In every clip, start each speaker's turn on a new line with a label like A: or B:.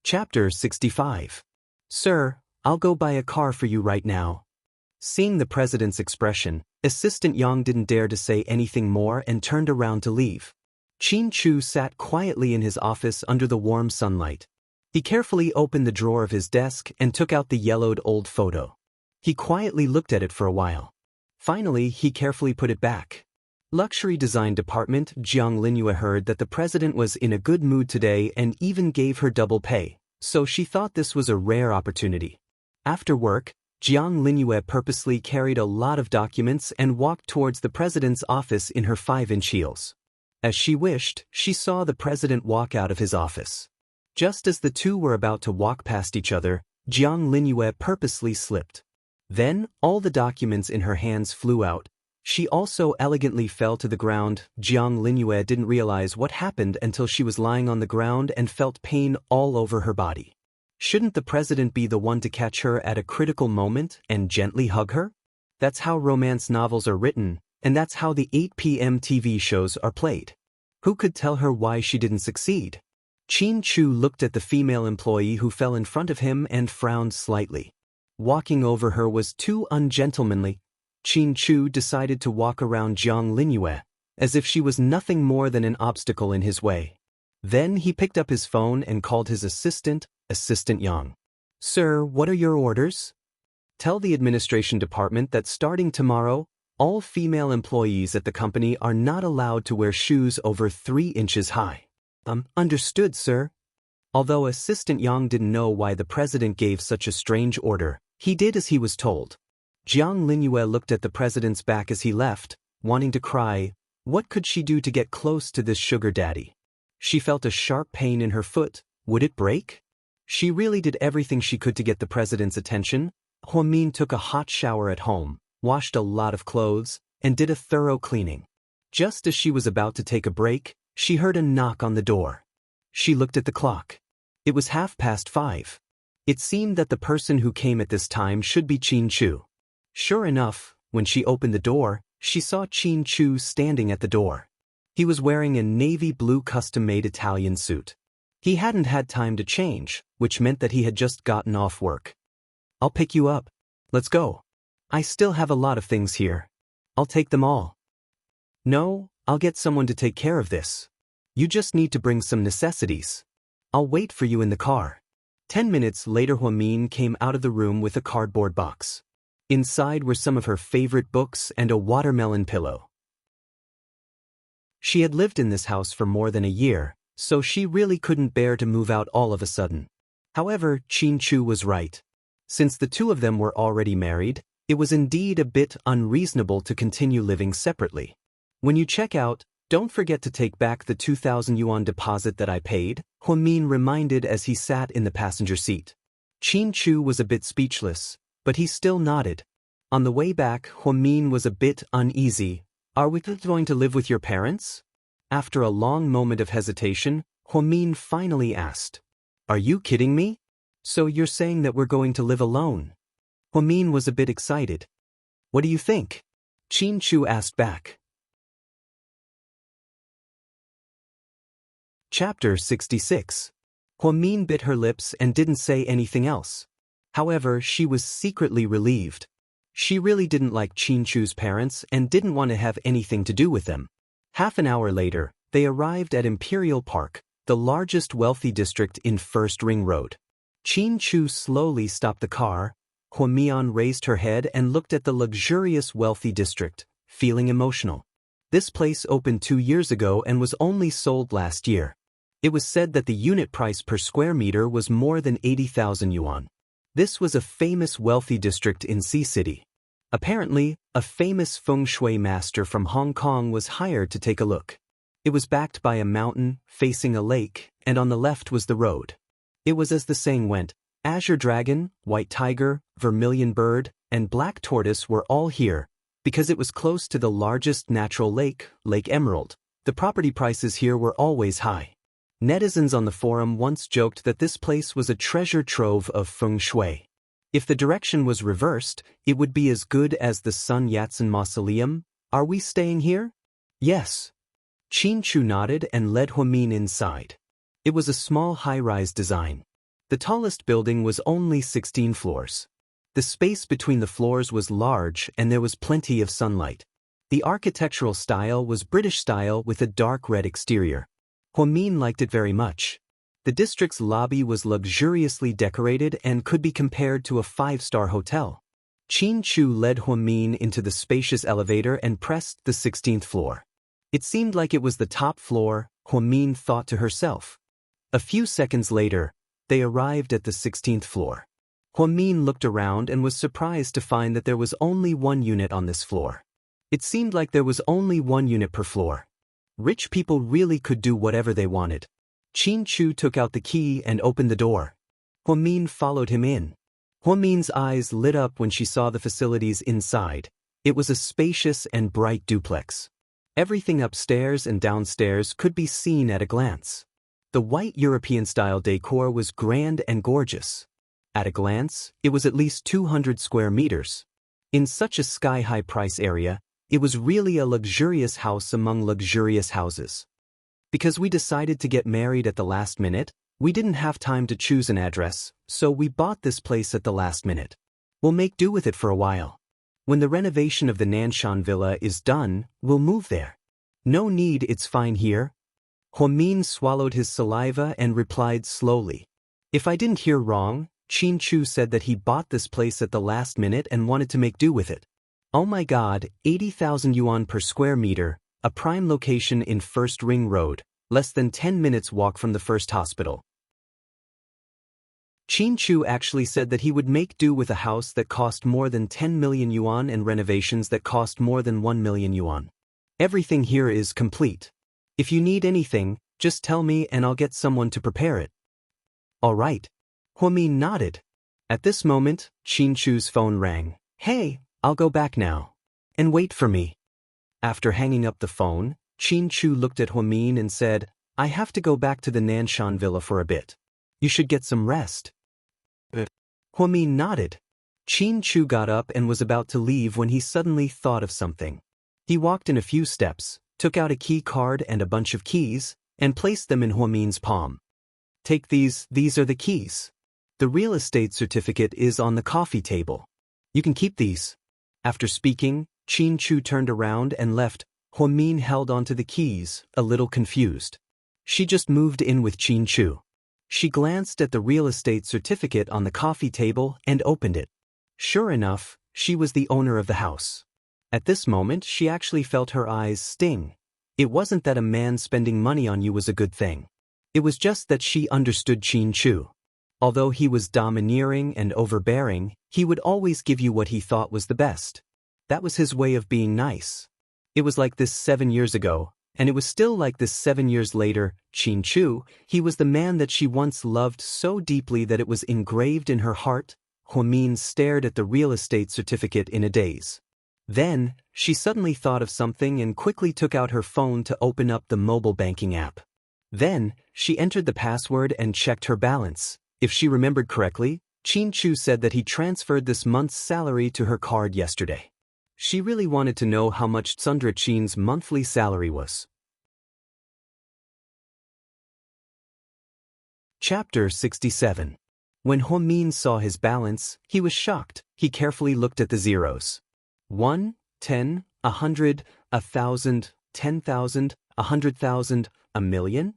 A: Chapter 65. Sir, I'll go buy a car for you right now. Seeing the president's expression, Assistant Yang didn't dare to say anything more and turned around to leave. Qin Chu sat quietly in his office under the warm sunlight. He carefully opened the drawer of his desk and took out the yellowed old photo. He quietly looked at it for a while. Finally, he carefully put it back. Luxury Design Department Jiang Linyue heard that the president was in a good mood today and even gave her double pay, so she thought this was a rare opportunity. After work, Jiang Linyue purposely carried a lot of documents and walked towards the president's office in her 5-inch heels. As she wished, she saw the president walk out of his office. Just as the two were about to walk past each other, Jiang Linyue purposely slipped. Then, all the documents in her hands flew out. She also elegantly fell to the ground. Jiang Linyue didn't realize what happened until she was lying on the ground and felt pain all over her body. Shouldn't the president be the one to catch her at a critical moment and gently hug her? That's how romance novels are written, and that's how the 8 p.m. TV shows are played. Who could tell her why she didn't succeed? Qin Chu looked at the female employee who fell in front of him and frowned slightly. Walking over her was too ungentlemanly. Qin Chu decided to walk around Jiang Linyue, as if she was nothing more than an obstacle in his way. Then he picked up his phone and called his assistant, Assistant Yang. Sir, what are your orders? Tell the administration department that starting tomorrow, all female employees at the company are not allowed to wear shoes over 3 inches high. Understood, sir. Although Assistant Yang didn't know why the president gave such a strange order, he did as he was told. Jiang Linyue looked at the president's back as he left, wanting to cry. What could she do to get close to this sugar daddy? She felt a sharp pain in her foot. Would it break? She really did everything she could to get the president's attention. Huamin took a hot shower at home, washed a lot of clothes, and did a thorough cleaning. Just as she was about to take a break, she heard a knock on the door. She looked at the clock. It was 5:30. It seemed that the person who came at this time should be Qin Chu. Sure enough, when she opened the door, she saw Qin Chu standing at the door. He was wearing a navy blue custom-made Italian suit. He hadn't had time to change, which meant that he had just gotten off work. I'll pick you up. Let's go. I still have a lot of things here. I'll take them all. No, I'll get someone to take care of this. You just need to bring some necessities. I'll wait for you in the car. 10 minutes later, Huamin came out of the room with a cardboard box. Inside were some of her favorite books and a watermelon pillow. She had lived in this house for more than a year, so she really couldn't bear to move out all of a sudden. However, Qin Chu was right. Since the two of them were already married, it was indeed a bit unreasonable to continue living separately. When you check out, don't forget to take back the 2,000 yuan deposit that I paid, Huamin reminded as he sat in the passenger seat. Qin Chu was a bit speechless, but he still nodded. On the way back, Huamin was a bit uneasy. Are we going to live with your parents? After a long moment of hesitation, Huamin finally asked. Are you kidding me? So you're saying that we're going to live alone? Huamin was a bit excited. What do you think? Qin Chu asked back. Chapter 66. Huamin bit her lips and didn't say anything else. However, she was secretly relieved. She really didn't like Qin Chu's parents and didn't want to have anything to do with them. Half an hour later, they arrived at Imperial Park, the largest wealthy district in First Ring Road. Qin Chu slowly stopped the car. Huamian raised her head and looked at the luxurious wealthy district, feeling emotional. This place opened 2 years ago and was only sold last year. It was said that the unit price per square meter was more than 80,000 yuan. This was a famous wealthy district in Sea City. Apparently, a famous feng shui master from Hong Kong was hired to take a look. It was backed by a mountain, facing a lake, and on the left was the road. It was as the saying went, Azure Dragon, White Tiger, Vermilion Bird, and Black Tortoise were all here, because it was close to the largest natural lake, Lake Emerald. The property prices here were always high. Netizens on the forum once joked that this place was a treasure trove of feng shui. If the direction was reversed, it would be as good as the Sun Yat-sen Mausoleum. Are we staying here? Yes. Qin Chu nodded and led Huamin inside. It was a small high-rise design. The tallest building was only 16 floors. The space between the floors was large and there was plenty of sunlight. The architectural style was British style with a dark red exterior. Huamin liked it very much. The district's lobby was luxuriously decorated and could be compared to a 5-star hotel. Qin Chu led Huamin into the spacious elevator and pressed the 16th floor. It seemed like it was the top floor, Huamin thought to herself. A few seconds later, they arrived at the 16th floor. Huamin looked around and was surprised to find that there was only one unit on this floor. It seemed like there was only one unit per floor. Rich people really could do whatever they wanted. Qin Chu took out the key and opened the door. Huamin followed him in. Huamin's eyes lit up when she saw the facilities inside. It was a spacious and bright duplex. Everything upstairs and downstairs could be seen at a glance. The white European-style decor was grand and gorgeous. At a glance, it was at least 200 square meters. In such a sky-high price area, it was really a luxurious house among luxurious houses. Because we decided to get married at the last minute, we didn't have time to choose an address, so we bought this place at the last minute. We'll make do with it for a while. When the renovation of the Nanshan villa is done, we'll move there. No need, it's fine here. Huamin swallowed his saliva and replied slowly. If I didn't hear wrong, Qin Chu said that he bought this place at the last minute and wanted to make do with it. Oh my god, 80,000 yuan per square meter, a prime location in First Ring Road, less than 10 minutes walk from the first hospital. Qin Chu actually said that he would make do with a house that cost more than 10 million yuan and renovations that cost more than 1 million yuan. Everything here is complete. If you need anything, just tell me and I'll get someone to prepare it. All right. Huamin nodded. At this moment, Qin Chu's phone rang. Hey, I'll go back now. And wait for me. After hanging up the phone, Qin Chu looked at Huamin and said, I have to go back to the Nanshan villa for a bit. You should get some rest. Huamin nodded. Qin Chu got up and was about to leave when he suddenly thought of something. He walked in a few steps, took out a key card and a bunch of keys, and placed them in Huamin's palm. Take these are the keys. The real estate certificate is on the coffee table. You can keep these. After speaking, Qin Chu turned around and left. Huamin held onto the keys, a little confused. She just moved in with Qin Chu. She glanced at the real estate certificate on the coffee table and opened it. Sure enough, she was the owner of the house. At this moment, she actually felt her eyes sting. It wasn't that a man spending money on you was a good thing. It was just that she understood Qin Chu. Although he was domineering and overbearing, he would always give you what he thought was the best. That was his way of being nice. It was like this 7 years ago, and it was still like this 7 years later. Qin Chu, he was the man that she once loved so deeply that it was engraved in her heart. Huamin stared at the real estate certificate in a daze. Then, she suddenly thought of something and quickly took out her phone to open up the mobile banking app. Then, she entered the password and checked her balance. If she remembered correctly, Qin Chu said that he transferred this month's salary to her card yesterday. She really wanted to know how much Tsundra Qin's monthly salary was. Chapter 67. When Huamin saw his balance, he was shocked. He carefully looked at the zeros. 1, 10, 100, 1,000, 10,000, 100,000, a million?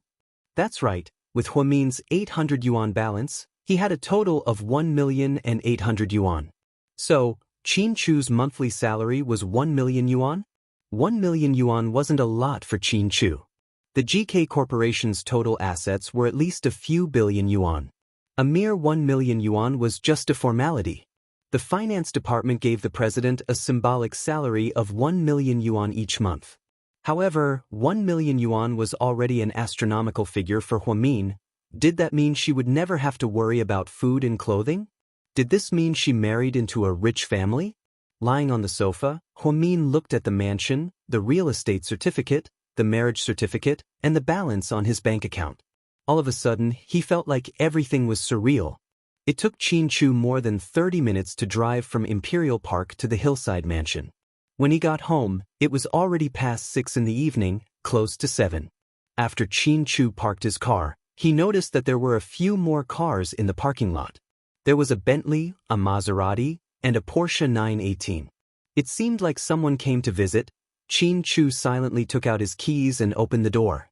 A: That's right, with Huamin's 800 yuan balance, he had a total of 1,800,000 yuan. So, Qin Chu's monthly salary was 1 million yuan? 1 million yuan wasn't a lot for Qin Chu. The GK Corporation's total assets were at least a few billion yuan. A mere 1 million yuan was just a formality. The finance department gave the president a symbolic salary of 1 million yuan each month. However, 1 million yuan was already an astronomical figure for Huamin. Did that mean she would never have to worry about food and clothing? Did this mean she married into a rich family? Lying on the sofa, Huamin looked at the mansion, the real estate certificate, the marriage certificate, and the balance on his bank account. All of a sudden, he felt like everything was surreal. It took Qin Chu more than 30 minutes to drive from Imperial Park to the hillside mansion. When he got home, it was already past 6 in the evening, close to 7. After Qin Chu parked his car, he noticed that there were a few more cars in the parking lot. There was a Bentley, a Maserati, and a Porsche 918. It seemed like someone came to visit. Qin Chu silently took out his keys and opened the door.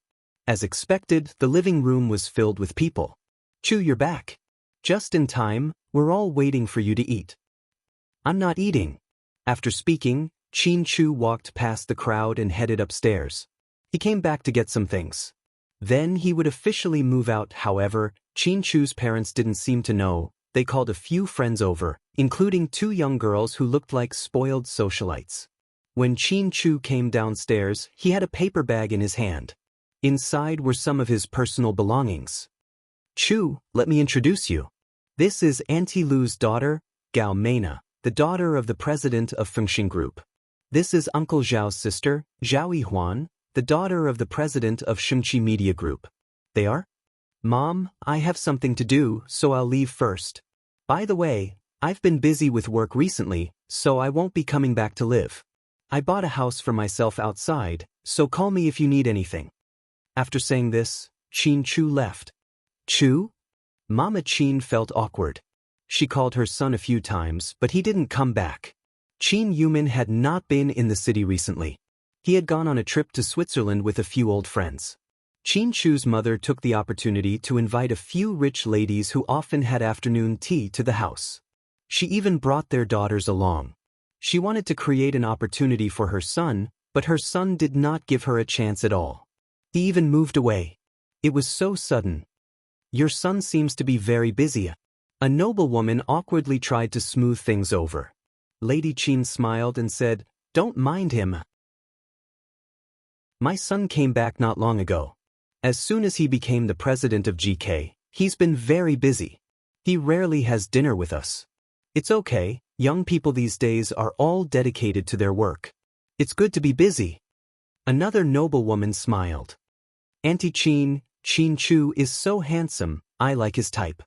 A: As expected, the living room was filled with people. Chu, you're back. Just in time, we're all waiting for you to eat. I'm not eating. After speaking, Qin Chu walked past the crowd and headed upstairs. He came back to get some things. Then he would officially move out. However, Qin Chu's parents didn't seem to know. They called a few friends over, including 2 young girls who looked like spoiled socialites. When Qin Chu came downstairs, he had a paper bag in his hand. Inside were some of his personal belongings. Chu, let me introduce you. This is Auntie Lu's daughter, Gao Meina, the daughter of the president of Fengxing Group. This is Uncle Zhao's sister, Zhao Yihuan, the daughter of the president of Shengqi Media Group. They are? Mom, I have something to do, so I'll leave first. By the way, I've been busy with work recently, so I won't be coming back to live. I bought a house for myself outside, so call me if you need anything. After saying this, Qin Chu left. Chu? Mama Qin felt awkward. She called her son a few times, but he didn't come back. Qin Yumin had not been in the city recently. He had gone on a trip to Switzerland with a few old friends. Qin Chu's mother took the opportunity to invite a few rich ladies who often had afternoon tea to the house. She even brought their daughters along. She wanted to create an opportunity for her son, but her son did not give her a chance at all. He even moved away. It was so sudden. Your son seems to be very busy. A noblewoman awkwardly tried to smooth things over. Lady Qin smiled and said, "Don't mind him. My son came back not long ago. As soon as he became the president of GK, he's been very busy. He rarely has dinner with us. It's okay, young people these days are all dedicated to their work. It's good to be busy." Another noblewoman smiled. Auntie Qin, Qin Chu is so handsome, I like his type.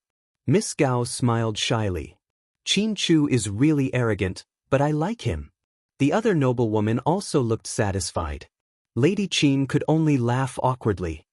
A: Miss Gao smiled shyly. Qin Chu is really arrogant, but I like him. The other noblewoman also looked satisfied. Lady Qin could only laugh awkwardly.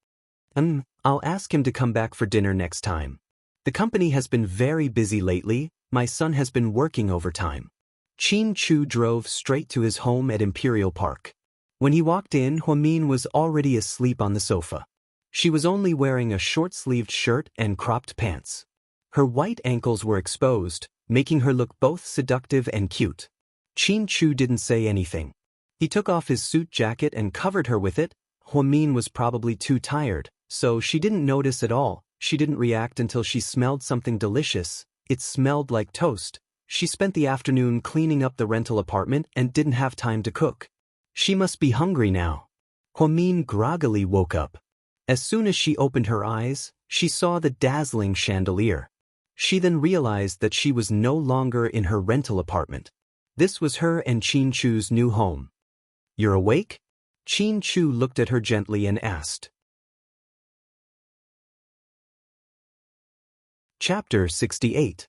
A: I'll ask him to come back for dinner next time. The company has been very busy lately, my son has been working overtime. Qin Chu drove straight to his home at Imperial Park. When he walked in, Huamin was already asleep on the sofa. She was only wearing a short-sleeved shirt and cropped pants. Her white ankles were exposed, making her look both seductive and cute. Qin Chu didn't say anything. He took off his suit jacket and covered her with it. Huamin was probably too tired, so she didn't notice at all. She didn't react until she smelled something delicious. It smelled like toast. She spent the afternoon cleaning up the rental apartment and didn't have time to cook. She must be hungry now. Huamin groggily woke up. As soon as she opened her eyes, she saw the dazzling chandelier. She then realized that she was no longer in her rental apartment. This was her and Qin Chu's new home. "You're awake?" Qin Chu looked at her gently and asked. Chapter 68.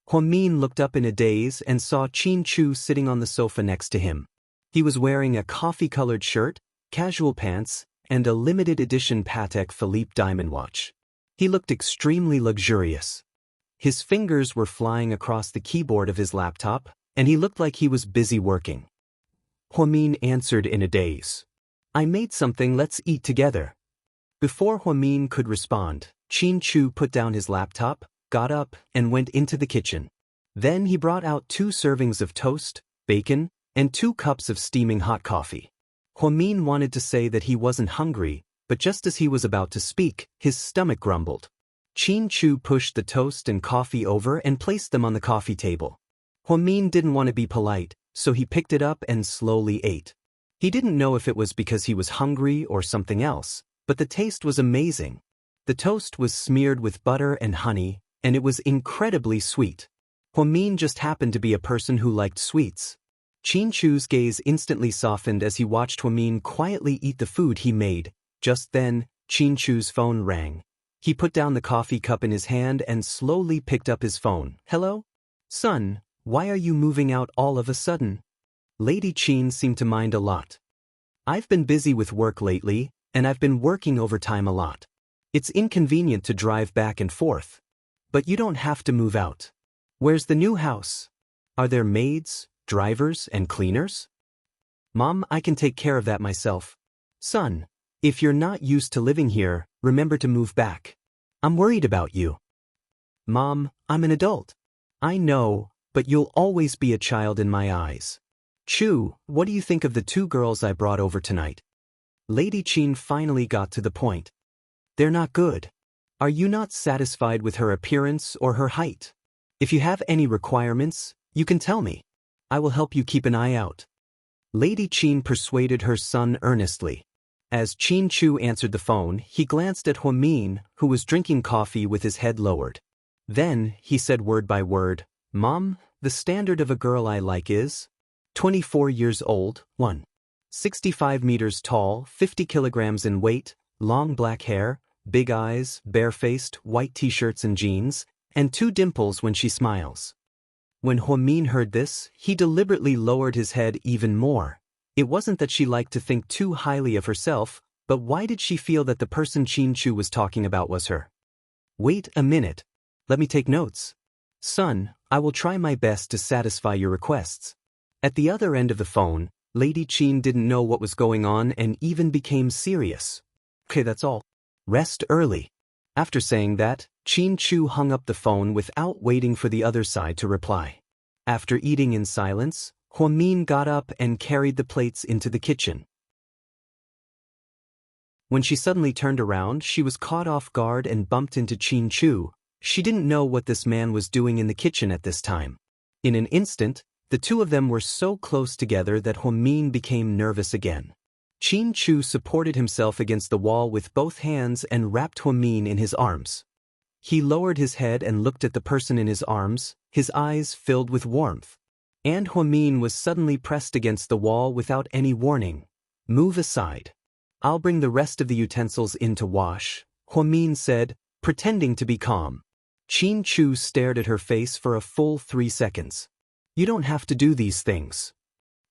A: Huamin looked up in a daze and saw Qin Chu sitting on the sofa next to him. He was wearing a coffee-colored shirt, casual pants, and a limited edition Patek Philippe diamond watch. He looked extremely luxurious. His fingers were flying across the keyboard of his laptop, and he looked like he was busy working. Huamin answered in a daze. "I made something, let's eat together." Before Huamin could respond, Qin Chu put down his laptop, got up, and went into the kitchen. Then he brought out 2 servings of toast, bacon, and 2 cups of steaming hot coffee. Huamin wanted to say that he wasn't hungry, but just as he was about to speak, his stomach grumbled. Qin Chu pushed the toast and coffee over and placed them on the coffee table. Huamin didn't want to be polite, so he picked it up and slowly ate. He didn't know if it was because he was hungry or something else, but the taste was amazing. The toast was smeared with butter and honey, and it was incredibly sweet. Huamin just happened to be a person who liked sweets. Qin Chu's gaze instantly softened as he watched Huamin quietly eat the food he made. Just then, Qin Chu's phone rang. He put down the coffee cup in his hand and slowly picked up his phone. "Hello? Son, why are you moving out all of a sudden?" Lady Qin seemed to mind a lot. "I've been busy with work lately, and I've been working overtime a lot. It's inconvenient to drive back and forth. But you don't have to move out. Where's the new house? Are there maids, drivers, and cleaners? Mom, I can take care of that myself. Son, if you're not used to living here, remember to move back. I'm worried about you. Mom, I'm an adult. I know, but you'll always be a child in my eyes. Chu, what do you think of the two girls I brought over tonight? Lady Qin finally got to the point. They're not good. Are you not satisfied with her appearance or her height? If you have any requirements, you can tell me. I will help you keep an eye out. Lady Qin persuaded her son earnestly. As Qin Chu answered the phone, he glanced at Huamin, who was drinking coffee with his head lowered. Then, he said word by word, Mom, the standard of a girl I like is 24 years old, 65 meters tall, 50 kilograms in weight, long black hair, big eyes, barefaced, white t-shirts and jeans, and 2 dimples when she smiles. When Huamin heard this, he deliberately lowered his head even more. It wasn't that she liked to think too highly of herself, but why did she feel that the person Qin Chu was talking about was her? Wait a minute. Let me take notes. Son, I will try my best to satisfy your requests. At the other end of the phone, Lady Qin didn't know what was going on and even became serious. Okay, that's all. Rest early. After saying that, Qin Chu hung up the phone without waiting for the other side to reply. After eating in silence, Huamin got up and carried the plates into the kitchen. When she suddenly turned around, she was caught off guard and bumped into Qin Chu. She didn't know what this man was doing in the kitchen at this time. In an instant, the two of them were so close together that Huamin became nervous again. Qin Chu supported himself against the wall with both hands and wrapped Huamin in his arms. He lowered his head and looked at the person in his arms, his eyes filled with warmth. And Huamin was suddenly pressed against the wall without any warning. Move aside. I'll bring the rest of the utensils in to wash, Huamin said, pretending to be calm. Qin Chu stared at her face for a full 3 seconds. You don't have to do these things.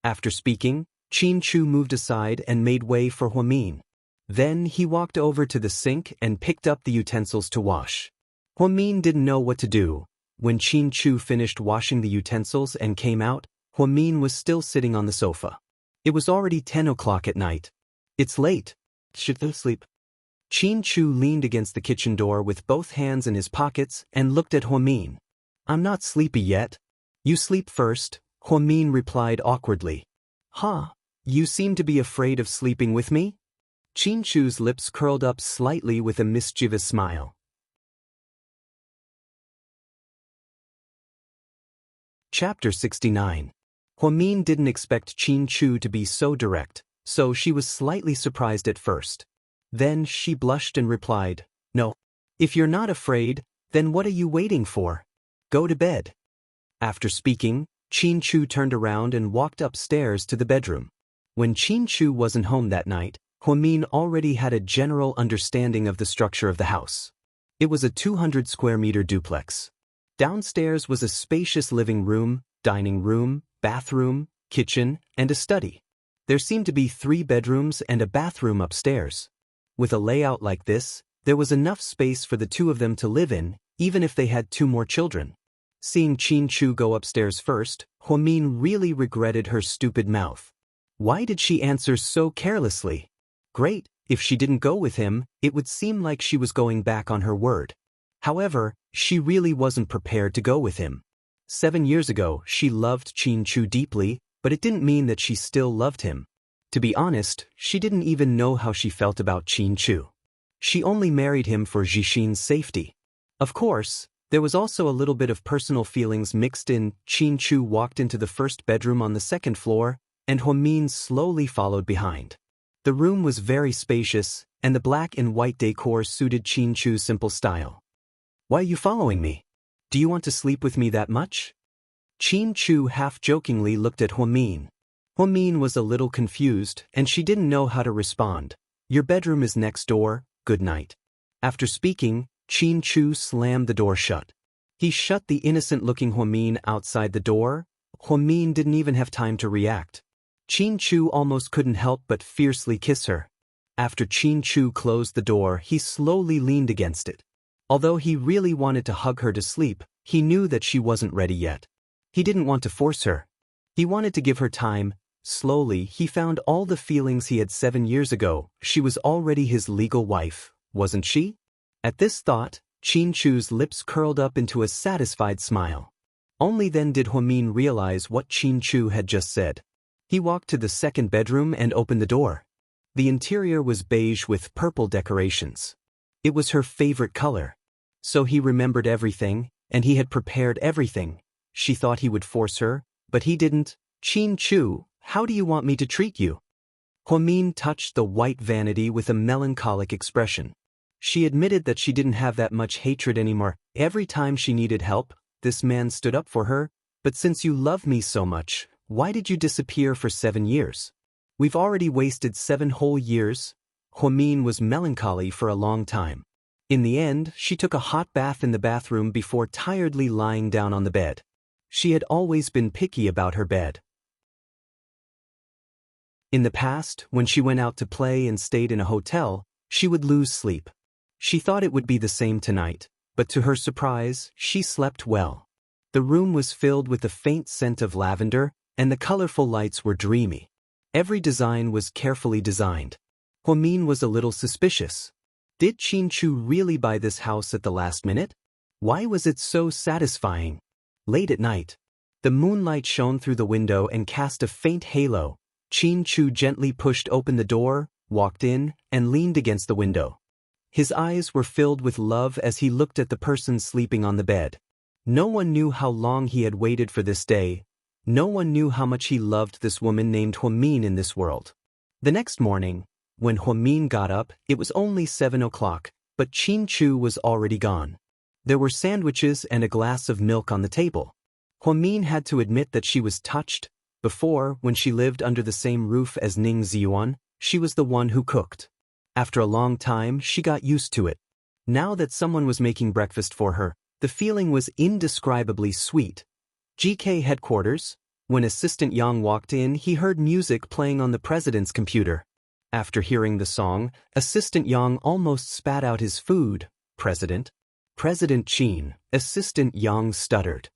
A: After speaking, Qin Chu moved aside and made way for Huamin. Then he walked over to the sink and picked up the utensils to wash. Huamin didn't know what to do. When Qin Chu finished washing the utensils and came out, Huamin was still sitting on the sofa. It was already 10 o'clock at night. It's late. Should I sleep? Qin Chu leaned against the kitchen door with both hands in his pockets and looked at Huamin. I'm not sleepy yet. You sleep first, Huamin replied awkwardly. Huh? You seem to be afraid of sleeping with me? Qin Chu's lips curled up slightly with a mischievous smile. Chapter 69. Huamin didn't expect Qin Chu to be so direct, so she was slightly surprised at first. Then she blushed and replied, No. If you're not afraid, then what are you waiting for? Go to bed. After speaking, Qin Chu turned around and walked upstairs to the bedroom. When Qin Chu wasn't home that night, Huamin already had a general understanding of the structure of the house. It was a 200 square meter duplex. Downstairs was a spacious living room, dining room, bathroom, kitchen, and a study. There seemed to be 3 bedrooms and a bathroom upstairs. With a layout like this, there was enough space for the two of them to live in, even if they had 2 more children. Seeing Qin Chu go upstairs first, Huamin really regretted her stupid mouth. Why did she answer so carelessly? Great, if she didn't go with him, it would seem like she was going back on her word. However, she really wasn't prepared to go with him. 7 years ago, she loved Qin Chu deeply, but it didn't mean that she still loved him. To be honest, she didn't even know how she felt about Qin Chu. She only married him for Jixin's safety. Of course, there was also a little bit of personal feelings mixed in. Qin Chu walked into the first bedroom on the 2nd floor, and Huamin slowly followed behind. The room was very spacious, and the black and white decor suited Qin Chu's simple style. Why are you following me? Do you want to sleep with me that much? Qin Chu half-jokingly looked at Huamin. Huamin was a little confused, and she didn't know how to respond. Your bedroom is next door, good night. After speaking, Qin Chu slammed the door shut. He shut the innocent-looking Huamin outside the door. Huamin didn't even have time to react. Qin Chu almost couldn't help but fiercely kiss her. After Qin Chu closed the door, he slowly leaned against it. Although he really wanted to hug her to sleep, he knew that she wasn't ready yet. He didn't want to force her. He wanted to give her time. Slowly, he found all the feelings he had 7 years ago. She was already his legal wife, wasn't she? At this thought, Qin Chu's lips curled up into a satisfied smile. Only then did Huamin realize what Qin Chu had just said. He walked to the second bedroom and opened the door. The interior was beige with purple decorations. It was her favorite color. So he remembered everything, and he had prepared everything. She thought he would force her, but he didn't. Qin Chu, how do you want me to treat you? Huamin touched the white vanity with a melancholic expression. She admitted that she didn't have that much hatred anymore. Every time she needed help, this man stood up for her. But since you love me so much, why did you disappear for 7 years? We've already wasted 7 whole years. Huamin was melancholy for a long time. In the end, she took a hot bath in the bathroom before tiredly lying down on the bed. She had always been picky about her bed. In the past, when she went out to play and stayed in a hotel, she would lose sleep. She thought it would be the same tonight, but to her surprise, she slept well. The room was filled with the faint scent of lavender, and the colorful lights were dreamy. Every design was carefully designed. Huamin was a little suspicious. Did Qin Chu really buy this house at the last minute? Why was it so satisfying? Late at night, the moonlight shone through the window and cast a faint halo. Qin Chu gently pushed open the door, walked in, and leaned against the window. His eyes were filled with love as he looked at the person sleeping on the bed. No one knew how long he had waited for this day. No one knew how much he loved this woman named Huamin in this world. The next morning, when Huamin got up, it was only 7 o'clock, but Qin Chu was already gone. There were sandwiches and a glass of milk on the table. Huamin had to admit that she was touched. Before, when she lived under the same roof as Ning Ziyuan, she was the one who cooked. After a long time, she got used to it. Now that someone was making breakfast for her, the feeling was indescribably sweet. GK headquarters. When Assistant Yang walked in, he heard music playing on the president's computer. After hearing the song, Assistant Yang almost spat out his food. President? President Qin, Assistant Yang stuttered.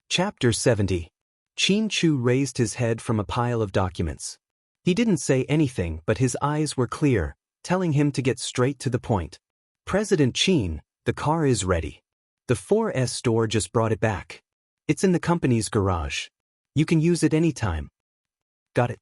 A: Chapter 70. Qin Chu raised his head from a pile of documents. He didn't say anything, but his eyes were clear, telling him to get straight to the point. President Qin, the car is ready. The 4S store just brought it back. It's in the company's garage. You can use it anytime. Got it.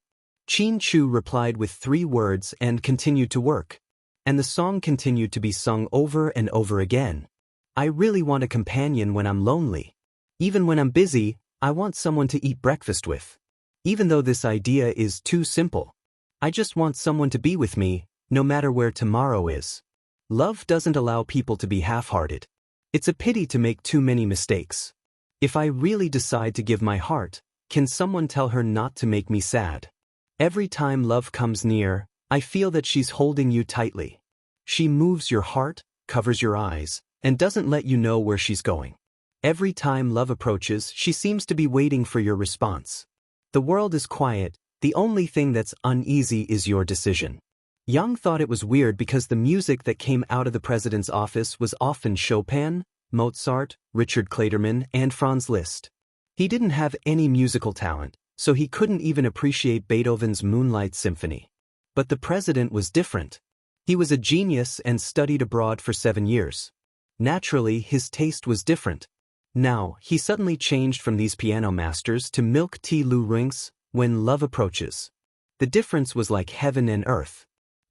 A: Qin Chu replied with 3 words and continued to work. And the song continued to be sung over and over again. I really want a companion when I'm lonely. Even when I'm busy, I want someone to eat breakfast with. Even though this idea is too simple. I just want someone to be with me, no matter where tomorrow is. Love doesn't allow people to be half-hearted. It's a pity to make too many mistakes. If I really decide to give my heart, can someone tell her not to make me sad? Every time love comes near, I feel that she's holding you tightly. She moves your heart, covers your eyes, and doesn't let you know where she's going. Every time love approaches, she seems to be waiting for your response. The world is quiet, the only thing that's uneasy is your decision. Yang thought it was weird because the music that came out of the president's office was often Chopin, Mozart, Richard Clayderman, and Franz Liszt. He didn't have any musical talent, so he couldn't even appreciate Beethoven's Moonlight Symphony. But the president was different. He was a genius and studied abroad for 7 years. Naturally, his taste was different. Now, he suddenly changed from these piano masters to milk tea lu rings, when love approaches. The difference was like heaven and earth.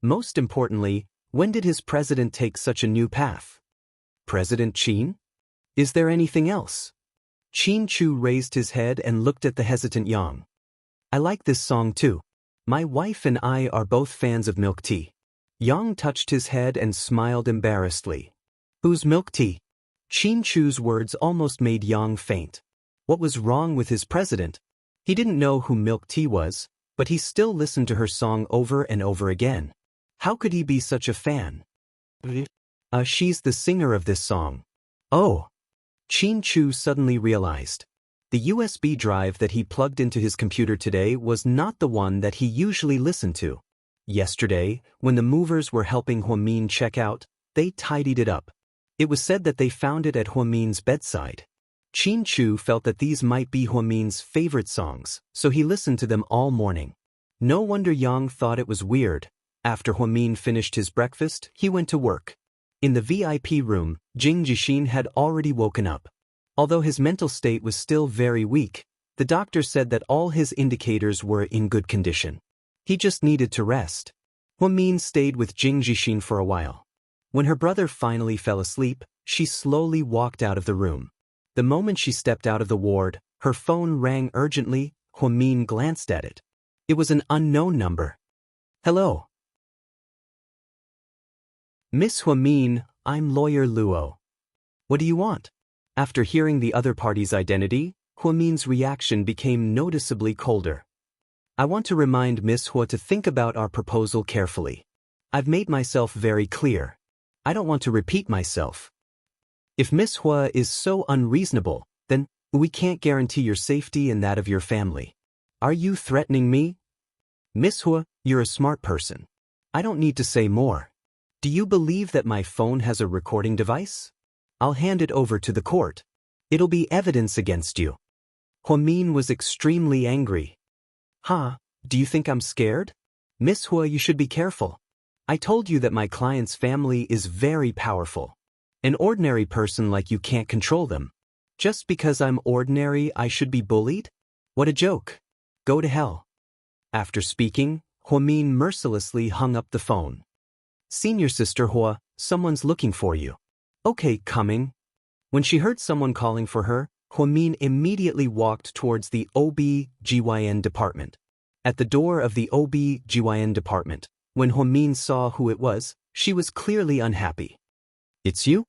A: Most importantly, when did his president take such a new path? President Qin? Is there anything else? Qin Chu raised his head and looked at the hesitant Yang. I like this song too. My wife and I are both fans of milk tea. Yang touched his head and smiled embarrassedly. Who's milk tea? Qin Chu's words almost made Yang faint. What was wrong with his president? He didn't know who milk tea was, but he still listened to her song over and over again. How could he be such a fan? She's the singer of this song. Oh. Qin Chu suddenly realized. The USB drive that he plugged into his computer today was not the one that he usually listened to. Yesterday, when the movers were helping Huamin check out, they tidied it up. It was said that they found it at Huamin's bedside. Qin Chu felt that these might be Huamin's favorite songs, so he listened to them all morning. No wonder Yang thought it was weird. After Huamin finished his breakfast, he went to work. In the VIP room, Jing Jixin had already woken up. Although his mental state was still very weak, the doctor said that all his indicators were in good condition. He just needed to rest. Huamin stayed with Jing Jixin for a while. When her brother finally fell asleep, she slowly walked out of the room. The moment she stepped out of the ward, her phone rang urgently. Huamin glanced at it. It was an unknown number. Hello. Miss Huamin, I'm Lawyer Luo. What do you want? After hearing the other party's identity, Huamin's reaction became noticeably colder. I want to remind Miss Hua to think about our proposal carefully. I've made myself very clear. I don't want to repeat myself. If Miss Hua is so unreasonable, then we can't guarantee your safety and that of your family. Are you threatening me? Miss Hua, you're a smart person. I don't need to say more. Do you believe that my phone has a recording device? I'll hand it over to the court. It'll be evidence against you. Huamin was extremely angry. Huh, do you think I'm scared? Miss Hua, you should be careful. I told you that my client's family is very powerful. An ordinary person like you can't control them. Just because I'm ordinary, I should be bullied? What a joke. Go to hell. After speaking, Huamin mercilessly hung up the phone. Senior Sister Hua, someone's looking for you. Okay, coming. When she heard someone calling for her, Huamin immediately walked towards the OB/GYN department. At the door of the OB/GYN department, when Huamin saw who it was, she was clearly unhappy. It's you?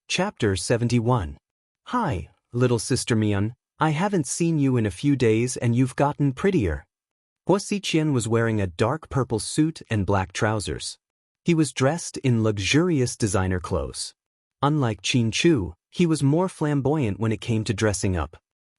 A: Chapter 71. Hi, little sister Mian, I haven't seen you in a few days and you've gotten prettier. Hua Xiqian was wearing a dark purple suit and black trousers. He was dressed in luxurious designer clothes. Unlike Qin Chu, he was more flamboyant when it came to dressing up.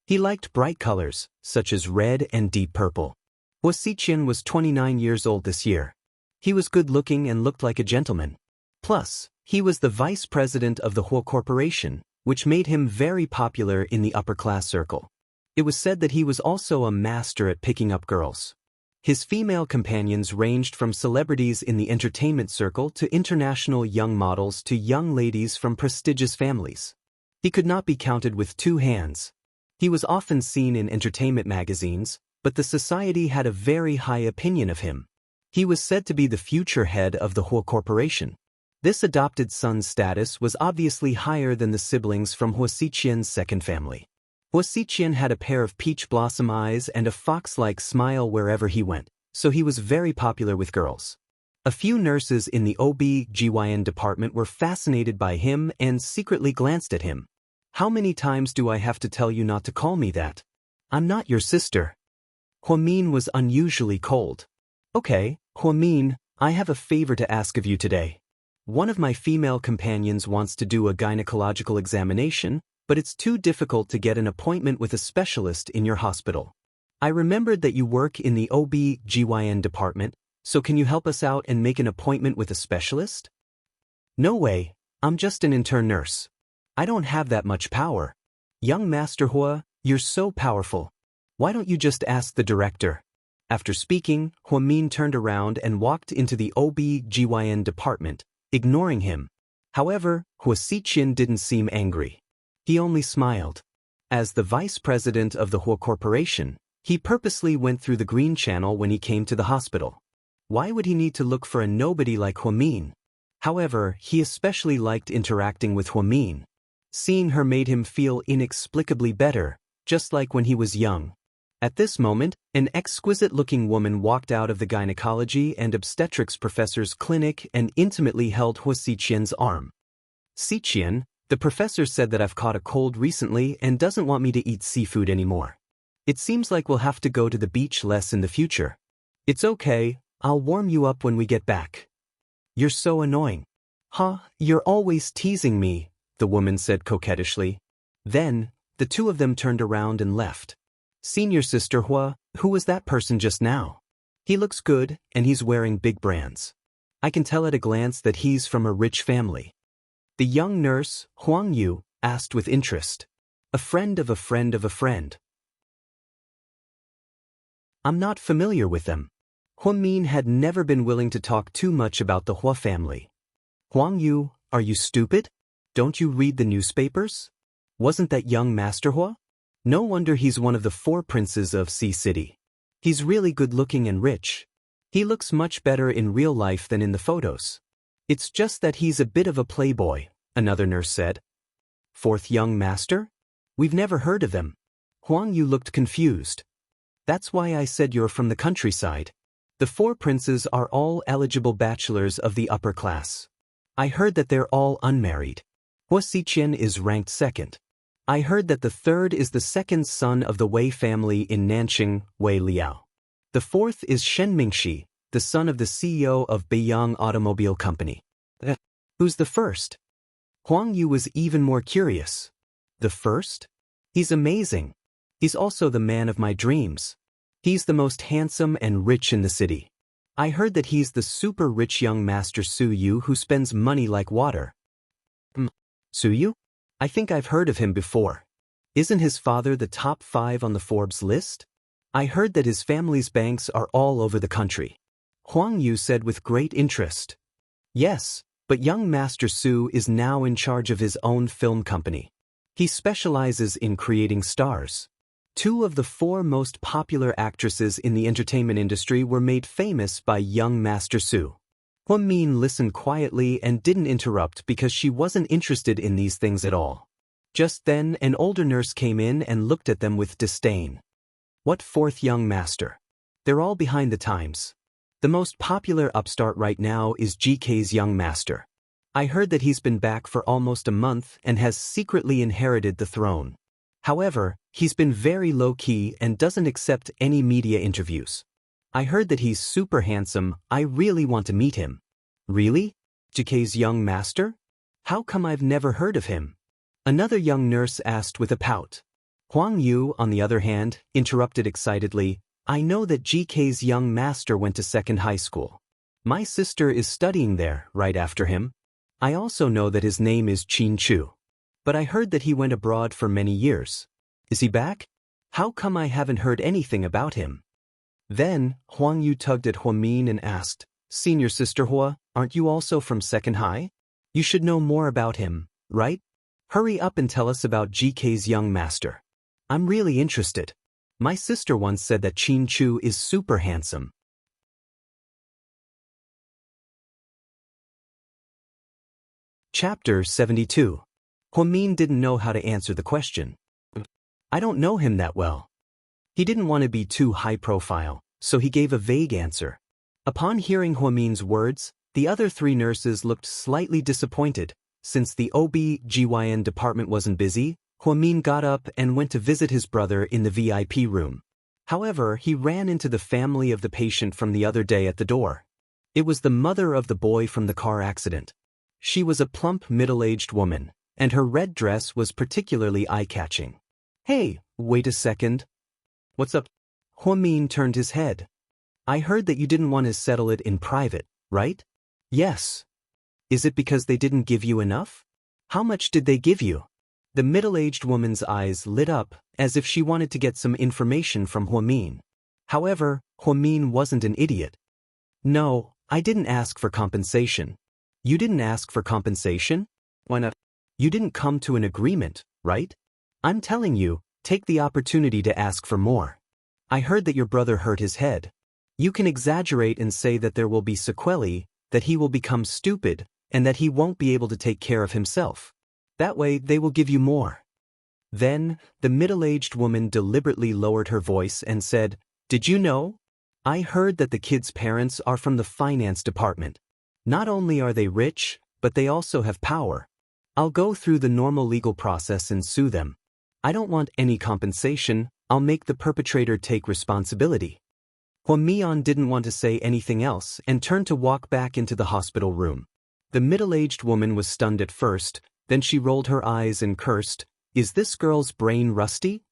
A: He liked bright colors, such as red and deep purple. Hua Xiqian was 29 years old this year. He was good-looking and looked like a gentleman. Plus, he was the vice president of the Hua Corporation, which made him very popular in the upper-class circle. It was said that he was also a master at picking up girls. His female companions ranged from celebrities in the entertainment circle to international young models to young ladies from prestigious families. He could not be counted with two hands. He was often seen in entertainment magazines, but the society had a very high opinion of him. He was said to be the future head of the Hua Corporation. This adopted son's status was obviously higher than the siblings from Hua Xiqian's second family. Hua Xiqian had a pair of peach blossom eyes and a fox-like smile wherever he went, so he was very popular with girls. A few nurses in the OB/GYN department were fascinated by him and secretly glanced at him. How many times do I have to tell you not to call me that? I'm not your sister. Huamin was unusually cold. Okay, Huamin, I have a favor to ask of you today. One of my female companions wants to do a gynecological examination, but it's too difficult to get an appointment with a specialist in your hospital. I remembered that you work in the OB/GYN department, so can you help us out and make an appointment with a specialist? No way, I'm just an intern nurse. I don't have that much power. Young Master Hua, you're so powerful. Why don't you just ask the director? After speaking, Huamin turned around and walked into the OB/GYN department, ignoring him. However, Hua Xiqian didn't seem angry. He only smiled. As the vice president of the Hua Corporation, he purposely went through the green channel when he came to the hospital. Why would he need to look for a nobody like Huamin? However, he especially liked interacting with Huamin. Seeing her made him feel inexplicably better, just like when he was young. At this moment, an exquisite-looking woman walked out of the gynecology and obstetrics professor's clinic and intimately held Hua Xiqian's arm. Xiqian, the professor said that I've caught a cold recently and doesn't want me to eat seafood anymore. It seems like we'll have to go to the beach less in the future. It's okay, I'll warm you up when we get back. You're so annoying. "Huh, you're always teasing me," the woman said coquettishly. Then, the two of them turned around and left. "Senior Sister Hua, who was that person just now? He looks good, and he's wearing big brands. I can tell at a glance that he's from a rich family." The young nurse, Huang Yu, asked with interest. "A friend of a friend of a friend." "I'm not familiar with them." Huamin had never been willing to talk too much about the Hua family. "Huang Yu, are you stupid? Don't you read the newspapers? Wasn't that young Master Hua? No wonder he's one of the 4 princes of Sea City. He's really good-looking and rich. He looks much better in real life than in the photos. It's just that he's a bit of a playboy," another nurse said. "Fourth young master? We've never heard of them." Huang Yu looked confused. "That's why I said you're from the countryside. The 4 princes are all eligible bachelors of the upper class. I heard that they're all unmarried. Hua Xiqian is ranked 2nd. I heard that the 3rd is the 2nd son of the Wei family in Nanqing, Wei Liao. The 4th is Shen Mingxi, the son of the CEO of Beiyang Automobile Company." "Who's the 1st? Huang Yu was even more curious. "The 1st? He's amazing. He's also the man of my dreams. He's the most handsome and rich in the city. I heard that he's the super rich young master Su Yu who spends money like water." "Su Yu? I think I've heard of him before. Isn't his father the top 5 on the Forbes list? I heard that his family's banks are all over the country." Huang Yu said with great interest. "Yes, but young Master Su is now in charge of his own film company. He specializes in creating stars. 2 of the 4 most popular actresses in the entertainment industry were made famous by young Master Su." Huamin listened quietly and didn't interrupt because she wasn't interested in these things at all. Just then, an older nurse came in and looked at them with disdain. "What 4th young master? They're all behind the times. The most popular upstart right now is GK's young master. I heard that he's been back for almost a month and has secretly inherited the throne. However, he's been very low-key and doesn't accept any media interviews. I heard that he's super handsome. I really want to meet him." "Really? GK's young master? How come I've never heard of him?" another young nurse asked with a pout. Huang Yu, on the other hand, interrupted excitedly. "I know that GK's young master went to 2nd high school. My sister is studying there right after him. I also know that his name is Qin Chu. But I heard that he went abroad for many years. Is he back? How come I haven't heard anything about him?" Then, Huang Yu tugged at Huamin and asked, "Senior Sister Hua, aren't you also from 2nd high? You should know more about him, right? Hurry up and tell us about GK's young master. I'm really interested. My sister once said that Qin Chu is super handsome." Chapter 72. Huamin didn't know how to answer the question. "I don't know him that well." He didn't want to be too high-profile, so he gave a vague answer. Upon hearing Huamin's words, the other 3 nurses looked slightly disappointed. Since the OB/GYN department wasn't busy, Huamin got up and went to visit his brother in the VIP room. However, he ran into the family of the patient from the other day at the door. It was the mother of the boy from the car accident. She was a plump, middle-aged woman, and her red dress was particularly eye-catching. "Hey, wait a second. What's up?" Huamin turned his head. "I heard that you didn't want to settle it in private, right?" "Yes." "Is it because they didn't give you enough? How much did they give you?" The middle-aged woman's eyes lit up, as if she wanted to get some information from Huamin. However, Huamin wasn't an idiot. "No, I didn't ask for compensation." "You didn't ask for compensation? Why not? You didn't come to an agreement, right? I'm telling you, take the opportunity to ask for more. I heard that your brother hurt his head. You can exaggerate and say that there will be sequelae, that he will become stupid, and that he won't be able to take care of himself. That way, they will give you more." Then, the middle-aged woman deliberately lowered her voice and said, "Did you know? I heard that the kids' parents are from the finance department. Not only are they rich, but they also have power. I'll go through the normal legal process and sue them. I don't want any compensation. I'll make the perpetrator take responsibility." Huamian didn't want to say anything else and turned to walk back into the hospital room. The middle-aged woman was stunned at first, then she rolled her eyes and cursed, "Is this girl's brain rusty?"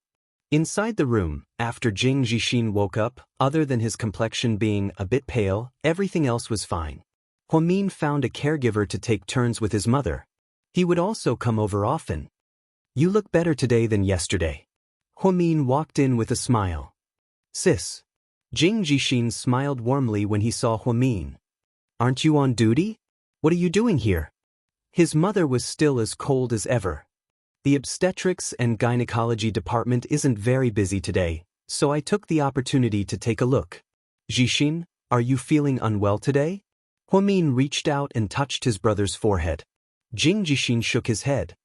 A: Inside the room, after Jing Jixin woke up, other than his complexion being a bit pale, everything else was fine. Huamin found a caregiver to take turns with his mother. He would also come over often. "You look better today than yesterday." Huamin walked in with a smile. "Sis." Jing Jixin smiled warmly when he saw Huamin. "Aren't you on duty? What are you doing here?" His mother was still as cold as ever. "The obstetrics and gynecology department isn't very busy today, so I took the opportunity to take a look." "Jixin, are you feeling unwell today?" Huamin reached out and touched his brother's forehead. Jing Jixin shook his head.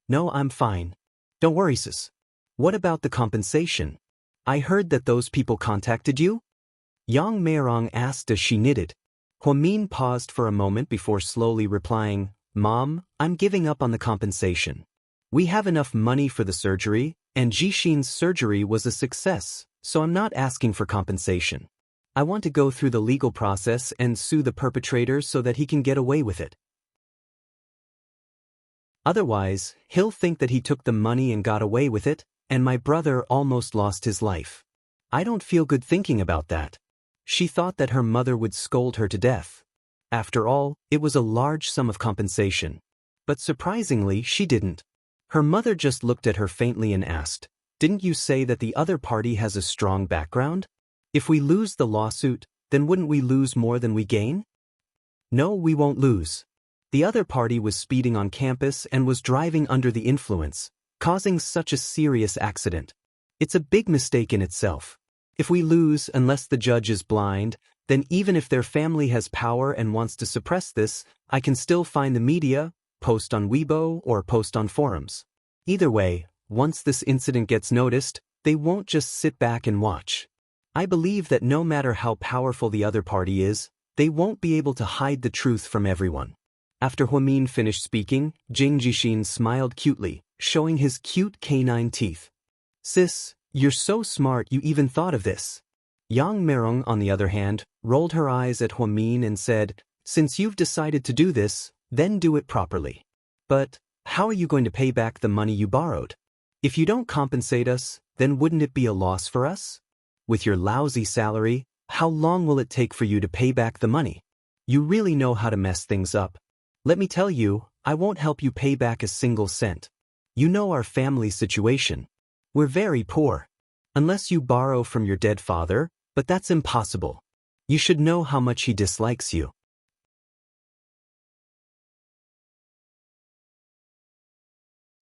A: "No, I'm fine. Don't worry, sis." "What about the compensation? I heard that those people contacted you?" Yang Meirong asked as she knitted. Huamin paused for a moment before slowly replying, "Mom, I'm giving up on the compensation. We have enough money for the surgery, and Jixin's surgery was a success, so I'm not asking for compensation. I want to go through the legal process and sue the perpetrator so that he can get away with it. Otherwise, he'll think that he took the money and got away with it, and my brother almost lost his life. I don't feel good thinking about that." She thought that her mother would scold her to death. After all, it was a large sum of compensation. But surprisingly, she didn't. Her mother just looked at her faintly and asked, "Didn't you say that the other party has a strong background? If we lose the lawsuit, then wouldn't we lose more than we gain?" "No, we won't lose. The other party was speeding on campus and was driving under the influence, causing such a serious accident. It's a big mistake in itself. If we lose unless the judge is blind, then even if their family has power and wants to suppress this, I can still find the media, post on Weibo or post on forums. Either way, once this incident gets noticed, they won't just sit back and watch. I believe that no matter how powerful the other party is, they won't be able to hide the truth from everyone." After Huamin finished speaking, Jing Jixin smiled cutely, showing his cute canine teeth. "Sis, you're so smart you even thought of this." Yang Meirong, on the other hand, rolled her eyes at Huamin and said, "Since you've decided to do this, then do it properly. But how are you going to pay back the money you borrowed? If you don't compensate us, then wouldn't it be a loss for us? With your lousy salary, how long will it take for you to pay back the money? You really know how to mess things up. Let me tell you, I won't help you pay back a single cent. You know our family situation. We're very poor. Unless you borrow from your dead father, but that's impossible. You should know how much he dislikes you."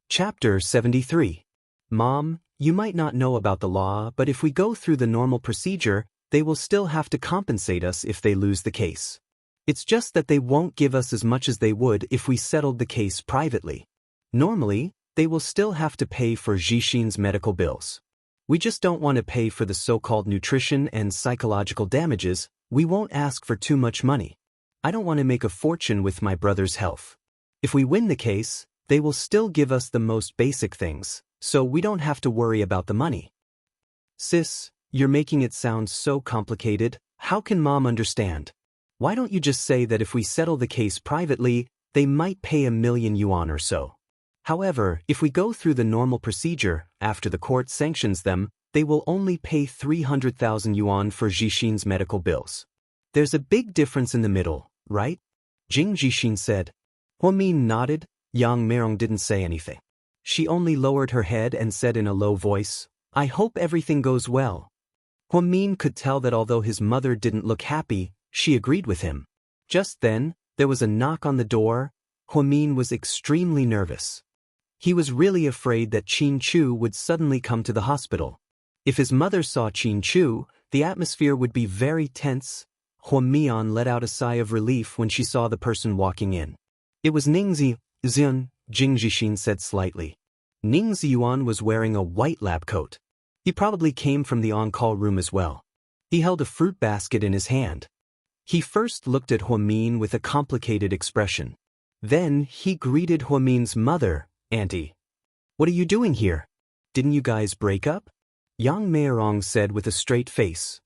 A: Chapter 73. Mom, you might not know about the law, but if we go through the normal procedure, they will still have to compensate us if they lose the case. It's just that they won't give us as much as they would if we settled the case privately. Normally, they will still have to pay for Jixin's medical bills. We just don't want to pay for the so-called nutrition and psychological damages. We won't ask for too much money. I don't want to make a fortune with my brother's health. If we win the case, they will still give us the most basic things, so we don't have to worry about the money." "Sis, you're making it sound so complicated. How can Mom understand? Why don't you just say that if we settle the case privately, they might pay 1,000,000 yuan or so? However, if we go through the normal procedure, after the court sanctions them, they will only pay 300,000 yuan for Jixin's medical bills. There's a big difference in the middle, right?" Jing Jixin said. Huamin nodded. Yang Meirong didn't say anything. She only lowered her head and said in a low voice, "I hope everything goes well." Huamin could tell that although his mother didn't look happy, she agreed with him. Just then, there was a knock on the door. Huamin was extremely nervous. He was really afraid that Qin Chu would suddenly come to the hospital. If his mother saw Qin Chu, the atmosphere would be very tense. Huamian let out a sigh of relief when she saw the person walking in. It was Ning Ziyuan, Jing Jixin said slightly. Ning Ziyuan was wearing a white lab coat. He probably came from the on-call room as well. He held a fruit basket in his hand. He first looked at Huamin with a complicated expression. Then he greeted Huamin's mother, "Auntie. What are you doing here? Didn't you guys break up?" Yang Meirong said with a straight face.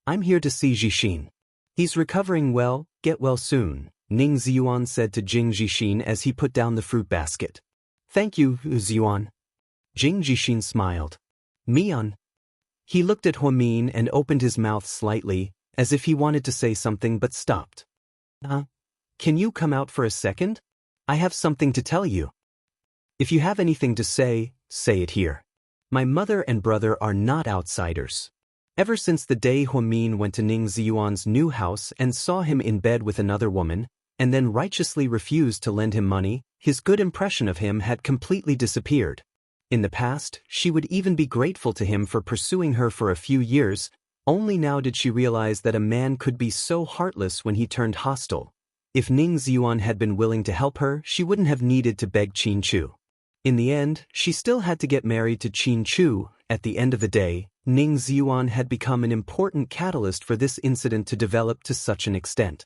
A: "I'm here to see Jixin. He's recovering well, get well soon. Ning Ziyuan said to Jing Jixin as he put down the fruit basket. Thank you, Ziyuan. Jing Jixin smiled. Mian. He looked at Huamin and opened his mouth slightly, as if he wanted to say something but stopped. Can you come out for a second? I have something to tell you. If you have anything to say, say it here. My mother and brother are not outsiders. Ever since the day Huamin went to Ning Ziyuan's new house and saw him in bed with another woman, and then righteously refused to lend him money, his good impression of him had completely disappeared. In the past, she would even be grateful to him for pursuing her for a few years, only now did she realize that a man could be so heartless when he turned hostile. If Ning Ziyuan had been willing to help her, she wouldn't have needed to beg Qin Chu. In the end, she still had to get married to Qin Chu. At the end of the day, Ning Ziyuan had become an important catalyst for this incident to develop to such an extent.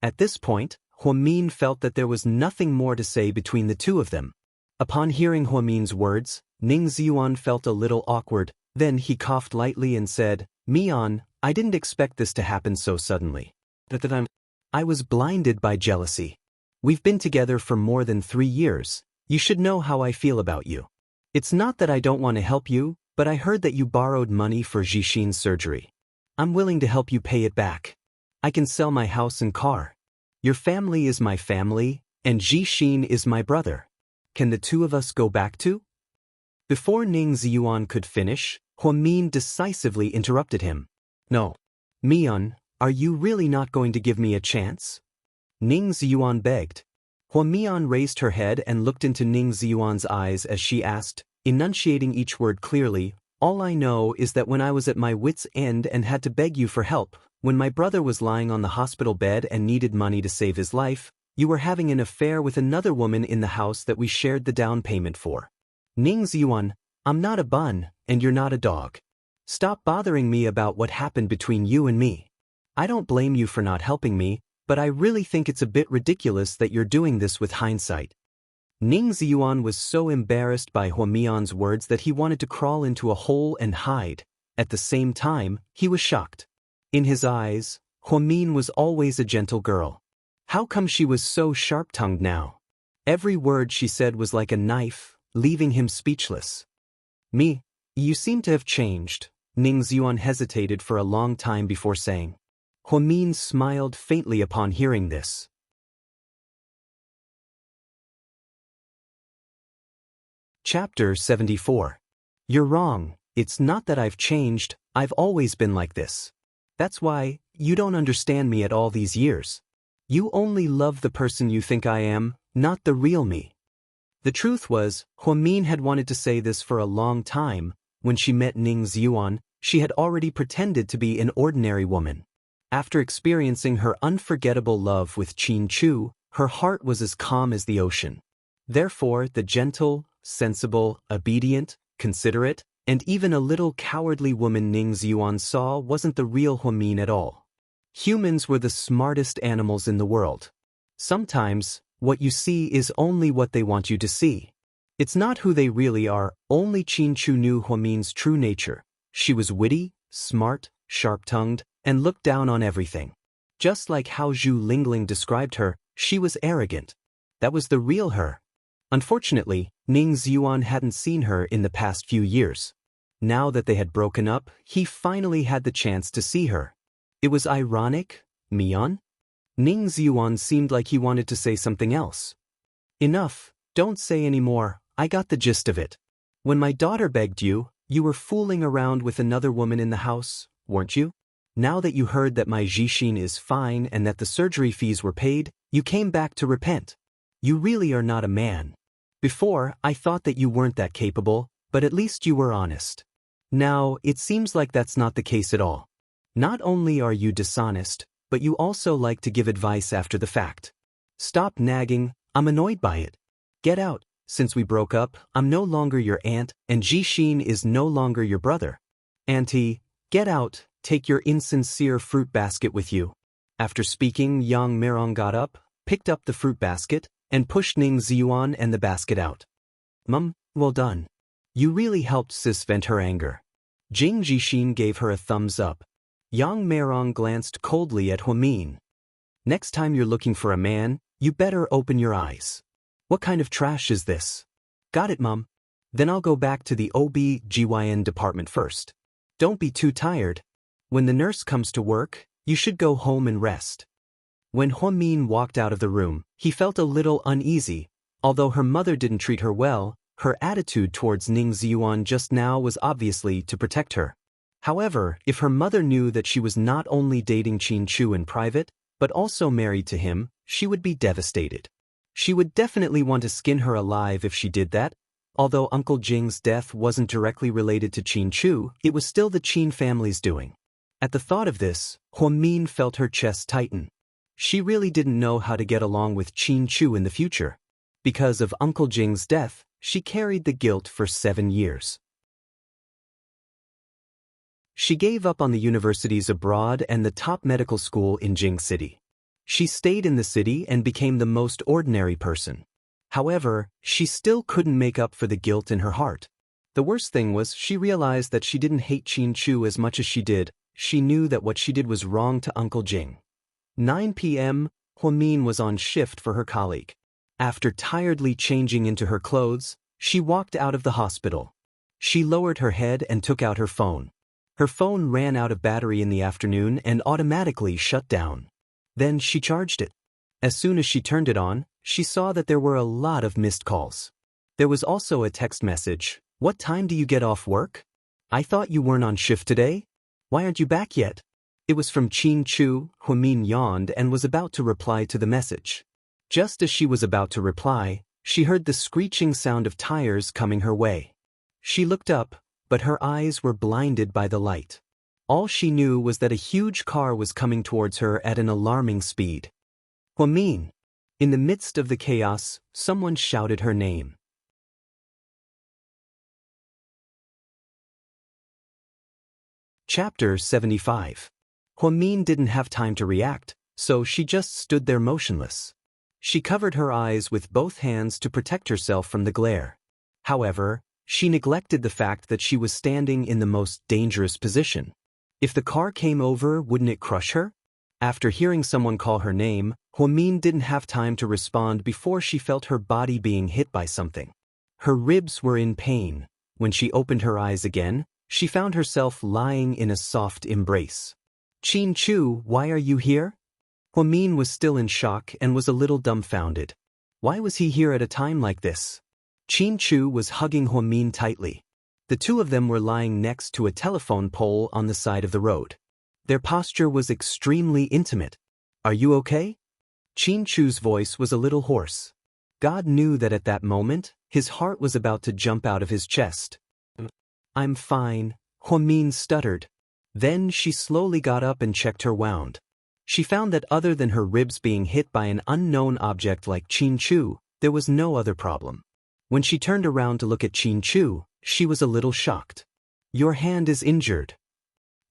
A: At this point, Huamin felt that there was nothing more to say between the two of them. Upon hearing Huamin's words, Ning Ziyuan felt a little awkward, then he coughed lightly and said, Mian, I didn't expect this to happen so suddenly. I was blinded by jealousy. We've been together for more than 3 years. You should know how I feel about you. It's not that I don't want to help you, but I heard that you borrowed money for Jixin's surgery. I'm willing to help you pay it back. I can sell my house and car. Your family is my family, and Jixin is my brother. Can the two of us go back to? Before Ning Ziyuan could finish, Huamin decisively interrupted him. No. Mian, are you really not going to give me a chance? Ning Ziyuan begged. Huamian raised her head and looked into Ning Ziyuan's eyes as she asked, enunciating each word clearly, all I know is that when I was at my wit's end and had to beg you for help, when my brother was lying on the hospital bed and needed money to save his life, you were having an affair with another woman in the house that we shared the down payment for. Ning Ziyuan, I'm not a bun, and you're not a dog. Stop bothering me about what happened between you and me. I don't blame you for not helping me, but I really think it's a bit ridiculous that you're doing this with hindsight. Ning Ziyuan was so embarrassed by Huamian's words that he wanted to crawl into a hole and hide. At the same time, he was shocked. In his eyes, Huamin was always a gentle girl. How come she was so sharp-tongued now? Every word she said was like a knife, leaving him speechless. You seem to have changed. Ning Ziyuan hesitated for a long time before saying. Huamin smiled faintly upon hearing this. Chapter 74. You're wrong. It's not that I've changed, I've always been like this. That's why you don't understand me at all these years. You only love the person you think I am, not the real me. The truth was, Huamin had wanted to say this for a long time. When she met Ning Ziyuan, she had already pretended to be an ordinary woman. After experiencing her unforgettable love with Qin Chu, her heart was as calm as the ocean. Therefore, the gentle, sensible, obedient, considerate, and even a little cowardly woman Ning Ziyuan saw wasn't the real Huamin at all. Humans were the smartest animals in the world. Sometimes, what you see is only what they want you to see. It's not who they really are. Only Qin Chu knew Huamin's true nature. She was witty, smart, sharp-tongued, and looked down on everything. Just like how Zhu Lingling described her, she was arrogant. That was the real her. Unfortunately, Ning Ziyuan hadn't seen her in the past few years. Now that they had broken up, he finally had the chance to see her. It was ironic, Mian? Ning Ziyuan seemed like he wanted to say something else. Enough, don't say any more, I got the gist of it. When my daughter begged you, you were fooling around with another woman in the house, weren't you? Now that you heard that my Jixin is fine and that the surgery fees were paid, you came back to repent. You really are not a man. Before, I thought that you weren't that capable, but at least you were honest. Now, it seems like that's not the case at all. Not only are you dishonest, but you also like to give advice after the fact. Stop nagging, I'm annoyed by it. Get out, since we broke up, I'm no longer your aunt, and Jixin is no longer your brother. Auntie, get out, take your insincere fruit basket with you. After speaking, Yang Mirong got up, picked up the fruit basket, and pushed Ning Ziyuan and the basket out. Mum, well done. You really helped sis vent her anger. Jing Jixin gave her a thumbs up. Yang Mirong glanced coldly at Huamin. Next time you're looking for a man, you better open your eyes. What kind of trash is this? Got it, Mom. Then I'll go back to the OB/GYN department first. Don't be too tired. When the nurse comes to work, you should go home and rest. When Huamin walked out of the room, he felt a little uneasy. Although her mother didn't treat her well, her attitude towards Ning Ziyuan just now was obviously to protect her. However, if her mother knew that she was not only dating Qin Chu in private, but also married to him, she would be devastated. She would definitely want to skin her alive if she did that. Although Uncle Jing's death wasn't directly related to Qin Chu, it was still the Qin family's doing. At the thought of this, Huamin felt her chest tighten. She really didn't know how to get along with Qin Chu in the future. Because of Uncle Jing's death, she carried the guilt for 7 years. She gave up on the universities abroad and the top medical school in Jing City. She stayed in the city and became the most ordinary person. However, she still couldn't make up for the guilt in her heart. The worst thing was she realized that she didn't hate Qin Chu as much as she did. She knew that what she did was wrong to Uncle Jing. 9 p.m., Huamin was on shift for her colleague. After tiredly changing into her clothes, she walked out of the hospital. She lowered her head and took out her phone. Her phone ran out of battery in the afternoon and automatically shut down. Then she charged it. As soon as she turned it on, she saw that there were a lot of missed calls. There was also a text message. What time do you get off work? I thought you weren't on shift today? Why aren't you back yet? It was from Qin Chu. Huamin yawned and was about to reply to the message. Just as she was about to reply, she heard the screeching sound of tires coming her way. She looked up, but her eyes were blinded by the light. All she knew was that a huge car was coming towards her at an alarming speed. Huamin! In the midst of the chaos, someone shouted her name. Chapter 75. Huamin didn't have time to react, so she just stood there motionless. She covered her eyes with both hands to protect herself from the glare. However, she neglected the fact that she was standing in the most dangerous position. If the car came over, wouldn't it crush her? After hearing someone call her name, Huamin didn't have time to respond before she felt her body being hit by something. Her ribs were in pain. When she opened her eyes again, she found herself lying in a soft embrace. Qin Chu, why are you here? Huamin was still in shock and was a little dumbfounded. Why was he here at a time like this? Qin Chu was hugging Huamin tightly. The two of them were lying next to a telephone pole on the side of the road. Their posture was extremely intimate. Are you okay? Qin Chu's voice was a little hoarse. God knew that at that moment, his heart was about to jump out of his chest. I'm fine, Huamin stuttered. Then she slowly got up and checked her wound. She found that other than her ribs being hit by an unknown object like Qin Chu, there was no other problem. When she turned around to look at Qin Chu, she was a little shocked. Your hand is injured.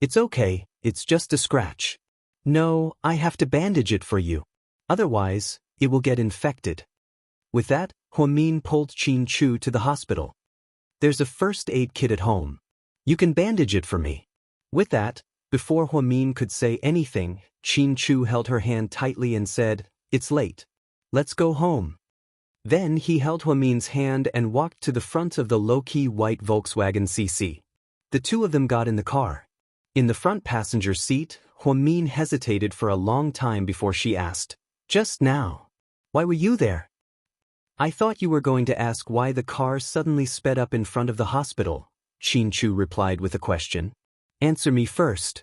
A: It's okay, it's just a scratch. No, I have to bandage it for you. Otherwise, it will get infected. With that, Huamin pulled Qin Chu to the hospital. There's a first aid kit at home. You can bandage it for me. With that, before Huamin could say anything, Qin Chu held her hand tightly and said, It's late. Let's go home. Then he held Huamin's hand and walked to the front of the low-key white Volkswagen CC. The two of them got in the car. In the front passenger seat, Huamin hesitated for a long time before she asked, Just now. Why were you there? I thought you were going to ask why the car suddenly sped up in front of the hospital, Qin Chu replied with a question. Answer me first.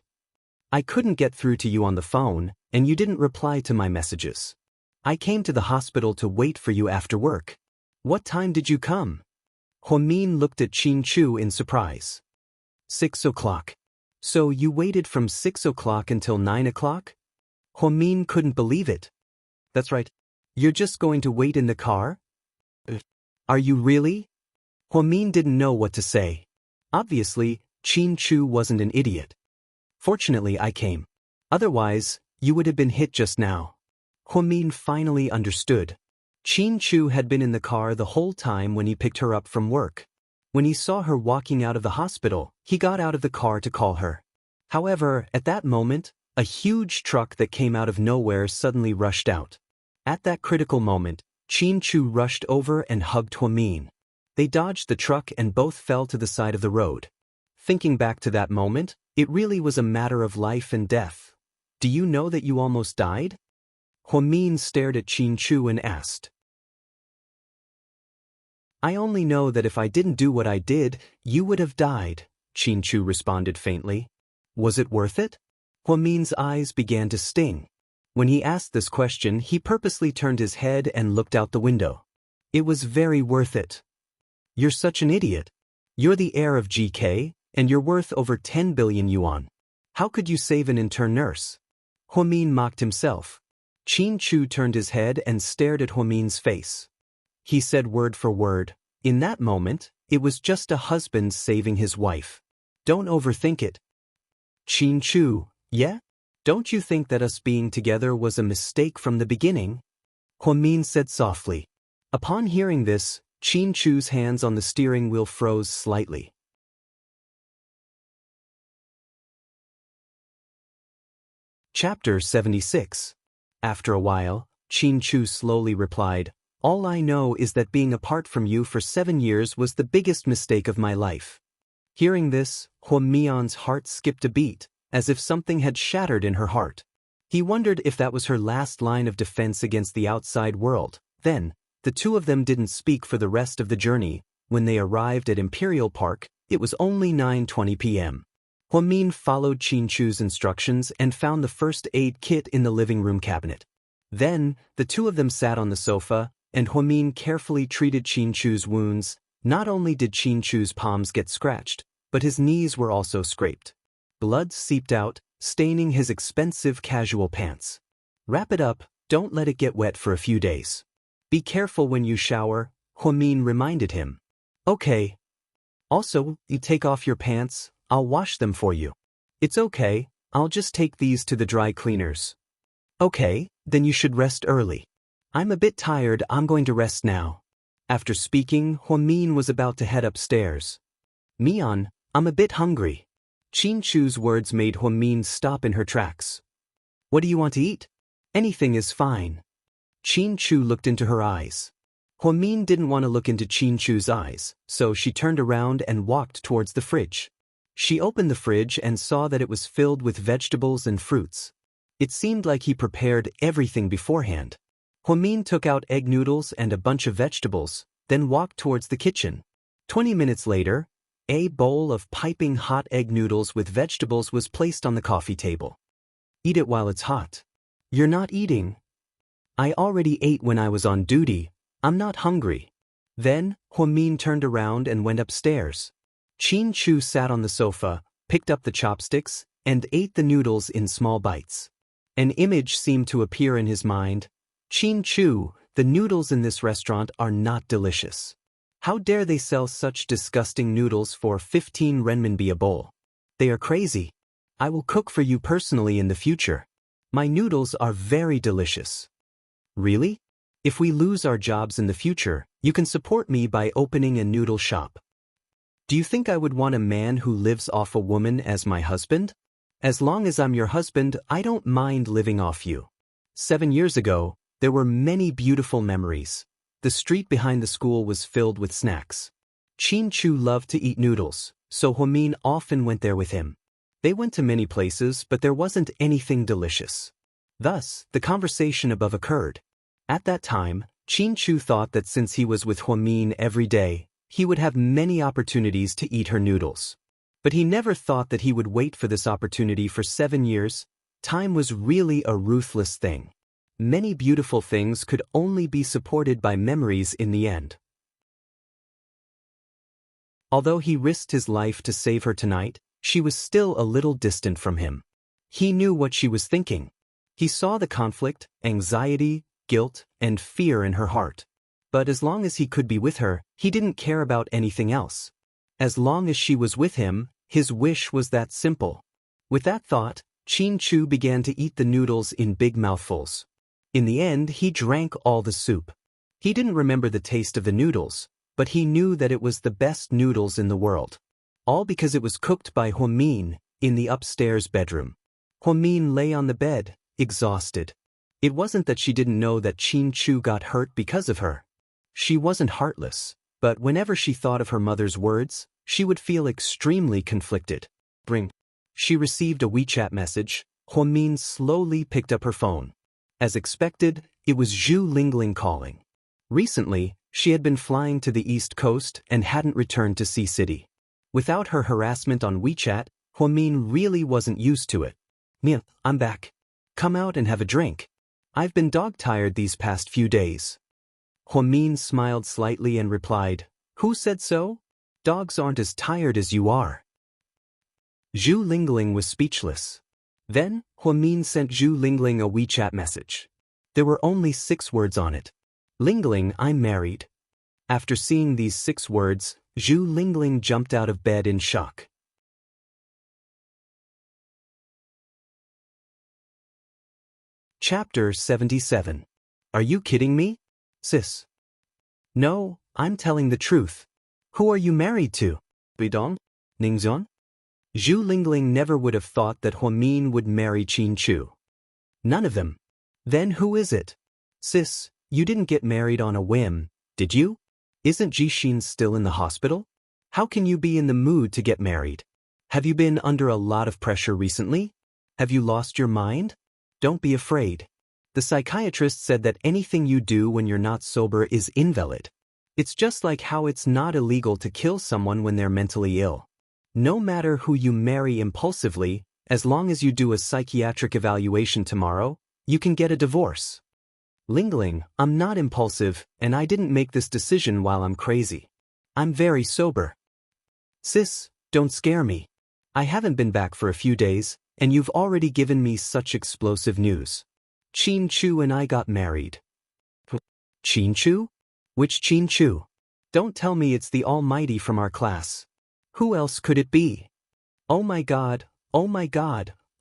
A: I couldn't get through to you on the phone, and you didn't reply to my messages. I came to the hospital to wait for you after work. What time did you come? Huamin looked at Qin Chu in surprise. 6 o'clock. So you waited from 6 o'clock until 9 o'clock? Huamin couldn't believe it. That's right. You're just going to wait in the car? Are you really? Huamin didn't know what to say. Obviously, Qin Chu wasn't an idiot. Fortunately, I came. Otherwise, you would have been hit just now. Huamin finally understood. Qin Chu had been in the car the whole time when he picked her up from work. When he saw her walking out of the hospital, he got out of the car to call her. However, at that moment, A huge truck that came out of nowhere suddenly rushed out. At that critical moment, Chu rushed over and hugged Huamin. They dodged the truck and both fell to the side of the road. Thinking back to that moment, it really was a matter of life and death. Do you know that you almost died? Huamin stared at Chu and asked. I only know that if I didn't do what I did, you would have died, Chu responded faintly. Was it worth it? Huamin's eyes began to sting. When he asked this question, he purposely turned his head and looked out the window. It was very worth it. You're such an idiot. You're the heir of GK, and you're worth over 10 billion yuan. How could you save an intern nurse? Huamin mocked himself. Chu turned his head and stared at Huamin's face. He said word for word, in that moment, it was just a husband saving his wife. Don't overthink it. Chu, yeah? Don't you think that us being together was a mistake from the beginning? Huamin said softly. Upon hearing this, Chu's hands on the steering wheel froze slightly. Chapter 76. After a while, Chu slowly replied, All I know is that being apart from you for 7 years was the biggest mistake of my life. Hearing this, Huamin's heart skipped a beat, as if something had shattered in her heart. He wondered if that was her last line of defense against the outside world. Then, the two of them didn't speak for the rest of the journey. When they arrived at Imperial Park, it was only 9:20 p.m. Huamin followed Chu's instructions and found the first aid kit in the living room cabinet. Then, the two of them sat on the sofa, and Huamin carefully treated Chu's wounds. Not only did Chu's palms get scratched, but his knees were also scraped. Blood seeped out, staining his expensive casual pants. Wrap it up, don't let it get wet for a few days. Be careful when you shower, Huamin reminded him. Okay. Also, you take off your pants, I'll wash them for you. It's okay, I'll just take these to the dry cleaners. Okay, then you should rest early. I'm a bit tired, I'm going to rest now. After speaking, Huamin was about to head upstairs. Mian, I'm a bit hungry. Chu's words made Huamin stop in her tracks. What do you want to eat? Anything is fine. Chu looked into her eyes. Huamin didn't want to look into Chu's eyes, so she turned around and walked towards the fridge. She opened the fridge and saw that it was filled with vegetables and fruits. It seemed like he prepared everything beforehand. Huamin took out egg noodles and a bunch of vegetables, then walked towards the kitchen. 20 minutes later, a bowl of piping hot egg noodles with vegetables was placed on the coffee table. Eat it while it's hot. You're not eating. I already ate when I was on duty. I'm not hungry. Then, Huamin turned around and went upstairs. Chu sat on the sofa, picked up the chopsticks, and ate the noodles in small bites. An image seemed to appear in his mind. Chu, the noodles in this restaurant are not delicious. How dare they sell such disgusting noodles for 15 renminbi a bowl? They are crazy. I will cook for you personally in the future. My noodles are very delicious. Really? If we lose our jobs in the future, you can support me by opening a noodle shop. Do you think I would want a man who lives off a woman as my husband? As long as I'm your husband, I don't mind living off you. 7 years ago, there were many beautiful memories. The street behind the school was filled with snacks. Chu loved to eat noodles, so Huamin often went there with him. They went to many places, but there wasn't anything delicious. Thus, the conversation above occurred. At that time, Chu thought that since he was with Huamin every day, he would have many opportunities to eat her noodles. But he never thought that he would wait for this opportunity for 7 years. Time was really a ruthless thing. Many beautiful things could only be supported by memories in the end. Although he risked his life to save her tonight, she was still a little distant from him. He knew what she was thinking. He saw the conflict, anxiety, guilt, and fear in her heart. But as long as he could be with her, he didn't care about anything else. As long as she was with him, his wish was that simple. With that thought, Chu began to eat the noodles in big mouthfuls. In the end, he drank all the soup. He didn't remember the taste of the noodles, but he knew that it was the best noodles in the world. All because it was cooked by Huamin in the upstairs bedroom. Huamin lay on the bed, exhausted. It wasn't that she didn't know that Qin Chu got hurt because of her. She wasn't heartless, but whenever she thought of her mother's words, she would feel extremely conflicted. She received a WeChat message. Huamin slowly picked up her phone. As expected, it was Zhu Lingling calling. Recently, she had been flying to the East Coast and hadn't returned to Sea City. Without her harassment on WeChat, Huamin really wasn't used to it. "Mia, I'm back. Come out and have a drink. I've been dog-tired these past few days." Huamin smiled slightly and replied, "Who said so? Dogs aren't as tired as you are." Zhu Lingling was speechless. Then, Huamin sent Zhu Lingling a WeChat message. There were only 6 words on it. "Lingling, I'm married." After seeing these 6 words, Zhu Lingling jumped out of bed in shock. Chapter 77. Are you kidding me? Sis. No, I'm telling the truth. Who are you married to? Bidong? Ningzon? Zhu Lingling never would have thought that Huamin would marry Qin Chu. None of them. Then who is it? Sis, you didn't get married on a whim, did you? Isn't Jixin still in the hospital? How can you be in the mood to get married? Have you been under a lot of pressure recently? Have you lost your mind? Don't be afraid. The psychiatrist said that anything you do when you're not sober is invalid. It's just like how it's not illegal to kill someone when they're mentally ill. No matter who you marry impulsively, as long as you do a psychiatric evaluation tomorrow, you can get a divorce. Lingling, I'm not impulsive, and I didn't make this decision while I'm crazy. I'm very sober. Sis, don't scare me. I haven't been back for a few days, and you've already given me such explosive news. Qin Chu and I got married. Qin Chu? Which Qin Chu? Don't tell me it's the Almighty from our class. Who else could it be? Oh my God,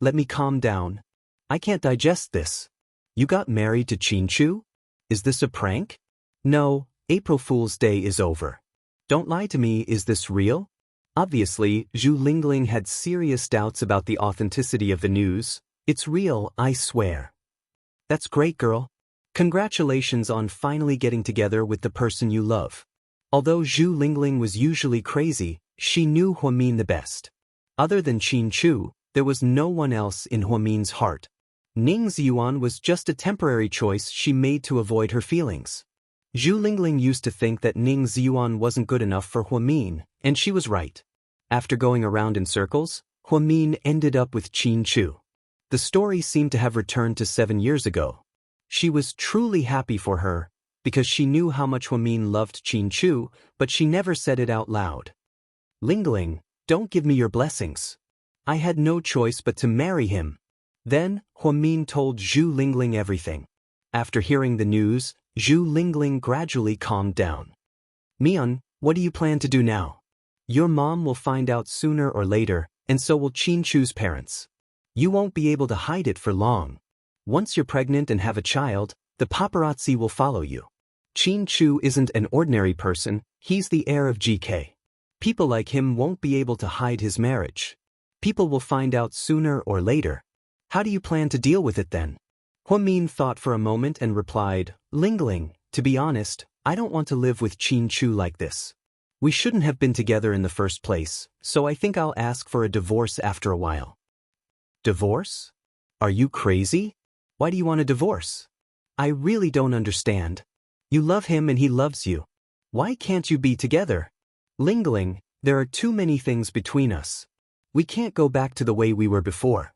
A: let me calm down. I can't digest this. You got married to Qin Chu? Is this a prank? No, April Fool's Day is over. Don't lie to me, is this real? Obviously, Zhu Lingling had serious doubts about the authenticity of the news. It's real, I swear. That's great, girl. Congratulations on finally getting together with the person you love. Although Zhu Lingling was usually crazy, she knew Huamin the best. Other than Qin Chu, there was no one else in Huamin's heart. Ning Ziyuan was just a temporary choice she made to avoid her feelings. Zhu Lingling used to think that Ning Ziyuan wasn't good enough for Huamin, and she was right. After going around in circles, Huamin ended up with Qin Chu. The story seemed to have returned to 7 years ago. She was truly happy for her, because she knew how much Huamin loved Qin Chu, but she never said it out loud. Lingling, don't give me your blessings. I had no choice but to marry him. Then, Huamin told Zhu Lingling everything. After hearing the news, Zhu Lingling gradually calmed down. Mian, what do you plan to do now? Your mom will find out sooner or later, and so will Qin Chu's parents. You won't be able to hide it for long. Once you're pregnant and have a child, the paparazzi will follow you. Qin Chu isn't an ordinary person, he's the heir of GK. People like him won't be able to hide his marriage. People will find out sooner or later. How do you plan to deal with it then? Huamin thought for a moment and replied, Lingling, to be honest, I don't want to live with Qin Chu like this. We shouldn't have been together in the first place, so I think I'll ask for a divorce after a while. Divorce? Are you crazy? Why do you want a divorce? I really don't understand. You love him and he loves you. Why can't you be together? Lingling, there are too many things between us. We can't go back to the way we were before.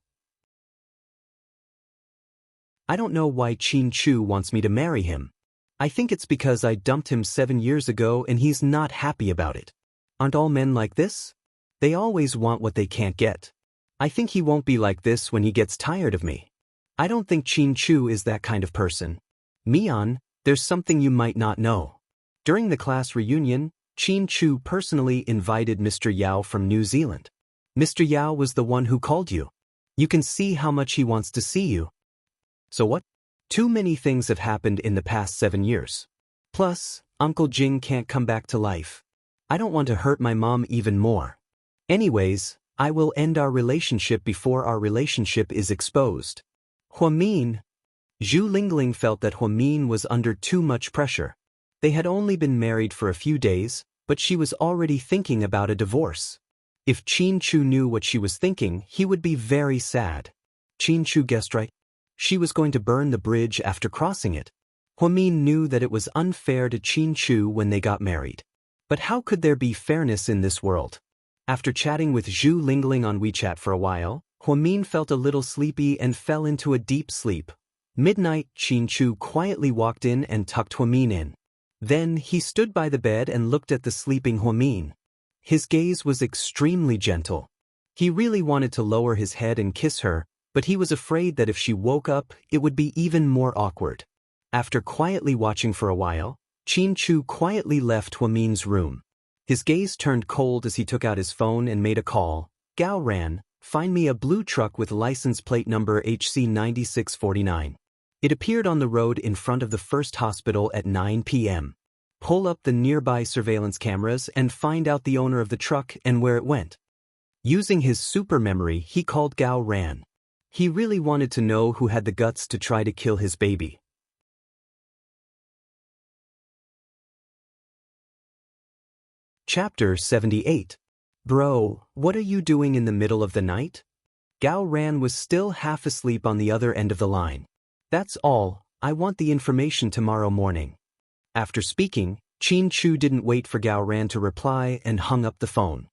A: I don't know why Qin Chu wants me to marry him. I think it's because I dumped him 7 years ago and he's not happy about it. Aren't all men like this? They always want what they can't get. I think he won't be like this when he gets tired of me. I don't think Qin Chu is that kind of person. Mian, there's something you might not know. During the class reunion, Qin Chu personally invited Mr. Yao from New Zealand. Mr. Yao was the one who called you. You can see how much he wants to see you. So what? Too many things have happened in the past 7 years. Plus, Uncle Jing can't come back to life. I don't want to hurt my mom even more. Anyways, I will end our relationship before our relationship is exposed. Huamin. Zhu Lingling felt that Huamin was under too much pressure. They had only been married for a few days, but she was already thinking about a divorce. If Qin Chu knew what she was thinking, he would be very sad. Qin Chu guessed right. She was going to burn the bridge after crossing it. Huamin knew that it was unfair to Qin Chu when they got married. But how could there be fairness in this world? After chatting with Zhu Lingling on WeChat for a while, Huamin felt a little sleepy and fell into a deep sleep. Midnight, Qin Chu quietly walked in and tucked Huamin in. Then he stood by the bed and looked at the sleeping Huamin. His gaze was extremely gentle. He really wanted to lower his head and kiss her, but he was afraid that if she woke up, it would be even more awkward. After quietly watching for a while, Qin Chu quietly left Huamin's room. His gaze turned cold as he took out his phone and made a call. Gao Ran, find me a blue truck with license plate number HC9649. It appeared on the road in front of the first hospital at 9 p.m. Pull up the nearby surveillance cameras and find out the owner of the truck and where it went. Using his super memory, he called Gao Ran. He really wanted to know who had the guts to try to kill his baby. Chapter 78. Bro, what are you doing in the middle of the night? Gao Ran was still half asleep on the other end of the line. That's all, I want the information tomorrow morning. After speaking, Qin Chu didn't wait for Gao Ran to reply and hung up the phone.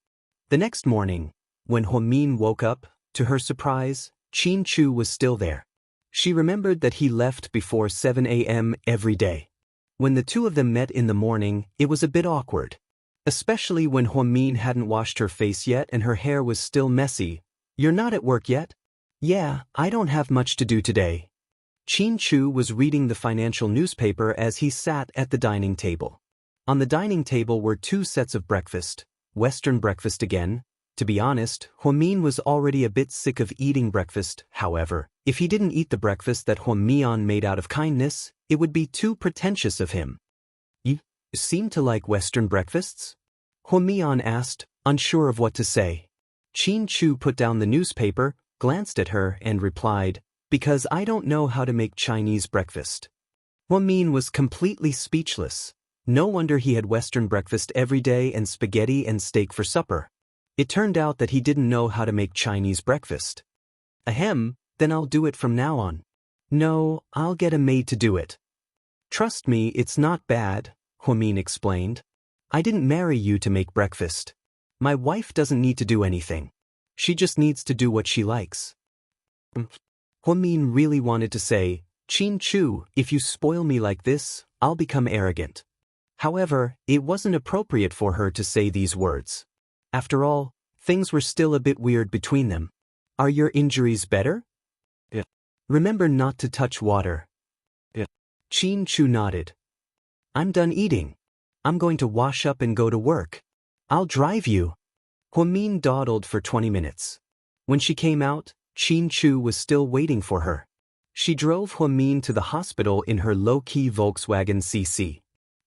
A: The next morning, when Huamin woke up, to her surprise, Qin Chu was still there. She remembered that he left before 7 a.m. every day. When the two of them met in the morning, it was a bit awkward. Especially when Huamin hadn't washed her face yet and her hair was still messy. You're not at work yet? Yeah, I don't have much to do today. Qin Chu was reading the financial newspaper as he sat at the dining table. On the dining table were two sets of breakfast, Western breakfast again. To be honest, Huamin was already a bit sick of eating breakfast. However, if he didn't eat the breakfast that Huamian made out of kindness, it would be too pretentious of him. You seem to like Western breakfasts? Huamian asked, unsure of what to say. Qin Chu put down the newspaper, glanced at her, and replied, because I don't know how to make Chinese breakfast. Huamin was completely speechless. No wonder he had Western breakfast every day and spaghetti and steak for supper. It turned out that he didn't know how to make Chinese breakfast. Ahem, then I'll do it from now on. No, I'll get a maid to do it. Trust me, it's not bad, Huamin explained. I didn't marry you to make breakfast. My wife doesn't need to do anything. She just needs to do what she likes. Huamin really wanted to say, Qin Chu, if you spoil me like this, I'll become arrogant. However, it wasn't appropriate for her to say these words. After all, things were still a bit weird between them. Are your injuries better? Yeah. Remember not to touch water. Yeah. Qin Chu nodded. I'm done eating. I'm going to wash up and go to work. I'll drive you. Huamin dawdled for 20 minutes. When she came out, Qin Chu was still waiting for her. She drove Huamin to the hospital in her low-key Volkswagen CC.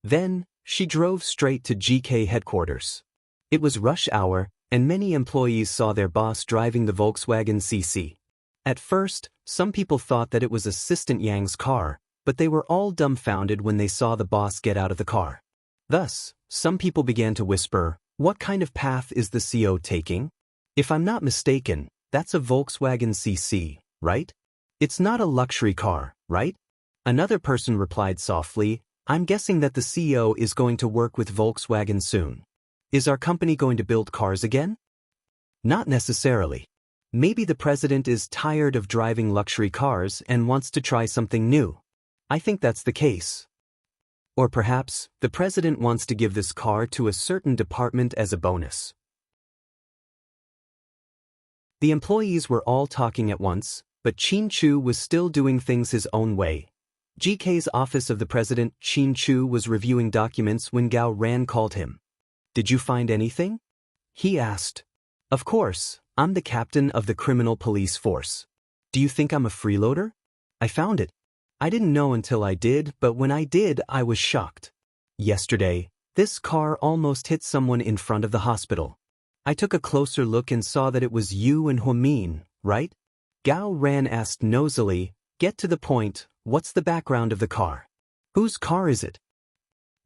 A: Then, she drove straight to GK headquarters. It was rush hour, and many employees saw their boss driving the Volkswagen CC. At first, some people thought that it was Assistant Yang's car, but they were all dumbfounded when they saw the boss get out of the car. Thus, some people began to whisper, what kind of path is the CO taking? If I'm not mistaken, that's a Volkswagen CC, right? It's not a luxury car, right? Another person replied softly, I'm guessing that the CEO is going to work with Volkswagen soon. Is our company going to build cars again? Not necessarily. Maybe the president is tired of driving luxury cars and wants to try something new. I think that's the case. Or perhaps, the president wants to give this car to a certain department as a bonus. The employees were all talking at once, but Qin Chu was still doing things his own way. GK's office of the president, Qin Chu, was reviewing documents when Gao Ran called him. Did you find anything? He asked. Of course, I'm the captain of the criminal police force. Do you think I'm a freeloader? I found it. I didn't know until I did, but when I did, I was shocked. Yesterday, this car almost hit someone in front of the hospital. I took a closer look and saw that it was you and Huamin, right? Gao Ran asked nosily. Get to the point, what's the background of the car? Whose car is it?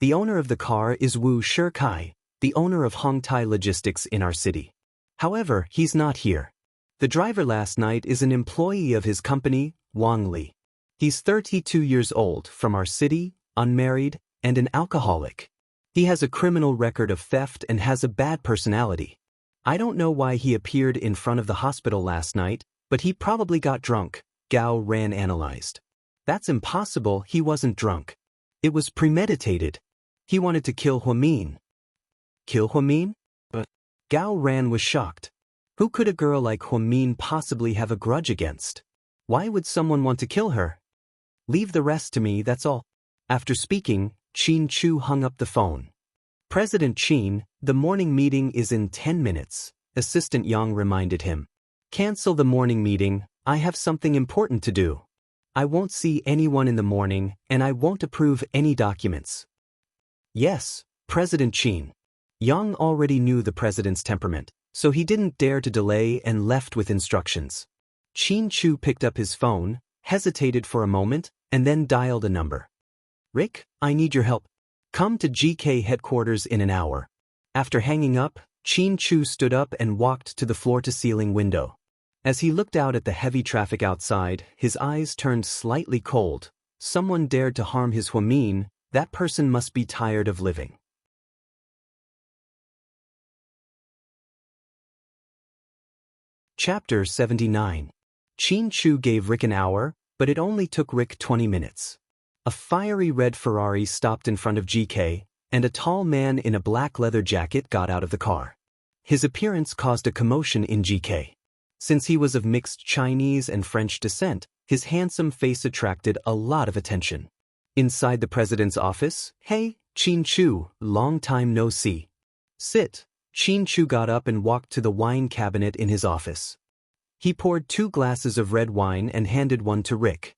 A: The owner of the car is Wu Shikai, the owner of Hongtai Logistics in our city. However, he's not here. The driver last night is an employee of his company, Wang Lin. He's 32 years old, from our city, unmarried, and an alcoholic. He has a criminal record of theft and has a bad personality. I don't know why he appeared in front of the hospital last night, but he probably got drunk, Gao Ran analyzed. That's impossible, he wasn't drunk. It was premeditated. He wanted to kill Huamin. Kill Huamin? But Gao Ran was shocked. Who could a girl like Huamin possibly have a grudge against? Why would someone want to kill her? Leave the rest to me, that's all. After speaking, Qin Chu hung up the phone. President Qin, the morning meeting is in 10 minutes, Assistant Yang reminded him. Cancel the morning meeting, I have something important to do. I won't see anyone in the morning, and I won't approve any documents. Yes, President Qin. Yang already knew the president's temperament, so he didn't dare to delay and left with instructions. Qin Chu picked up his phone, hesitated for a moment, and then dialed a number. Rick, I need your help. Come to GK headquarters in an hour. After hanging up, Qin Chu stood up and walked to the floor-to-ceiling window. As he looked out at the heavy traffic outside, his eyes turned slightly cold. Someone dared to harm his Huamin, that person must be tired of living. Chapter 79. Qin Chu gave Rick an hour, but it only took Rick 20 minutes. A fiery red Ferrari stopped in front of GK, and a tall man in a black leather jacket got out of the car. His appearance caused a commotion in GK. Since he was of mixed Chinese and French descent, his handsome face attracted a lot of attention. Inside the president's office, "Hey, Qin Chu, long time no see. Sit." Qin Chu got up and walked to the wine cabinet in his office. He poured 2 glasses of red wine and handed one to Rick.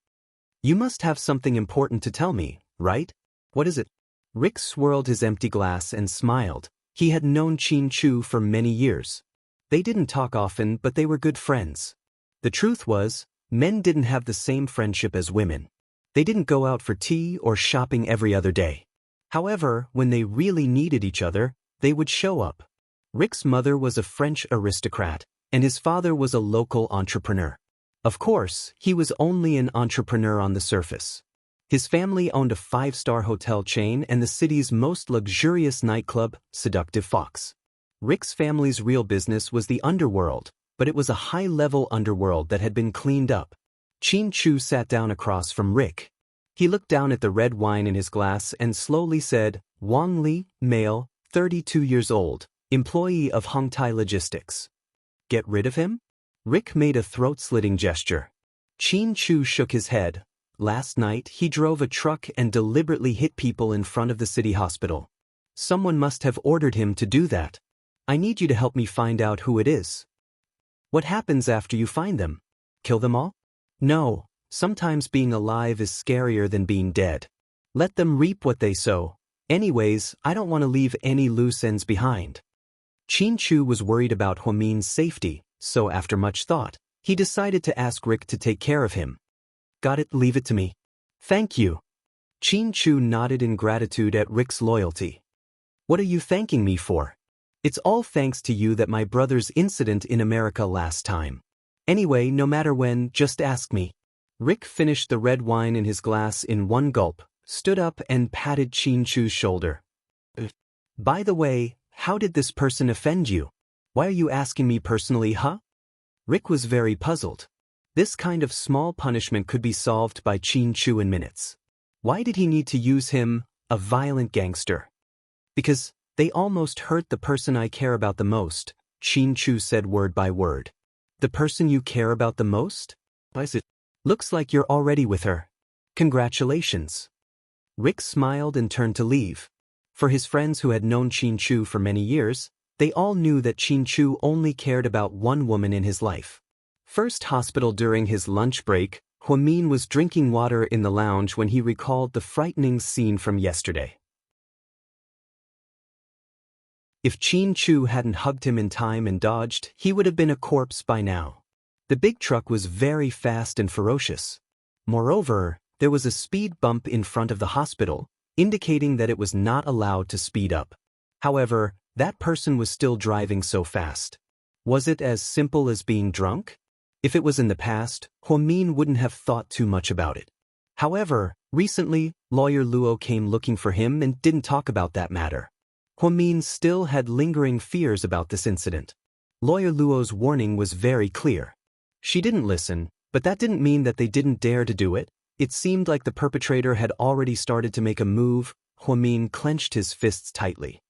A: You must have something important to tell me, right? What is it? Rick swirled his empty glass and smiled. He had known Qin Chu for many years. They didn't talk often, but they were good friends. The truth was, men didn't have the same friendship as women. They didn't go out for tea or shopping every other day. However, when they really needed each other, they would show up. Rick's mother was a French aristocrat, and his father was a local entrepreneur. Of course, he was only an entrepreneur on the surface. His family owned a 5-star hotel chain and the city's most luxurious nightclub, Seductive Fox. Rick's family's real business was the underworld, but it was a high-level underworld that had been cleaned up. Qin Chu sat down across from Rick. He looked down at the red wine in his glass and slowly said, Wang Lin, male, 32 years old, employee of Hongtai Logistics. Get rid of him? Rick made a throat-slitting gesture. Qin Chu shook his head. Last night, he drove a truck and deliberately hit people in front of the city hospital. Someone must have ordered him to do that. I need you to help me find out who it is. What happens after you find them? Kill them all? No, sometimes being alive is scarier than being dead. Let them reap what they sow. Anyways, I don't want to leave any loose ends behind. Qin Chu was worried about Huamin's safety, so after much thought, he decided to ask Rick to take care of him. Got it, leave it to me. Thank you. Qin Chu nodded in gratitude at Rick's loyalty. What are you thanking me for? It's all thanks to you that my brother's incident in America last time. Anyway, no matter when, just ask me. Rick finished the red wine in his glass in one gulp, stood up and patted Qin Chu's shoulder. By the way, how did this person offend you? Why are you asking me personally, huh? Rick was very puzzled. This kind of small punishment could be solved by Qin Chu in minutes. Why did he need to use him, a violent gangster? Because they almost hurt the person I care about the most, Qin Chu said word by word. The person you care about the most? Why is it? Looks like you're already with her. Congratulations. Rick smiled and turned to leave. For his friends who had known Qin Chu for many years, they all knew that Qin Chu only cared about one woman in his life. First hospital during his lunch break, Huamin was drinking water in the lounge when he recalled the frightening scene from yesterday. If Qin Chu hadn't hugged him in time and dodged, he would have been a corpse by now. The big truck was very fast and ferocious. Moreover, there was a speed bump in front of the hospital, indicating that it was not allowed to speed up. However, that person was still driving so fast. Was it as simple as being drunk? If it was in the past, Huamin wouldn't have thought too much about it. However, recently, Lawyer Luo came looking for him and didn't talk about that matter. Huamin still had lingering fears about this incident. Lawyer Luo's warning was very clear. She didn't listen, but that didn't mean that they didn't dare to do it. It seemed like the perpetrator had already started to make a move. Huamin clenched his fists tightly.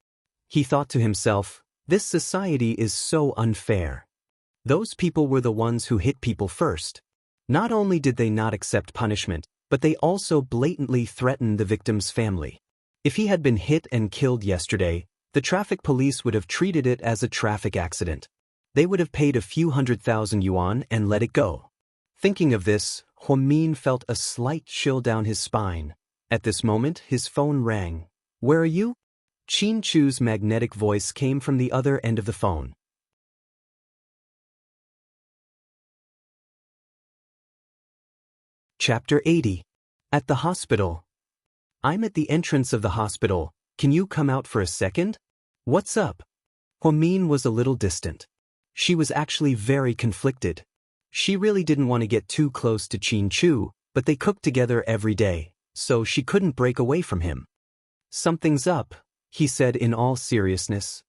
A: He thought to himself, this society is so unfair. Those people were the ones who hit people first. Not only did they not accept punishment, but they also blatantly threatened the victim's family. If he had been hit and killed yesterday, the traffic police would have treated it as a traffic accident. They would have paid a few 100,000 yuan and let it go. Thinking of this, Huamin felt a slight chill down his spine. At this moment, his phone rang. "Where are you?" Qin Chu's magnetic voice came from the other end of the phone. Chapter 80. At the hospital. "I'm at the entrance of the hospital. Can you come out for a second?" "What's up?" Huamin was a little distant. She was actually very conflicted. She really didn't want to get too close to Qin Chu, but they cooked together every day, so she couldn't break away from him. "Something's up," he said in all seriousness.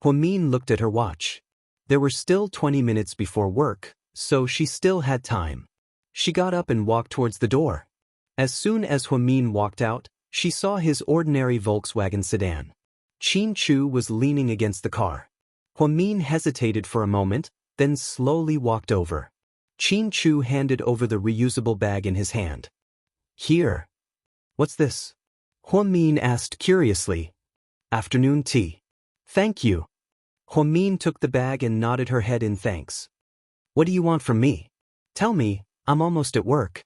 A: Huamin looked at her watch. There were still 20 minutes before work, so she still had time. She got up and walked towards the door. As soon as Huamin walked out, she saw his ordinary Volkswagen sedan. Qin Chu was leaning against the car. Huamin hesitated for a moment, then slowly walked over. Qin Chu handed over the reusable bag in his hand. "Here." "What's this?" Huamin asked curiously. "Afternoon tea." "Thank you." Huamin took the bag and nodded her head in thanks. "What do you want from me?" "Tell me, I'm almost at work."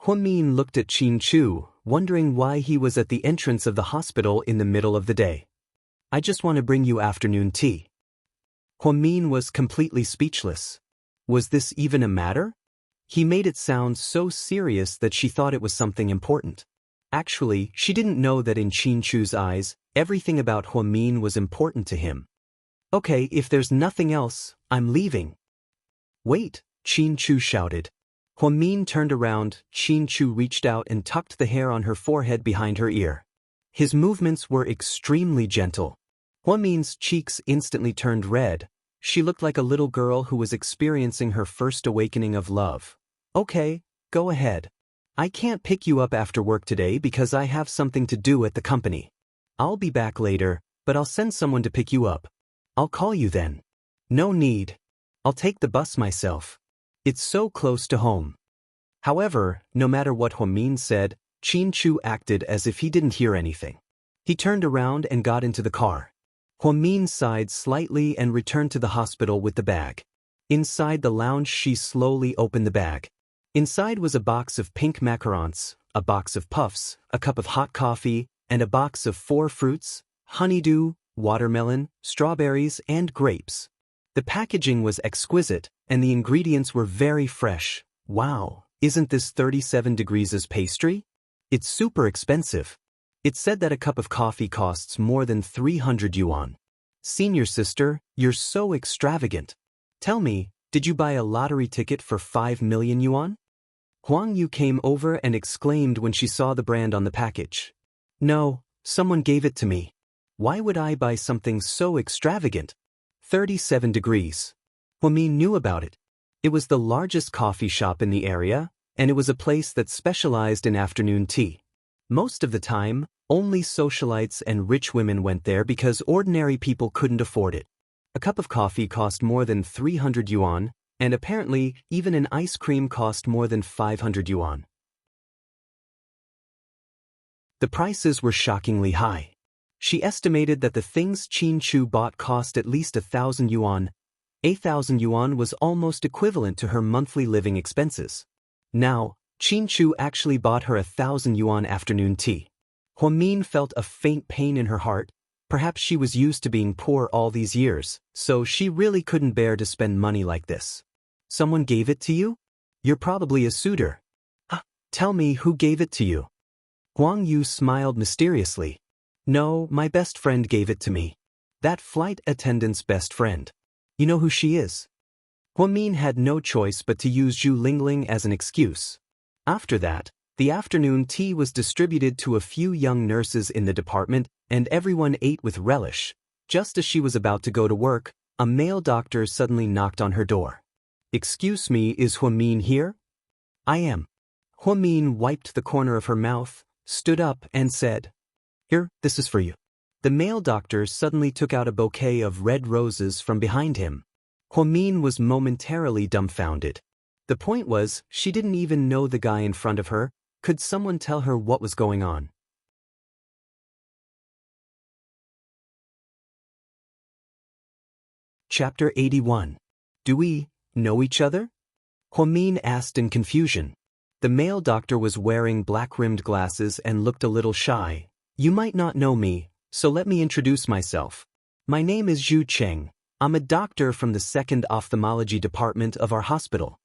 A: Huamin looked at Qin Chu, wondering why he was at the entrance of the hospital in the middle of the day. "I just want to bring you afternoon tea." Huamin was completely speechless. Was this even a matter? He made it sound so serious that she thought it was something important. Actually, she didn't know that in Qin Chu's eyes, everything about Huamin was important to him. "Okay, if there's nothing else, I'm leaving." "Wait," Qin Chu shouted. Huamin turned around. Qin Chu reached out and tucked the hair on her forehead behind her ear. His movements were extremely gentle. Huamin's cheeks instantly turned red. She looked like a little girl who was experiencing her first awakening of love. "Okay, go ahead. I can't pick you up after work today because I have something to do at the company. I'll be back later, but I'll send someone to pick you up. I'll call you then." "No need. I'll take the bus myself. It's so close to home." However, no matter what Huamin said, Qin Chu acted as if he didn't hear anything. He turned around and got into the car. Huamin sighed slightly and returned to the hospital with the bag. Inside the lounge, she slowly opened the bag. Inside was a box of pink macarons, a box of puffs, a cup of hot coffee, and a box of 4 fruits: honeydew, watermelon, strawberries, and grapes. The packaging was exquisite, and the ingredients were very fresh. "Wow, isn't this 37 degrees pastry? It's super expensive." It said that a cup of coffee costs more than 300 yuan. "Senior sister, you're so extravagant. Tell me, did you buy a lottery ticket for 5 million yuan? Huang Yu came over and exclaimed when she saw the brand on the package. "No, someone gave it to me. Why would I buy something so extravagant?" 37 degrees. Huamin knew about it. It was the largest coffee shop in the area, and it was a place that specialized in afternoon tea. Most of the time, only socialites and rich women went there because ordinary people couldn't afford it. A cup of coffee cost more than 300 yuan, and apparently even an ice cream cost more than 500 yuan. The prices were shockingly high. She estimated that the things Qin Chu bought cost at least 1,000 yuan. 1,000 yuan was almost equivalent to her monthly living expenses. Now, Qin Chu actually bought her 1,000 yuan afternoon tea. Huamin felt a faint pain in her heart. Perhaps she was used to being poor all these years, so she really couldn't bear to spend money like this. Someone gave it to you? You're probably a suitor. Tell me who gave it to you. Huang Yu smiled mysteriously. No, my best friend gave it to me. That flight attendant's best friend. You know who she is? Huamin had no choice but to use Zhu Lingling as an excuse. After that, the afternoon tea was distributed to a few young nurses in the department, and everyone ate with relish. Just as she was about to go to work, a male doctor suddenly knocked on her door. Excuse me, is Huamin here? I am. Huamin wiped the corner of her mouth, stood up, and said, Here, this is for you. The male doctor suddenly took out a bouquet of red roses from behind him. Huamin was momentarily dumbfounded. The point was, she didn't even know the guy in front of her. Could someone tell her what was going on? Chapter 81. Do we know each other? Huamin asked in confusion. The male doctor was wearing black-rimmed glasses and looked a little shy. You might not know me, so let me introduce myself. My name is Zhu Cheng. I'm a doctor from the 2nd Ophthalmology Department of our hospital.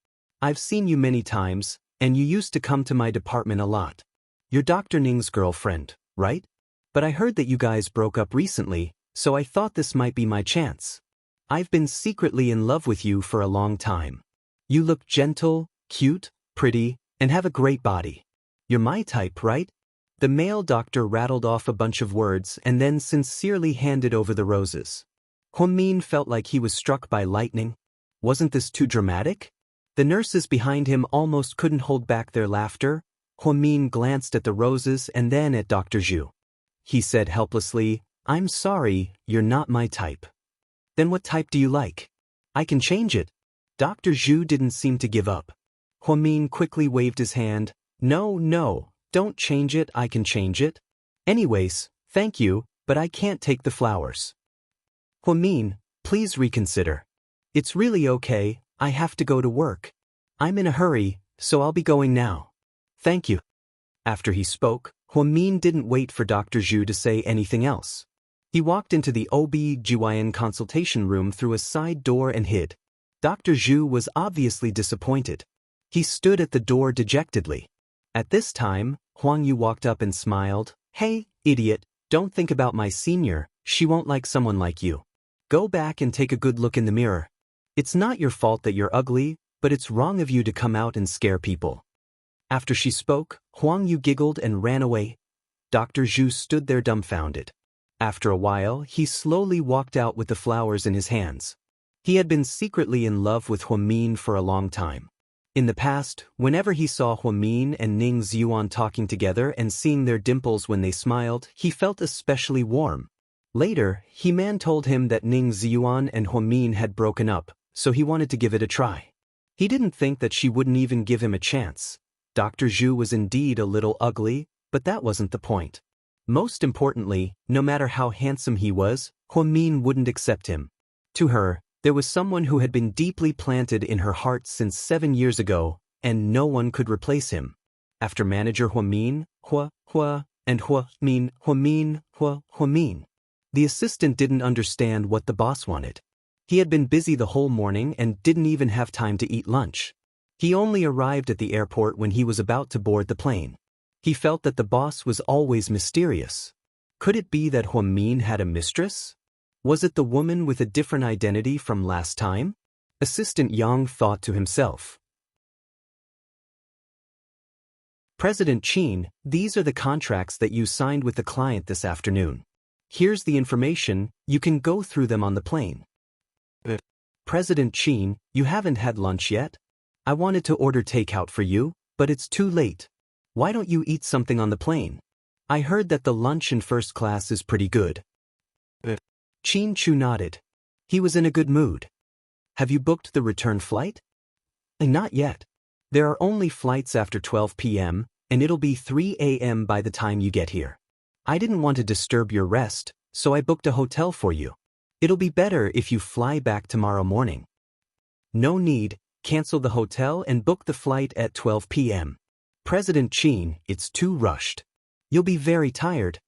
A: I've seen you many times, and you used to come to my department a lot. You're Dr. Ning's girlfriend, right? But I heard that you guys broke up recently, so I thought this might be my chance. I've been secretly in love with you for a long time. You look gentle, cute, pretty, and have a great body. You're my type, right? The male doctor rattled off a bunch of words and then sincerely handed over the roses. Huamin felt like he was struck by lightning. Wasn't this too dramatic? The nurses behind him almost couldn't hold back their laughter. Huamin glanced at the roses and then at Dr. Zhu. He said helplessly, I'm sorry, you're not my type. Then what type do you like? I can change it. Dr. Zhu didn't seem to give up. Huamin quickly waved his hand. No, don't change it, I can change it. Anyways, thank you, but I can't take the flowers. Huamin, please reconsider. It's really okay, I have to go to work. I'm in a hurry, so I'll be going now. Thank you. After he spoke, Huamin didn't wait for Dr. Zhu to say anything else. He walked into the OB-GYN consultation room through a side door and hid. Dr. Zhu was obviously disappointed. He stood at the door dejectedly. At this time, Huang Yu walked up and smiled. Hey, idiot, don't think about my senior, she won't like someone like you. Go back and take a good look in the mirror. It's not your fault that you're ugly, but it's wrong of you to come out and scare people. After she spoke, Huang Yu giggled and ran away. Dr. Zhu stood there dumbfounded. After a while, he slowly walked out with the flowers in his hands. He had been secretly in love with Huamin for a long time. In the past, whenever he saw Huamin and Ning Ziyuan talking together and seeing their dimples when they smiled, he felt especially warm. Later, He-Man told him that Ning Ziyuan and Huamin had broken up, so he wanted to give it a try. He didn't think that she wouldn't even give him a chance. Dr. Zhu was indeed a little ugly, but that wasn't the point. Most importantly, no matter how handsome he was, Huamin wouldn't accept him. To her, there was someone who had been deeply planted in her heart since 7 years ago, and no one could replace him. After manager Huamin, and Huamin. The assistant didn't understand what the boss wanted. He had been busy the whole morning and didn't even have time to eat lunch. He only arrived at the airport when he was about to board the plane. He felt that the boss was always mysterious. Could it be that Huamin had a mistress? Was it the woman with a different identity from last time? Assistant Yang thought to himself. President Qin, these are the contracts that you signed with the client this afternoon. Here's the information, you can go through them on the plane. President Qin, you haven't had lunch yet? I wanted to order takeout for you, but it's too late. Why don't you eat something on the plane? I heard that the lunch in first class is pretty good. Qin Chu nodded. He was in a good mood. Have you booked the return flight? Not yet. There are only flights after 12 p.m., and it'll be 3 a.m. by the time you get here. I didn't want to disturb your rest, so I booked a hotel for you. It'll be better if you fly back tomorrow morning. No need, cancel the hotel and book the flight at 12 p.m. President Qin, it's too rushed. You'll be very tired.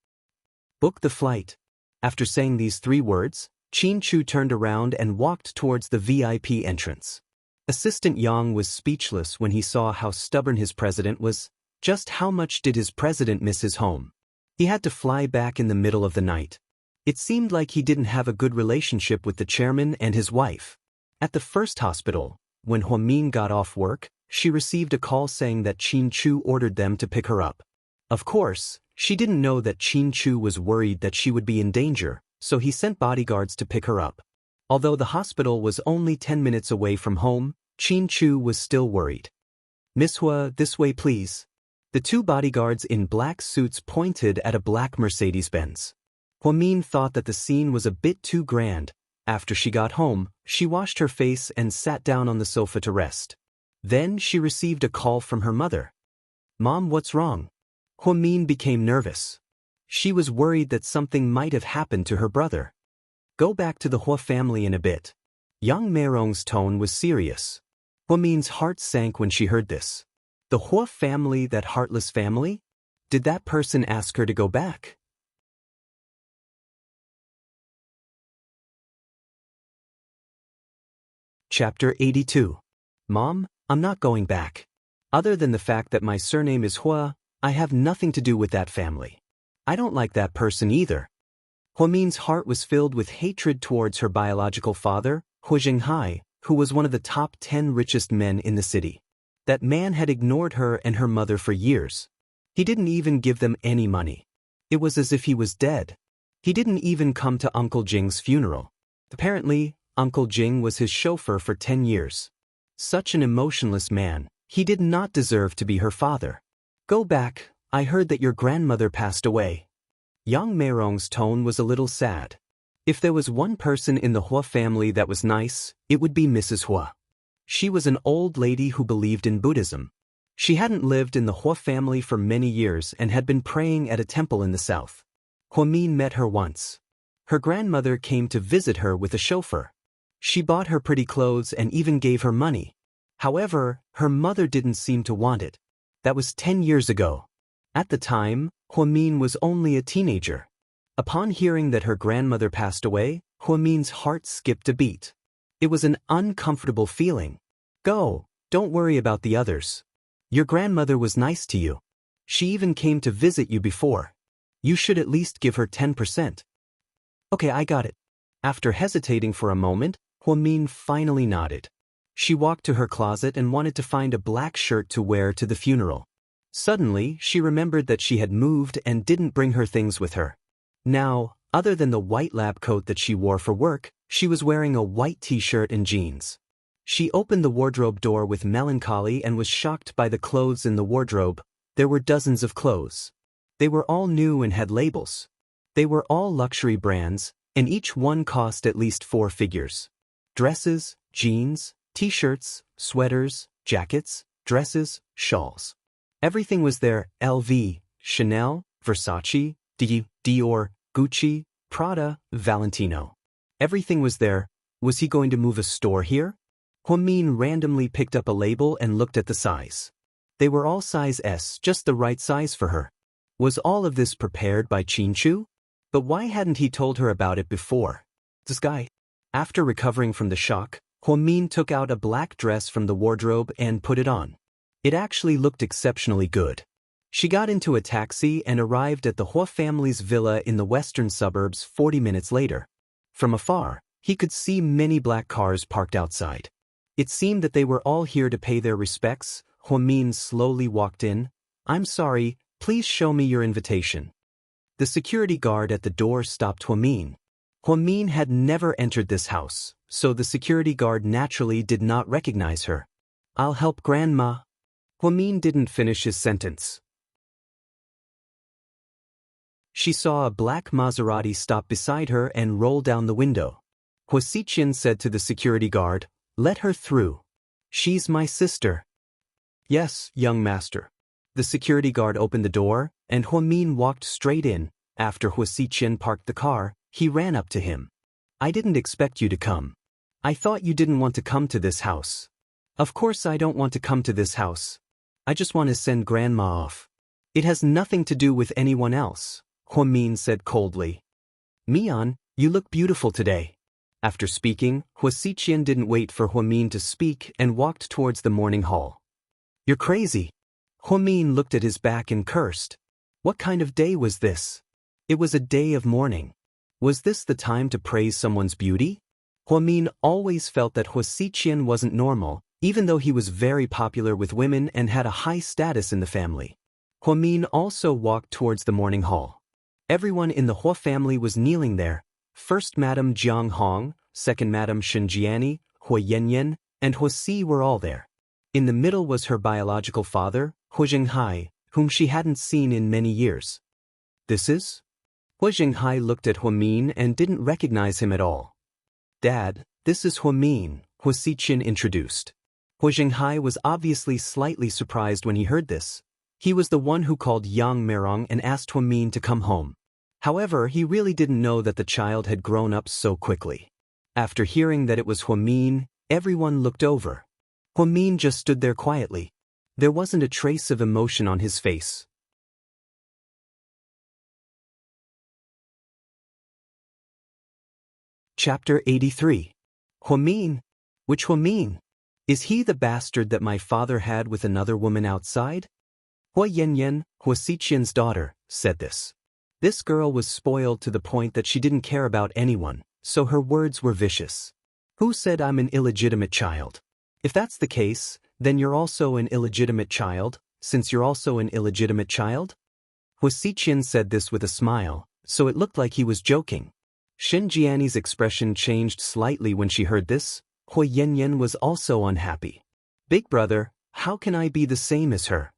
A: Book the flight. After saying these 3 words, Qin Chu turned around and walked towards the VIP entrance. Assistant Yang was speechless when he saw how stubborn his president was. Just how much did his president miss his home? He had to fly back in the middle of the night. It seemed like he didn't have a good relationship with the chairman and his wife. At the first hospital, when Huamin got off work, she received a call saying that Qin Chu ordered them to pick her up. Of course, she didn't know that Qin Chu was worried that she would be in danger, so he sent bodyguards to pick her up. Although the hospital was only 10 minutes away from home, Qin Chu was still worried. "Miss Hua, this way please." The 2 bodyguards in black suits pointed at a black Mercedes-Benz. Huamin thought that the scene was a bit too grand. After she got home, she washed her face and sat down on the sofa to rest. Then she received a call from her mother. "Mom, what's wrong?" Huamin became nervous. She was worried that something might have happened to her brother. "Go back to the Hua family in a bit." Yang Meirong's tone was serious. Huamin's heart sank when she heard this. The Hua family, that heartless family? Did that person ask her to go back? Chapter 82. Mom, I'm not going back. Other than the fact that my surname is Hua, I have nothing to do with that family. I don't like that person either. Huamin's heart was filled with hatred towards her biological father, Hu Zhenghai, who was one of the top 10 richest men in the city. That man had ignored her and her mother for years. He didn't even give them any money. It was as if he was dead. He didn't even come to Uncle Jing's funeral. Apparently, Uncle Jing was his chauffeur for 10 years. Such an emotionless man, he did not deserve to be her father. "Go back, I heard that your grandmother passed away." Yang Meirong's tone was a little sad. If there was one person in the Hua family that was nice, it would be Mrs. Hua. She was an old lady who believed in Buddhism. She hadn't lived in the Hua family for many years and had been praying at a temple in the south. Huamin met her once. Her grandmother came to visit her with a chauffeur. She bought her pretty clothes and even gave her money. However, her mother didn't seem to want it. That was 10 years ago. At the time, Huamin was only a teenager. Upon hearing that her grandmother passed away, Huamin's heart skipped a beat. It was an uncomfortable feeling. "Go, don't worry about the others. Your grandmother was nice to you. She even came to visit you before. You should at least give her 10%. "Okay, I got it." After hesitating for a moment, Huamin finally nodded. She walked to her closet and wanted to find a black shirt to wear to the funeral. Suddenly, she remembered that she had moved and didn't bring her things with her. Now, other than the white lab coat that she wore for work, she was wearing a white t-shirt and jeans. She opened the wardrobe door with melancholy and was shocked by the clothes in the wardrobe. There were dozens of clothes. They were all new and had labels. They were all luxury brands, and each one cost at least 4 figures. Dresses, jeans, t-shirts, sweaters, jackets, dresses, shawls. Everything was there: LV, Chanel, Versace, Dior, Gucci, Prada, Valentino. Everything was there. Was he going to move a store here? Huamin randomly picked up a label and looked at the size. They were all size S, just the right size for her. Was all of this prepared by Qin Chu? But why hadn't he told her about it before? This guy. After recovering from the shock, Huamin took out a black dress from the wardrobe and put it on. It actually looked exceptionally good. She got into a taxi and arrived at the Hua family's villa in the western suburbs 40 minutes later. From afar, he could see many black cars parked outside. It seemed that they were all here to pay their respects. Huamin slowly walked in. "I'm sorry, please show me your invitation." The security guard at the door stopped Huamin. Huamin had never entered this house, so the security guard naturally did not recognize her. "I'll help Grandma." Huamin didn't finish his sentence. She saw a black Maserati stop beside her and roll down the window. Huasiqian said to the security guard, "Let her through. She's my sister." "Yes, young master." The security guard opened the door, and Huamin walked straight in. After Huasiqian parked the car, he ran up to him. "I didn't expect you to come. I thought you didn't want to come to this house." "Of course I don't want to come to this house. I just want to send Grandma off. It has nothing to do with anyone else," Huamin said coldly. Mian, you look beautiful today. After speaking, Huasiqian didn't wait for Huamin to speak and walked towards the morning hall. You're crazy. Huamin looked at his back and cursed. What kind of day was this? It was a day of mourning. Was this the time to praise someone's beauty? Huamin always felt that Huasiqian wasn't normal, even though he was very popular with women and had a high status in the family. Huamin also walked towards the morning hall. Everyone in the Hua family was kneeling there. First Madame Jiang Hong, second Madame Shenjiani, Hua Yanyan, and Hua Si were all there. In the middle was her biological father, Hua Jinghai, whom she hadn't seen in many years. This is? Hua Jinghai looked at Huamin and didn't recognize him at all. Dad, this is Huamin, Huasiqian introduced. Hua Jinghai was obviously slightly surprised when he heard this. He was the one who called Yang Merong and asked Huamin to come home. However, he really didn't know that the child had grown up so quickly. After hearing that it was Huamin, everyone looked over. Huamin just stood there quietly. There wasn't a trace of emotion on his face. Chapter 83. Huamin? Which Huamin? Is he the bastard that my father had with another woman outside? Hua Yanyan, Huasiqian's daughter, said this. This girl was spoiled to the point that she didn't care about anyone, so her words were vicious. Who said I'm an illegitimate child? If that's the case, then you're also an illegitimate child, since you're also an illegitimate child? Huasiqian said this with a smile, so it looked like he was joking. Shenjiani's expression changed slightly when she heard this. Hua Yanyan was also unhappy. Big brother, how can I be the same as her?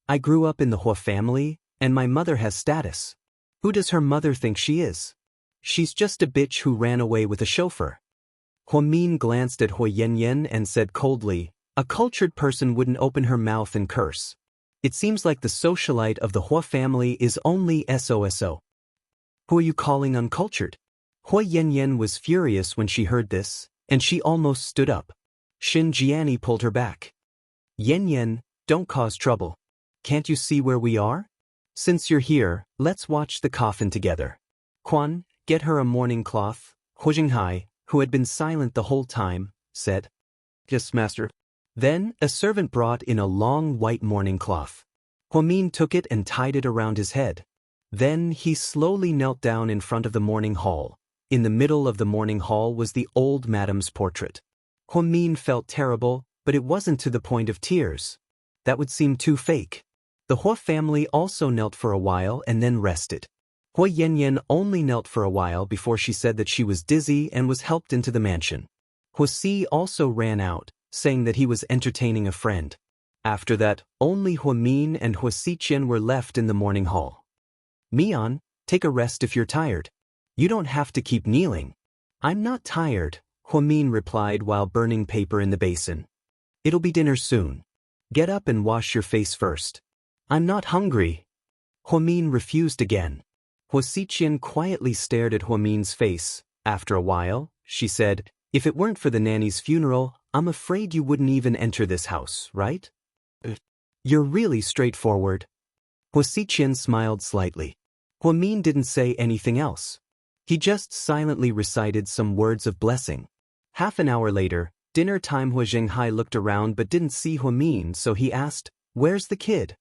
A: I grew up in the Hua family, and my mother has status. Who does her mother think she is? She's just a bitch who ran away with a chauffeur. Huamin glanced at Hua Yanyan and said coldly, a cultured person wouldn't open her mouth and curse. It seems like the socialite of the Hua family is only SOSO. Who are you calling uncultured? Hua Yanyan was furious when she heard this, and she almost stood up. Shenjiani pulled her back. Yanyan, don't cause trouble. Can't you see where we are? Since you're here, let's watch the coffin together. Quan, get her a mourning cloth. Hua Jinghai, who had been silent the whole time, said. Yes, master. Then, a servant brought in a long white mourning cloth. Huamin took it and tied it around his head. Then he slowly knelt down in front of the mourning hall. In the middle of the mourning hall was the old madam's portrait. Huamin felt terrible, but it wasn't to the point of tears. That would seem too fake. The Hua family also knelt for a while and then rested. Hua Yanyan only knelt for a while before she said that she was dizzy and was helped into the mansion. Hua Si also ran out, saying that he was entertaining a friend. After that, only Huamin and Huasiqian were left in the morning hall. Mian, take a rest if you're tired. You don't have to keep kneeling. I'm not tired, Huamin replied while burning paper in the basin. It'll be dinner soon. Get up and wash your face first. I'm not hungry. Huamin refused again. Huasiqian quietly stared at Huamin's face. After a while, she said, if it weren't for the nanny's funeral, I'm afraid you wouldn't even enter this house, right? You're really straightforward. Huasiqian smiled slightly. Huamin didn't say anything else. He just silently recited some words of blessing. Half an hour later, dinner time. Hua Jinghai looked around but didn't see Huamin, so he asked, where's the kid?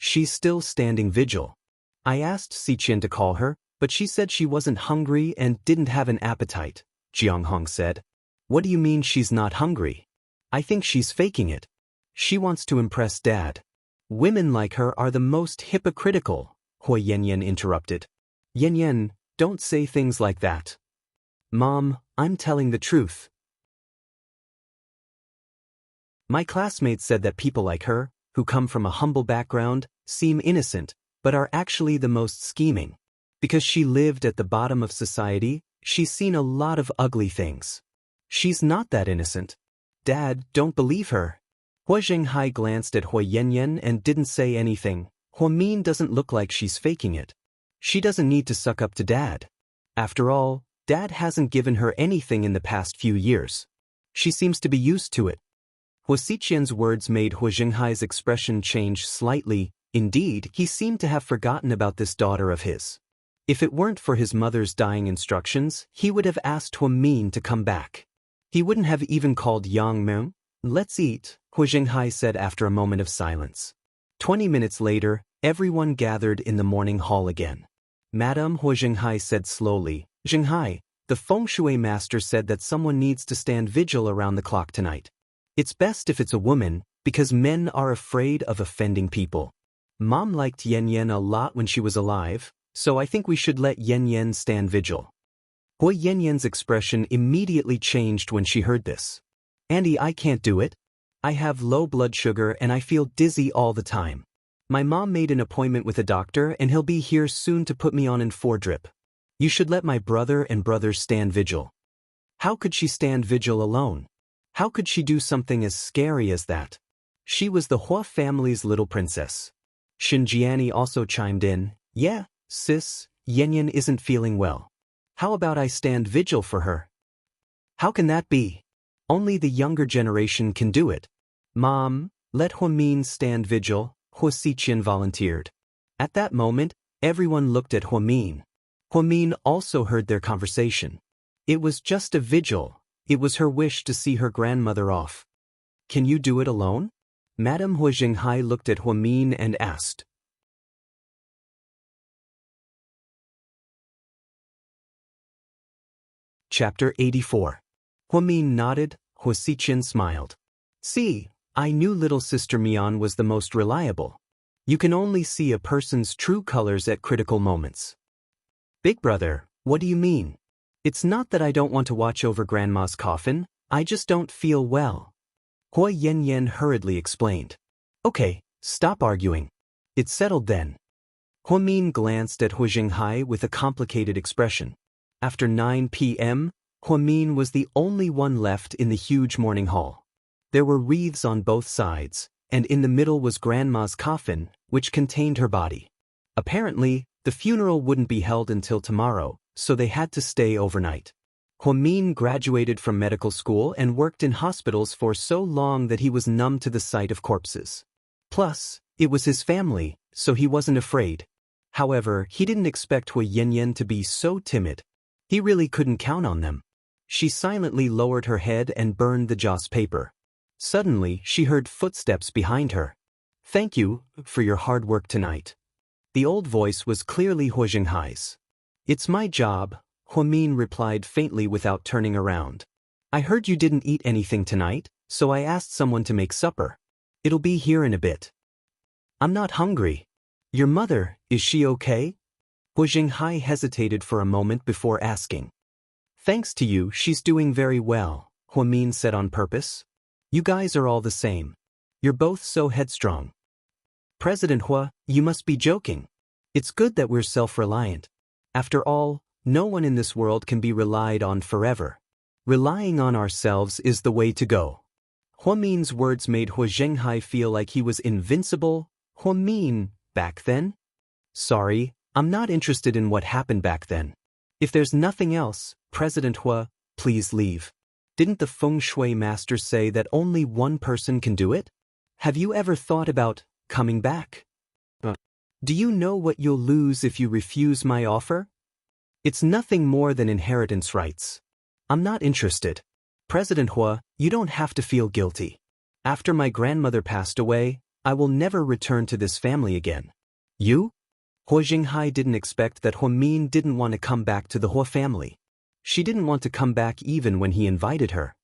A: She's still standing vigil. I asked Xiqian to call her, but she said she wasn't hungry and didn't have an appetite, Jiang Hong said. What do you mean she's not hungry? I think she's faking it. She wants to impress Dad. Women like her are the most hypocritical, Hua Yanyan interrupted. Yanyan, don't say things like that. Mom, I'm telling the truth. My classmates said that people like her, who come from a humble background, seem innocent, but are actually the most scheming. Because she lived at the bottom of society, she's seen a lot of ugly things. She's not that innocent. Dad, don't believe her. Hua Jinghai glanced at Hua Yanyan and didn't say anything. Huamin doesn't look like she's faking it. She doesn't need to suck up to Dad. After all, Dad hasn't given her anything in the past few years. She seems to be used to it. Huasiqian's words made Hua Jinghai's expression change slightly. Indeed, he seemed to have forgotten about this daughter of his. If it weren't for his mother's dying instructions, he would have asked Huamin to come back. He wouldn't have even called Yang Meng. Let's eat, Hu Zhenghai said after a moment of silence. 20 minutes later, everyone gathered in the morning hall again. Madame, Hu Zhenghai said slowly, Zhenghai, the feng shui master said that someone needs to stand vigil around the clock tonight. It's best if it's a woman, because men are afraid of offending people. Mom liked Yan Yan a lot when she was alive, so I think we should let Yan Yan stand vigil. Hu Yan Yan's expression immediately changed when she heard this. Andy, I can't do it. I have low blood sugar and I feel dizzy all the time. My mom made an appointment with a doctor and he'll be here soon to put me on an 4 drip. You should let my brother and brothers stand vigil. How could she stand vigil alone? How could she do something as scary as that? She was the Hua family's little princess. Xinjiani also chimed in, yeah, sis, Yan Yan isn't feeling well. How about I stand vigil for her? How can that be? Only the younger generation can do it. Mom, let Huamin stand vigil, Hu Xiqian volunteered. At that moment, everyone looked at Huamin. Huamin also heard their conversation. It was just a vigil. It was her wish to see her grandmother off. Can you do it alone? Madame Hu Zhenghai looked at Huamin and asked. Chapter 84. Huamin nodded, Hu Xiqian smiled. See, I knew little sister Mian was the most reliable. You can only see a person's true colors at critical moments. Big brother, what do you mean? It's not that I don't want to watch over grandma's coffin, I just don't feel well. Hua Yan Yan hurriedly explained. Okay, stop arguing. It's settled then. Huamin glanced at Hu Zhenghai with a complicated expression. After 9 p.m., Huamin was the only one left in the huge morning hall. There were wreaths on both sides, and in the middle was grandma's coffin, which contained her body. Apparently, the funeral wouldn't be held until tomorrow, so they had to stay overnight. Huamin graduated from medical school and worked in hospitals for so long that he was numb to the sight of corpses. Plus, it was his family, so he wasn't afraid. However, he didn't expect Hu Yanyan to be so timid. He really couldn't count on them. She silently lowered her head and burned the joss paper. Suddenly, she heard footsteps behind her. Thank you for your hard work tonight. The old voice was clearly Hu Zhenghai's. It's my job, Huamin replied faintly without turning around. I heard you didn't eat anything tonight, so I asked someone to make supper. It'll be here in a bit. I'm not hungry. Your mother, is she okay? Hu Zhenghai hesitated for a moment before asking. Thanks to you, she's doing very well, Huamin said on purpose. You guys are all the same. You're both so headstrong. President Hua, you must be joking. It's good that we're self-reliant. After all, no one in this world can be relied on forever. Relying on ourselves is the way to go. Huamin's words made Hu Zhenghai feel like he was invincible. Huamin, back then? Sorry, I'm not interested in what happened back then. If there's nothing else, President Hua, please leave. Didn't the feng shui master say that only one person can do it? Have you ever thought about coming back? Do you know what you'll lose if you refuse my offer? It's nothing more than inheritance rights. I'm not interested. President Hua, you don't have to feel guilty. After my grandmother passed away, I will never return to this family again. You? Hu Zhenghai didn't expect that Huamin didn't want to come back to the Hua family. She didn't want to come back even when he invited her.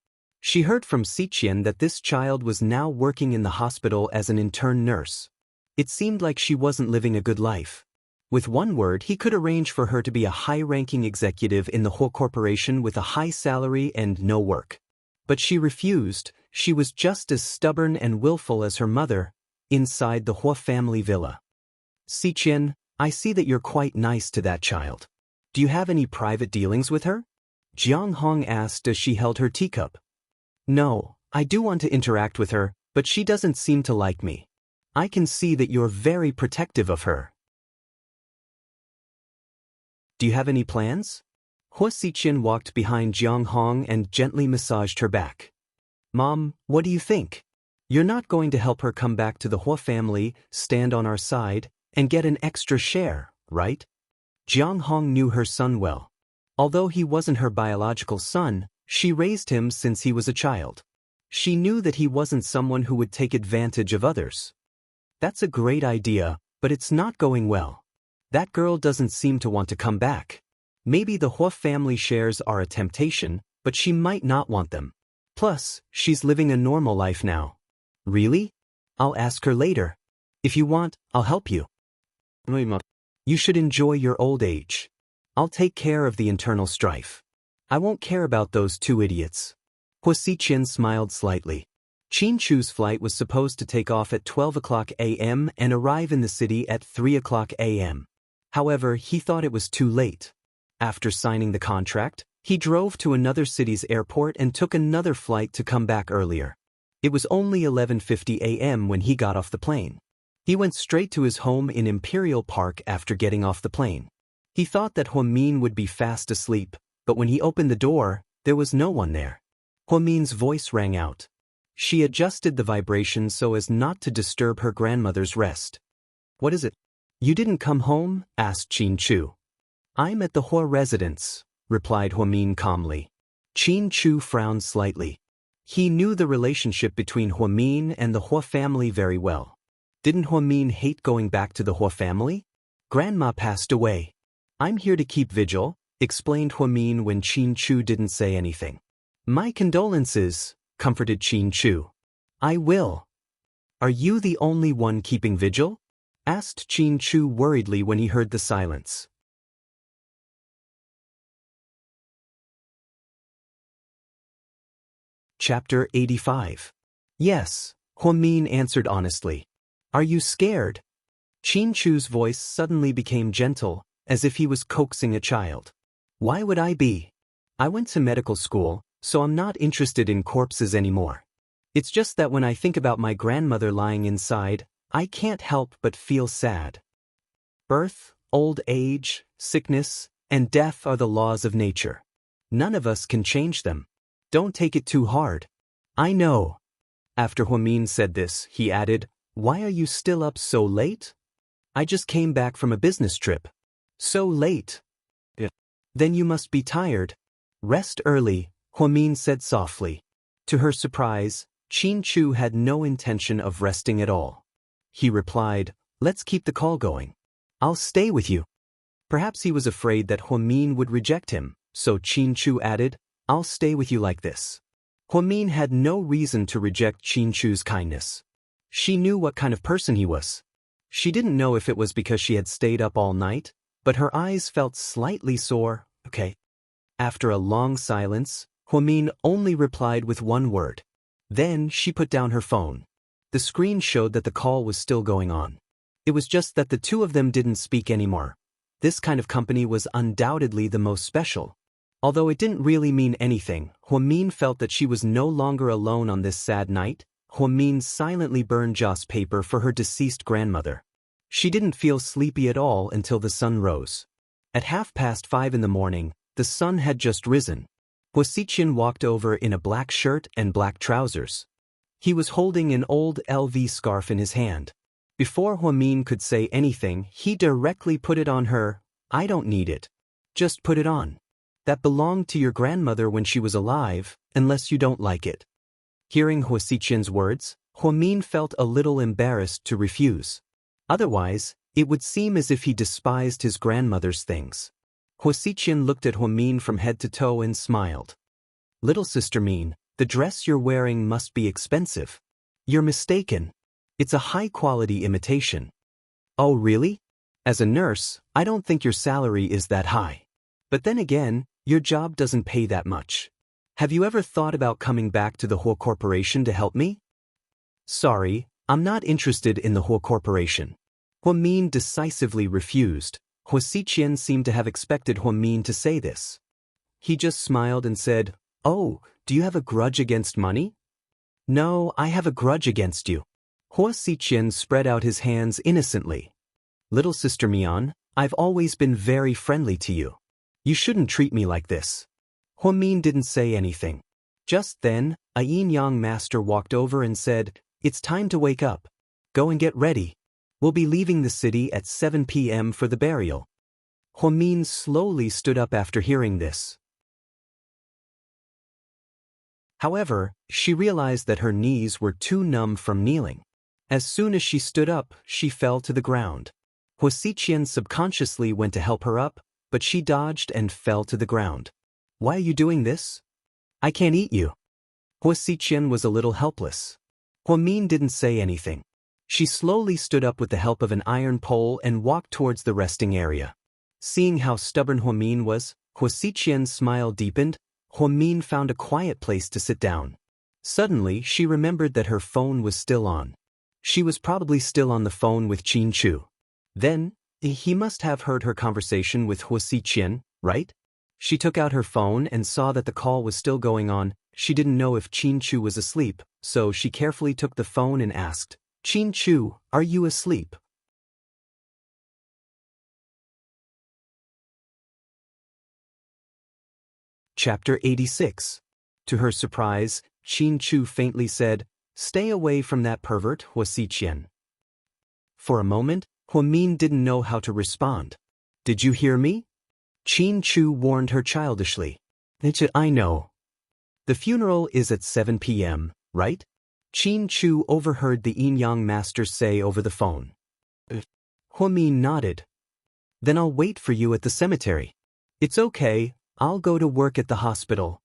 A: She heard from Xiqian that this child was now working in the hospital as an intern nurse. It seemed like she wasn't living a good life. With one word, he could arrange for her to be a high-ranking executive in the Hua Corporation with a high salary and no work. But she refused. She was just as stubborn and willful as her mother, inside the Hua family villa. Xiqian, I see that you're quite nice to that child. Do you have any private dealings with her? Jiang Hong asked as she held her teacup. No, I do want to interact with her, but she doesn't seem to like me. I can see that you're very protective of her. Do you have any plans? Hua Xiqian walked behind Jiang Hong and gently massaged her back. Mom, what do you think? You're not going to help her come back to the Hua family, stand on our side, and get an extra share, right? Jiang Hong knew her son well. Although he wasn't her biological son, she raised him since he was a child. She knew that he wasn't someone who would take advantage of others. That's a great idea, but it's not going well. That girl doesn't seem to want to come back. Maybe the Hua family shares are a temptation, but she might not want them. Plus, she's living a normal life now. Really? I'll ask her later. If you want, I'll help you. You should enjoy your old age. I'll take care of the internal strife. I won't care about those two idiots. Hua Xiqian smiled slightly. Qin Chu's flight was supposed to take off at 12 o'clock a.m. and arrive in the city at 3 o'clock a.m. However, he thought it was too late. After signing the contract, he drove to another city's airport and took another flight to come back earlier. It was only 11:50 a.m. when he got off the plane. He went straight to his home in Imperial Park after getting off the plane. He thought that Huamin would be fast asleep, but when he opened the door, there was no one there. Huamin's voice rang out. She adjusted the vibration so as not to disturb her grandmother's rest. What is it? You didn't come home? Asked Qin Chu. I'm at the Hua residence, replied Huamin calmly. Qin Chu frowned slightly. He knew the relationship between Huamin and the Hua family very well. Didn't Huamin hate going back to the Hua family? Grandma passed away. I'm here to keep vigil, explained Huamin when Qin Chu didn't say anything. My condolences, comforted Qin Chu. I will. Are you the only one keeping vigil? Asked Qin Chu worriedly when he heard the silence. Chapter 85. Yes, Huamin answered honestly. Are you scared? Qin Chu's voice suddenly became gentle, as if he was coaxing a child. Why would I be? I went to medical school, so I'm not interested in corpses anymore. It's just that when I think about my grandmother lying inside, I can't help but feel sad. Birth, old age, sickness, and death are the laws of nature. None of us can change them. Don't take it too hard. I know. After Huamin said this, he added, Why are you still up so late? I just came back from a business trip. So late. Yeah. Then you must be tired. Rest early, Huamin said softly. To her surprise, Qin Chu had no intention of resting at all. He replied, Let's keep the call going. I'll stay with you. Perhaps he was afraid that Huamin would reject him, so Qin Chu added, I'll stay with you like this. Huamin had no reason to reject Qin Chu's kindness. She knew what kind of person he was. She didn't know if it was because she had stayed up all night, but her eyes felt slightly sore. Okay. After a long silence, Huamin only replied with one word. Then she put down her phone. The screen showed that the call was still going on. It was just that the two of them didn't speak anymore. This kind of company was undoubtedly the most special. Although it didn't really mean anything, Huamin felt that she was no longer alone on this sad night. Huamin silently burned joss paper for her deceased grandmother. She didn't feel sleepy at all until the sun rose. At 5:30 in the morning, the sun had just risen. Hua Xiqian walked over in a black shirt and black trousers. He was holding an old LV scarf in his hand. Before Huamin could say anything, he directly put it on her. I don't need it. Just put it on. That belonged to your grandmother when she was alive, unless you don't like it. Hearing Hua Xiqian's words, Huamin felt a little embarrassed to refuse. Otherwise, it would seem as if he despised his grandmother's things. Hua Xiqian looked at Huamin from head to toe and smiled. Little sister Min, the dress you're wearing must be expensive. You're mistaken. It's a high-quality imitation. Oh really? As a nurse, I don't think your salary is that high. But then again, your job doesn't pay that much. Have you ever thought about coming back to the Hua Corporation to help me? Sorry, I'm not interested in the Hua Corporation. Huamin decisively refused. Hua Xiqian seemed to have expected Huamin to say this. He just smiled and said, Oh, do you have a grudge against money? No, I have a grudge against you. Hua Xiqian spread out his hands innocently. Little sister Mian, I've always been very friendly to you. You shouldn't treat me like this. Huamin didn't say anything. Just then, a yin-yang master walked over and said, It's time to wake up. Go and get ready. We'll be leaving the city at 7 p.m. for the burial. Min slowly stood up after hearing this. However, she realized that her knees were too numb from kneeling. As soon as she stood up, she fell to the ground. Xian subconsciously went to help her up, but she dodged and fell to the ground. Why are you doing this? I can't eat you. Xian was a little helpless. Min didn't say anything. She slowly stood up with the help of an iron pole and walked towards the resting area. Seeing how stubborn Min was, Xian's smile deepened. Min found a quiet place to sit down. Suddenly, she remembered that her phone was still on. She was probably still on the phone with Qin Chu. Then, he must have heard her conversation with Xian, right? She took out her phone and saw that the call was still going on. She didn't know if Qin Chu was asleep, so she carefully took the phone and asked, "Qin Chu, are you asleep?" Chapter 86. To her surprise, Qin Chu faintly said, "Stay away from that pervert, Xian." For a moment, Min didn't know how to respond. "Did you hear me?" Qin Chu warned her childishly. "I know. The funeral is at 7 p.m., right?" Qin Chu overheard the yin-yang master say over the phone. Min nodded. "Then I'll wait for you at the cemetery." "It's okay, I'll go to work at the hospital.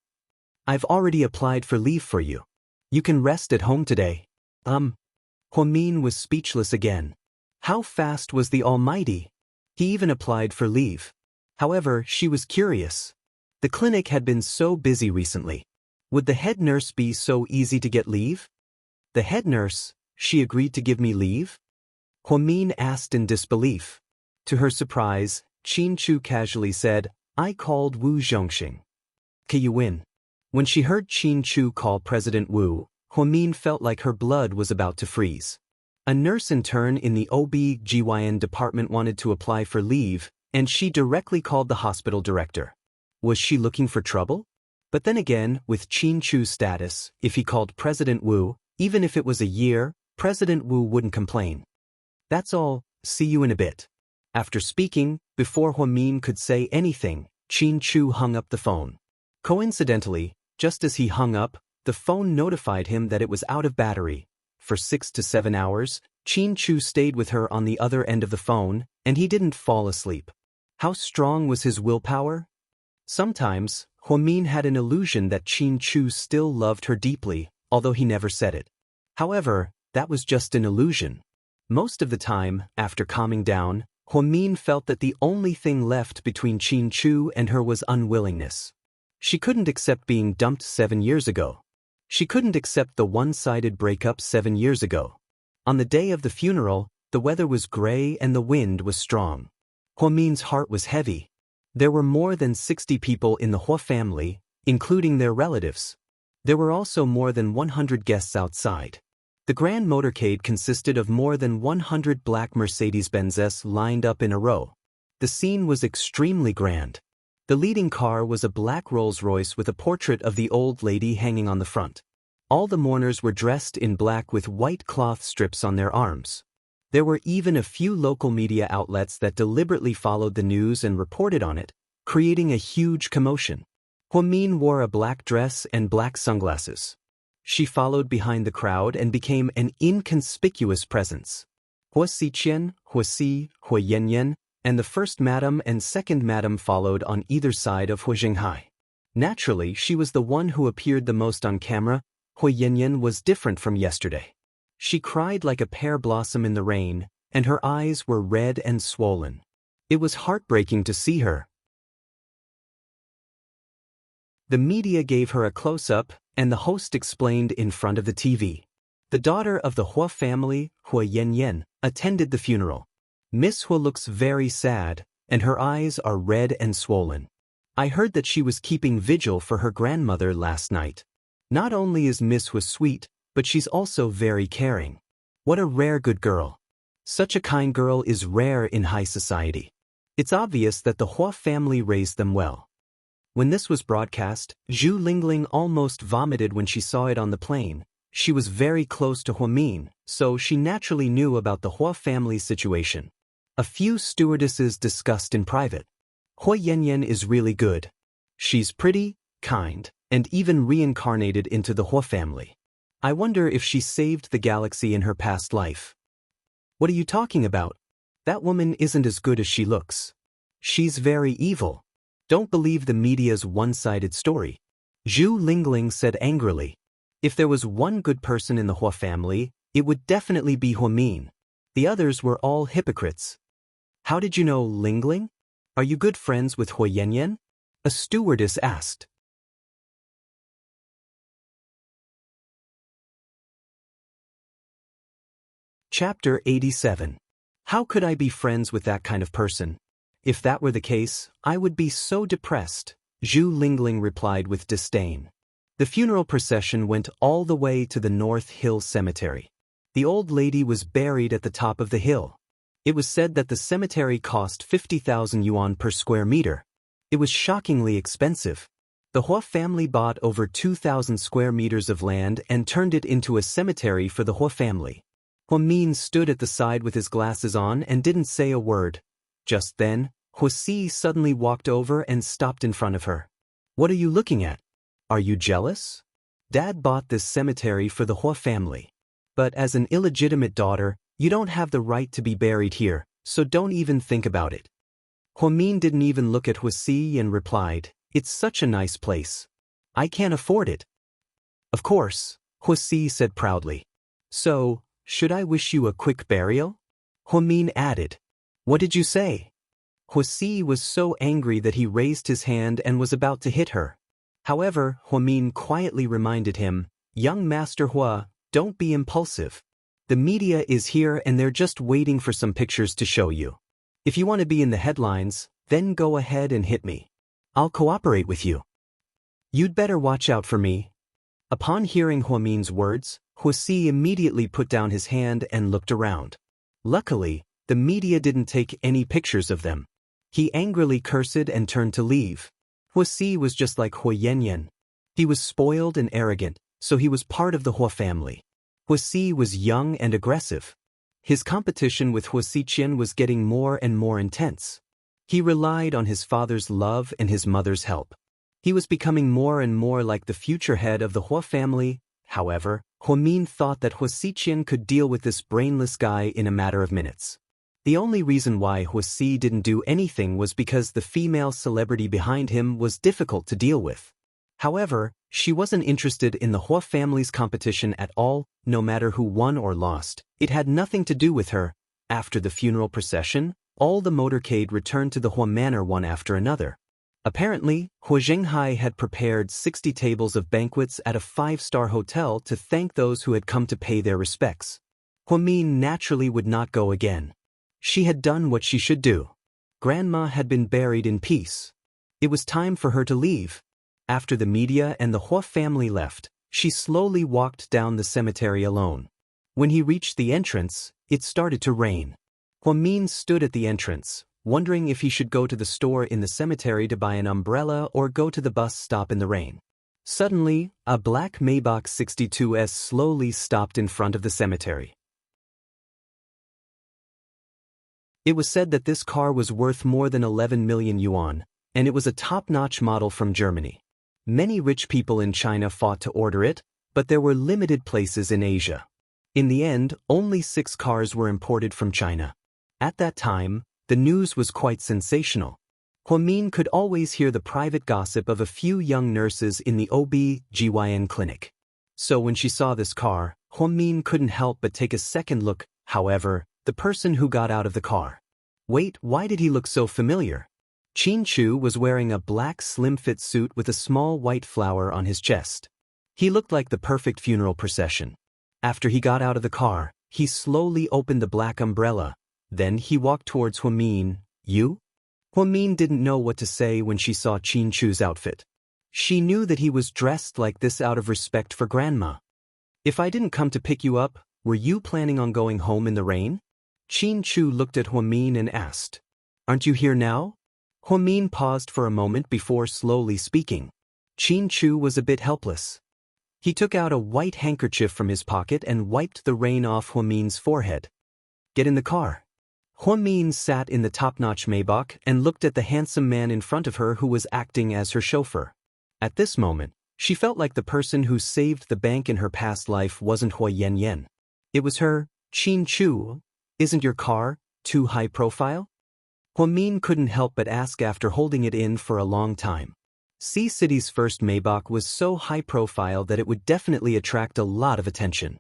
A: I've already applied for leave for you. You can rest at home today." Min was speechless again. How fast was the Almighty? He even applied for leave. However, she was curious. The clinic had been so busy recently. Would the head nurse be so easy to get leave? The head nurse, she agreed to give me leave? Min asked in disbelief. To her surprise, Qin Chu casually said, "I called Wu Zhongxing. Can you win?" When she heard Qin Chu call President Wu, Min felt like her blood was about to freeze. A nurse intern in the OB/GYN department wanted to apply for leave, and she directly called the hospital director. Was she looking for trouble? But then again, with Qin Chu's status, if he called President Wu, even if it was a year, President Wu wouldn't complain. "That's all, see you in a bit." After speaking, before Min could say anything, Qin Chu hung up the phone. Coincidentally, just as he hung up, the phone notified him that it was out of battery. For 6 to 7 hours, Qin Chu stayed with her on the other end of the phone, and he didn't fall asleep. How strong was his willpower? Sometimes, Min had an illusion that Qin Chu still loved her deeply, although he never said it. However, that was just an illusion. Most of the time, after calming down, Min felt that the only thing left between Qin Chu and her was unwillingness. She couldn't accept being dumped 7 years ago. She couldn't accept the one-sided breakup 7 years ago. On the day of the funeral, the weather was gray and the wind was strong. Min's heart was heavy. There were more than 60 people in the Hua family, including their relatives. There were also more than 100 guests outside. The grand motorcade consisted of more than 100 black Mercedes-Benzes lined up in a row. The scene was extremely grand. The leading car was a black Rolls-Royce with a portrait of the old lady hanging on the front. All the mourners were dressed in black with white cloth strips on their arms. There were even a few local media outlets that deliberately followed the news and reported on it, creating a huge commotion. Min wore a black dress and black sunglasses. She followed behind the crowd and became an inconspicuous presence. Xian, Huasi, Huyenyen, and the first madam and second madam followed on either side of Zhenghai. Naturally, she was the one who appeared the most on camera. Huyenyen was different from yesterday. She cried like a pear blossom in the rain, and her eyes were red and swollen. It was heartbreaking to see her. The media gave her a close-up, and the host explained in front of the TV. The daughter of the Hua family, Huyenyen, attended the funeral. Miss Hua looks very sad, and her eyes are red and swollen. I heard that she was keeping vigil for her grandmother last night. Not only is Miss Hua sweet, but she's also very caring. What a rare good girl. Such a kind girl is rare in high society. It's obvious that the Hua family raised them well. When this was broadcast, Zhu Lingling almost vomited when she saw it on the plane. She was very close to Min, so she naturally knew about the Hua family's situation. A few stewardesses discussed in private. Hui Yanyan is really good. She's pretty, kind, and even reincarnated into the Hua family. I wonder if she saved the galaxy in her past life. What are you talking about? That woman isn't as good as she looks. She's very evil. Don't believe the media's one-sided story. Zhu Lingling said angrily. If there was one good person in the Hua family, it would definitely be Huamin. The others were all hypocrites. How did you know Lingling? Are you good friends with Hui Yanyan? A stewardess asked. Chapter 87. How could I be friends with that kind of person? If that were the case, I would be so depressed, Zhu Lingling replied with disdain. The funeral procession went all the way to the North Hill Cemetery. The old lady was buried at the top of the hill. It was said that the cemetery cost 50,000 yuan per square meter. It was shockingly expensive. The Hua family bought over 2,000 square meters of land and turned it into a cemetery for the Hua family. Huamin stood at the side with his glasses on and didn't say a word. Just then, Huasi suddenly walked over and stopped in front of her. What are you looking at? Are you jealous? Dad bought this cemetery for the Hua family. But as an illegitimate daughter, you don't have the right to be buried here, so don't even think about it. Huamin didn't even look at Huasi and replied, It's such a nice place. I can't afford it. Of course, Huasi said proudly. So, should I wish you a quick burial? Huamin added. What did you say? Huasi was so angry that he raised his hand and was about to hit her. However, Huamin quietly reminded him, Young Master Hua, don't be impulsive. The media is here and they're just waiting for some pictures to show you. If you want to be in the headlines, then go ahead and hit me. I'll cooperate with you. You'd better watch out for me. Upon hearing Huamin's words, Huasi immediately put down his hand and looked around. Luckily, the media didn't take any pictures of them. He angrily cursed and turned to leave. Huasi was just like Hui Yanyan. He was spoiled and arrogant, so he was part of the Hua family. Huasi was young and aggressive. His competition with Huasiqian was getting more and more intense. He relied on his father's love and his mother's help. He was becoming more and more like the future head of the Hua family. However, Huamin thought that Huasiqian could deal with this brainless guy in a matter of minutes. The only reason why Huasi didn't do anything was because the female celebrity behind him was difficult to deal with. However, she wasn't interested in the Hua family's competition at all, no matter who won or lost. It had nothing to do with her. After the funeral procession, all the motorcade returned to the Hua manor one after another. Apparently, Hua Zhenghai had prepared 60 tables of banquets at a 5-star hotel to thank those who had come to pay their respects. Huamin naturally would not go again. She had done what she should do. Grandma had been buried in peace. It was time for her to leave. After the media and the Hua family left, she slowly walked down the cemetery alone. When he reached the entrance, it started to rain. Huamin stood at the entrance, wondering if he should go to the store in the cemetery to buy an umbrella or go to the bus stop in the rain. Suddenly, a black Maybach 62S slowly stopped in front of the cemetery. It was said that this car was worth more than 11 million yuan, and it was a top-notch model from Germany. Many rich people in China fought to order it, but there were limited places in Asia. In the end, only 6 cars were imported from China. At that time, the news was quite sensational. Huamin could always hear the private gossip of a few young nurses in the OB/GYN clinic. So when she saw this car, Huamin couldn't help but take a second look. However, the person who got out of the car. Wait, why did he look so familiar? Qin Chu was wearing a black slim-fit suit with a small white flower on his chest. He looked like the perfect funeral procession. After he got out of the car, he slowly opened the black umbrella. Then he walked towards Huamin. You? Huamin didn't know what to say when she saw Qin Chu's outfit. She knew that he was dressed like this out of respect for Grandma. If I didn't come to pick you up, were you planning on going home in the rain? Qin Chu looked at Huamin and asked. Aren't you here now? Huamin paused for a moment before slowly speaking. Qin Chu was a bit helpless. He took out a white handkerchief from his pocket and wiped the rain off Huamin's forehead. Get in the car. Huamin sat in the top-notch Maybach and looked at the handsome man in front of her who was acting as her chauffeur. At this moment, she felt like the person who saved the bank in her past life wasn't Hua Yanyan. It was her. Qin Chu, isn't your car too high profile? Huamin couldn't help but ask after holding it in for a long time. Sea City's first Maybach was so high profile that it would definitely attract a lot of attention.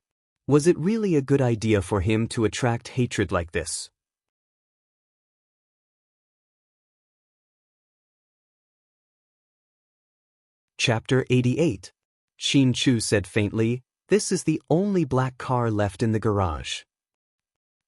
A: Was it really a good idea for him to attract hatred like this? Chapter 88. Qin Chu said faintly, "This is the only black car left in the garage."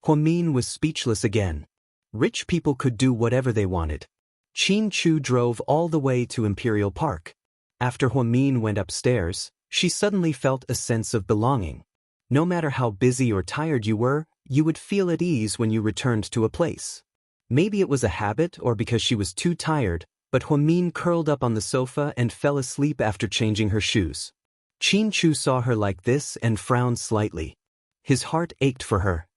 A: Huamin was speechless again. Rich people could do whatever they wanted. Qin Chu drove all the way to Imperial Park. After Huamin went upstairs, she suddenly felt a sense of belonging. No matter how busy or tired you were, you would feel at ease when you returned to a place. Maybe it was a habit or because she was too tired, but Huamin curled up on the sofa and fell asleep after changing her shoes. Qin Chu saw her like this and frowned slightly. His heart ached for her.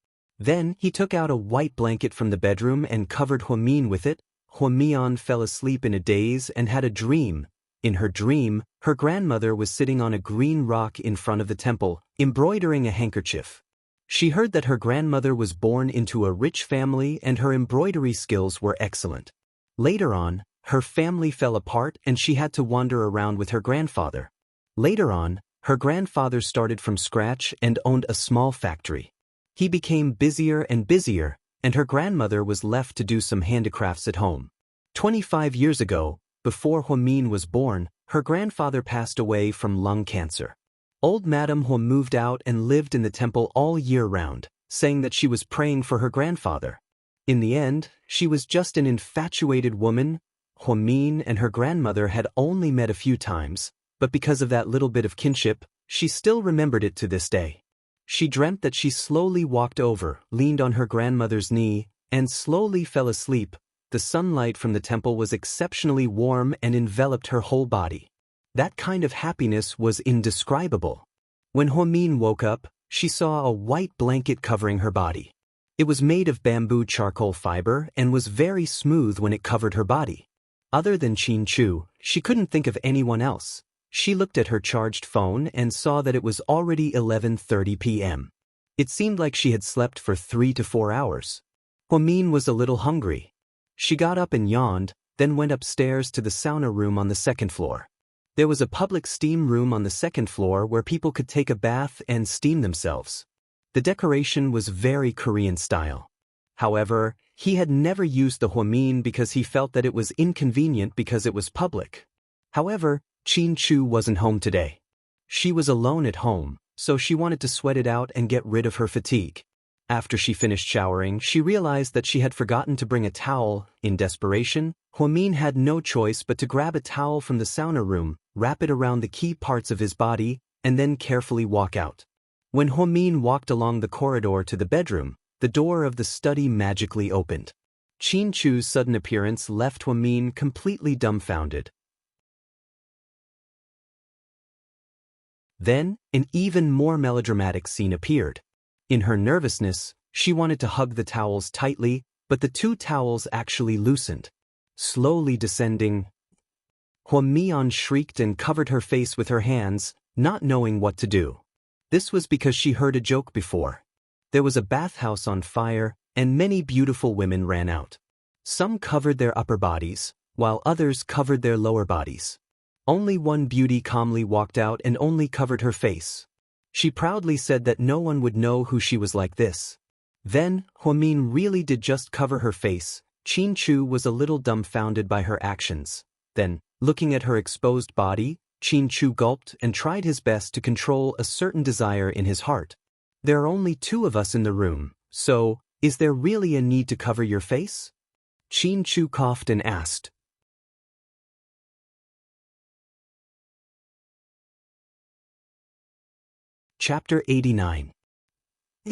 A: Then he took out a white blanket from the bedroom and covered Huamin with it. Huamian fell asleep in a daze and had a dream. In her dream, her grandmother was sitting on a green rock in front of the temple, embroidering a handkerchief. She heard that her grandmother was born into a rich family and her embroidery skills were excellent. Later on, her family fell apart and she had to wander around with her grandfather. Later on, her grandfather started from scratch and owned a small factory. He became busier and busier, and her grandmother was left to do some handicrafts at home. 25 years ago, before Huamin was born, her grandfather passed away from lung cancer. Old Madame Hua moved out and lived in the temple all year round, saying that she was praying for her grandfather. In the end, she was just an infatuated woman. Huamin and her grandmother had only met a few times, but because of that little bit of kinship, she still remembered it to this day. She dreamt that she slowly walked over, leaned on her grandmother's knee, and slowly fell asleep. The sunlight from the temple was exceptionally warm and enveloped her whole body. That kind of happiness was indescribable. When Huamin woke up, she saw a white blanket covering her body. It was made of bamboo charcoal fiber and was very smooth when it covered her body. Other than Qin Chu, she couldn't think of anyone else. She looked at her charged phone and saw that it was already 11:30 p.m. It seemed like she had slept for 3 to 4 hours. Huamin was a little hungry. She got up and yawned, then went upstairs to the sauna room on the second floor. There was a public steam room on the second floor where people could take a bath and steam themselves. The decoration was very Korean style. However, he had never used the Huamin because he felt that it was inconvenient because it was public. However, Qin Chu wasn't home today. She was alone at home, so she wanted to sweat it out and get rid of her fatigue. After she finished showering, she realized that she had forgotten to bring a towel. In desperation, Huamin had no choice but to grab a towel from the sauna room, wrap it around the key parts of his body, and then carefully walk out. When Huamin walked along the corridor to the bedroom, the door of the study magically opened. Qin Chu's sudden appearance left Huamin completely dumbfounded. Then, an even more melodramatic scene appeared. In her nervousness, she wanted to hug the towels tightly, but the two towels actually loosened. Slowly descending, Huamian shrieked and covered her face with her hands, not knowing what to do. This was because she heard a joke before. There was a bathhouse on fire, and many beautiful women ran out. Some covered their upper bodies, while others covered their lower bodies. Only one beauty calmly walked out and only covered her face. She proudly said that no one would know who she was like this. Then, Huamin really did just cover her face. Qin Chu was a little dumbfounded by her actions. Then, looking at her exposed body, Qin Chu gulped and tried his best to control a certain desire in his heart. There are only 2 of us in the room, so, is there really a need to cover your face? Qin Chu coughed and asked. Chapter 89.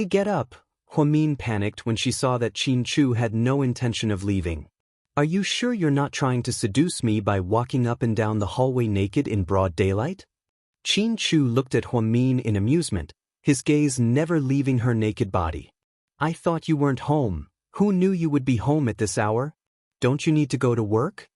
A: Get up. Huamin panicked when she saw that Qin Chu had no intention of leaving. Are you sure you're not trying to seduce me by walking up and down the hallway naked in broad daylight? Qin Chu looked at Huamin in amusement, his gaze never leaving her naked body. I thought you weren't home. Who knew you would be home at this hour? Don't you need to go to work?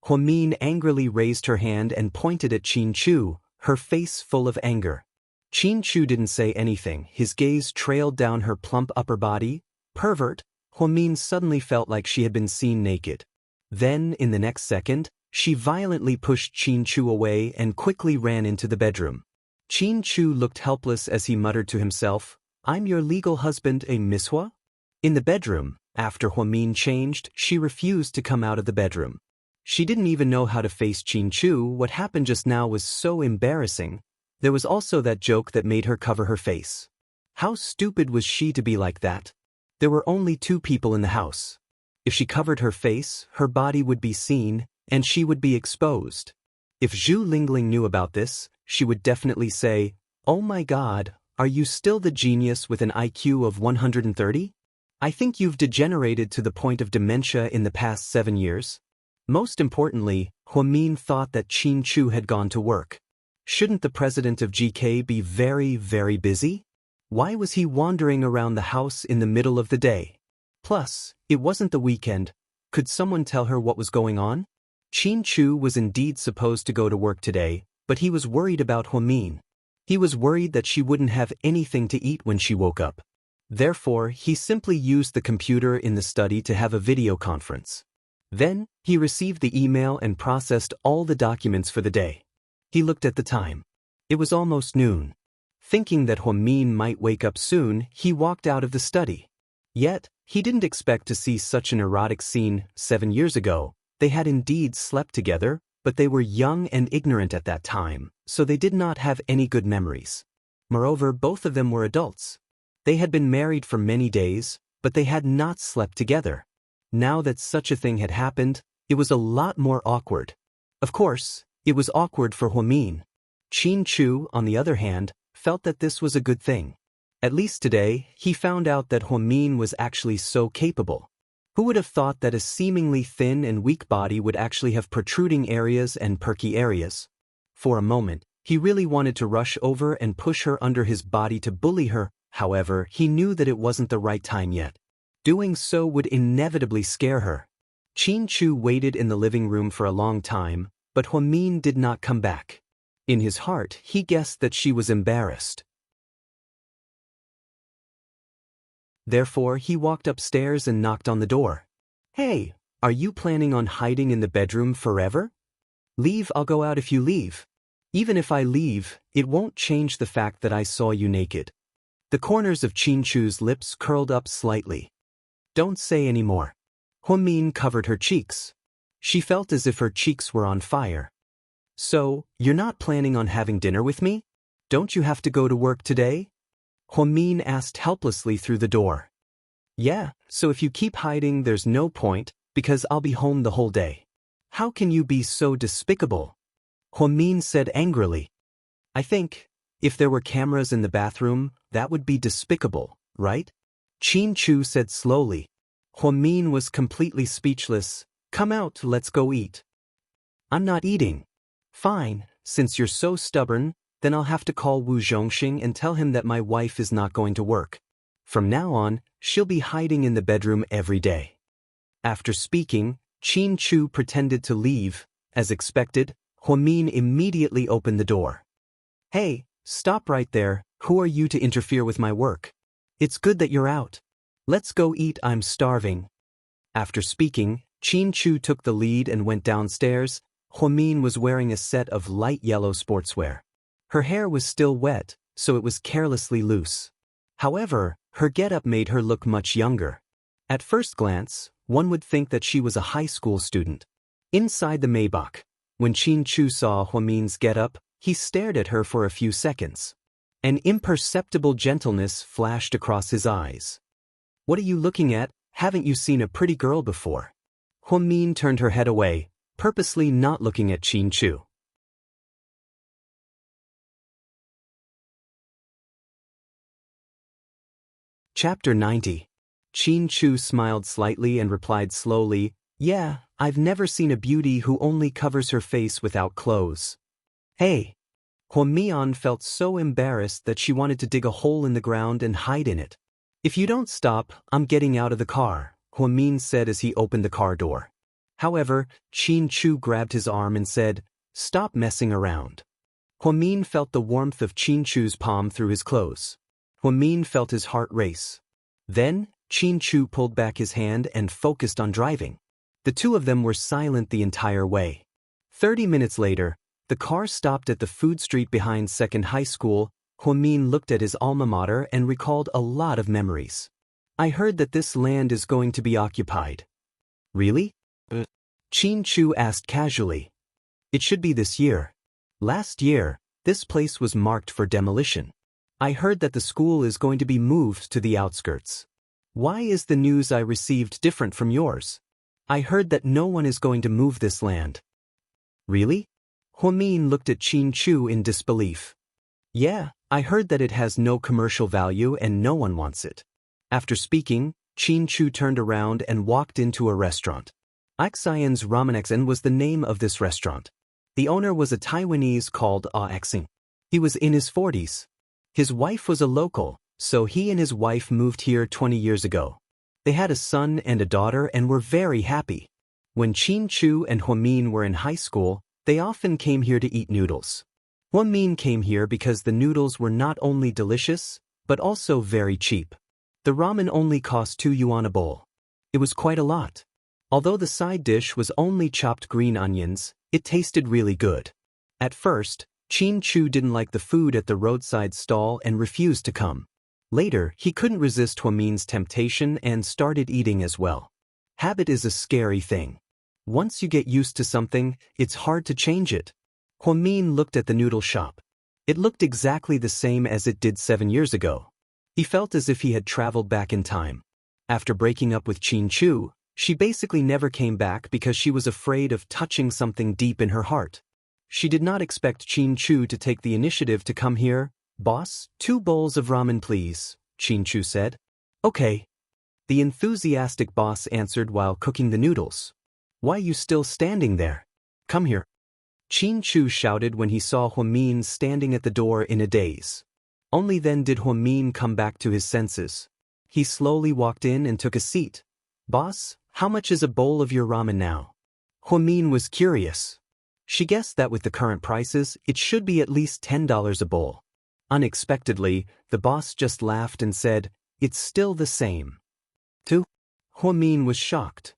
A: Huamin angrily raised her hand and pointed at Qin Chu, her face full of anger. Qin Chu didn't say anything, his gaze trailed down her plump upper body. Pervert, Huamin suddenly felt like she had been seen naked. Then, in the next second, she violently pushed Qin Chu away and quickly ran into the bedroom. Qin Chu looked helpless as he muttered to himself, "I'm your legal husband, Miss Hua?" In the bedroom, after Huamin changed, she refused to come out of the bedroom. She didn't even know how to face Qin Chu. What happened just now was so embarrassing. There was also that joke that made her cover her face. How stupid was she to be like that? There were only 2 people in the house. If she covered her face, her body would be seen, and she would be exposed. If Zhu Lingling knew about this, she would definitely say, "Oh my God, are you still the genius with an IQ of 130? I think you've degenerated to the point of dementia in the past 7 years." Most importantly, Huamin thought that Qin Chu had gone to work. Shouldn't the president of GK be very, very busy? Why was he wandering around the house in the middle of the day? Plus, it wasn't the weekend. Could someone tell her what was going on? Qin Chu was indeed supposed to go to work today, but he was worried about Huamin. He was worried that she wouldn't have anything to eat when she woke up. Therefore, he simply used the computer in the study to have a video conference. Then, he received the email and processed all the documents for the day. He looked at the time. It was almost noon. Thinking that Huamin might wake up soon, he walked out of the study. Yet, he didn't expect to see such an erotic scene. 7 years ago, they had indeed slept together, but they were young and ignorant at that time, so they did not have any good memories. Moreover, both of them were adults. They had been married for many days, but they had not slept together. Now that such a thing had happened, it was a lot more awkward. Of course, it was awkward for Huamin. Qin Chu, on the other hand, felt that this was a good thing. At least today, he found out that Huamin was actually so capable. Who would have thought that a seemingly thin and weak body would actually have protruding areas and perky areas? For a moment, he really wanted to rush over and push her under his body to bully her. However, he knew that it wasn't the right time yet. Doing so would inevitably scare her. Qin Chu waited in the living room for a long time, but Huamin did not come back. In his heart, he guessed that she was embarrassed. Therefore, he walked upstairs and knocked on the door. "Hey, are you planning on hiding in the bedroom forever? Leave, I'll go out if you leave. Even if I leave, it won't change the fact that I saw you naked." The corners of Qin Chu's lips curled up slightly. "Don't say any more." Huamin covered her cheeks. She felt as if her cheeks were on fire. "So, you're not planning on having dinner with me? Don't you have to go to work today?" Huamin asked helplessly through the door. "Yeah, so if you keep hiding there's no point, because I'll be home the whole day." "How can you be so despicable?" Huamin said angrily. "I think, if there were cameras in the bathroom, that would be despicable, right?" Qin Chu said slowly. Huamin was completely speechless. "Come out, let's go eat." "I'm not eating." "Fine, since you're so stubborn, then I'll have to call Wu Zhongxing and tell him that my wife is not going to work. From now on, she'll be hiding in the bedroom every day." After speaking, Qin Chu pretended to leave. As expected, Huamin immediately opened the door. "Hey, stop right there, who are you to interfere with my work? It's good that you're out. Let's go eat, I'm starving." After speaking, Qin Chu took the lead and went downstairs. Huamin was wearing a set of light yellow sportswear. Her hair was still wet, so it was carelessly loose. However, her getup made her look much younger. At first glance, one would think that she was a high school student. Inside the Maybach, when Qin Chu saw Huamin's getup, he stared at her for a few seconds. An imperceptible gentleness flashed across his eyes. "What are you looking at? Haven't you seen a pretty girl before?" Huamin turned her head away, purposely not looking at Qin Chu. Chapter 90. Qin Chu smiled slightly and replied slowly, "Yeah, I've never seen a beauty who only covers her face without clothes." "Hey." Huamian felt so embarrassed that she wanted to dig a hole in the ground and hide in it. "If you don't stop, I'm getting out of the car," Huamin said as he opened the car door. However, Qin Chu grabbed his arm and said, "Stop messing around." Huamin felt the warmth of Qin Chu's palm through his clothes. Huamin felt his heart race. Then, Qin Chu pulled back his hand and focused on driving. The two of them were silent the entire way. 30 minutes later, the car stopped at the food street behind Second High School. Huamin looked at his alma mater and recalled a lot of memories. "I heard that this land is going to be occupied." "Really?" Qin Chu asked casually. "It should be this year. Last year, this place was marked for demolition. I heard that the school is going to be moved to the outskirts. Why is the news I received different from yours? I heard that no one is going to move this land." "Really?" Huamin looked at Qin Chu in disbelief. "Yeah, I heard that it has no commercial value and no one wants it." After speaking, Qin Chu turned around and walked into a restaurant. Xian's Ramenexen was the name of this restaurant. The owner was a Taiwanese called Xing. He was in his 40s. His wife was a local, so he and his wife moved here 20 years ago. They had a son and a daughter and were very happy. When Qin Chu and Huamin were in high school, they often came here to eat noodles. Huamin came here because the noodles were not only delicious, but also very cheap. The ramen only cost 2 yuan a bowl. It was quite a lot. Although the side dish was only chopped green onions, it tasted really good. At first, Qin Chu didn't like the food at the roadside stall and refused to come. Later, he couldn't resist Huamin's temptation and started eating as well. Habit is a scary thing. Once you get used to something, it's hard to change it. Huamin looked at the noodle shop. It looked exactly the same as it did 7 years ago. He felt as if he had traveled back in time. After breaking up with Qin Chu, she basically never came back because she was afraid of touching something deep in her heart. She did not expect Qin Chu to take the initiative to come here. "Boss, 2 bowls of ramen please," Qin Chu said. "Okay." The enthusiastic boss answered while cooking the noodles. "Why you still standing there? Come here." Qin Chu shouted when he saw Huamin standing at the door in a daze. Only then did Huamin come back to his senses. He slowly walked in and took a seat. "Boss, how much is a bowl of your ramen now?" Huamin was curious. She guessed that with the current prices, it should be at least $10 a bowl. Unexpectedly, the boss just laughed and said, "It's still the same." "Too?" Huamin was shocked.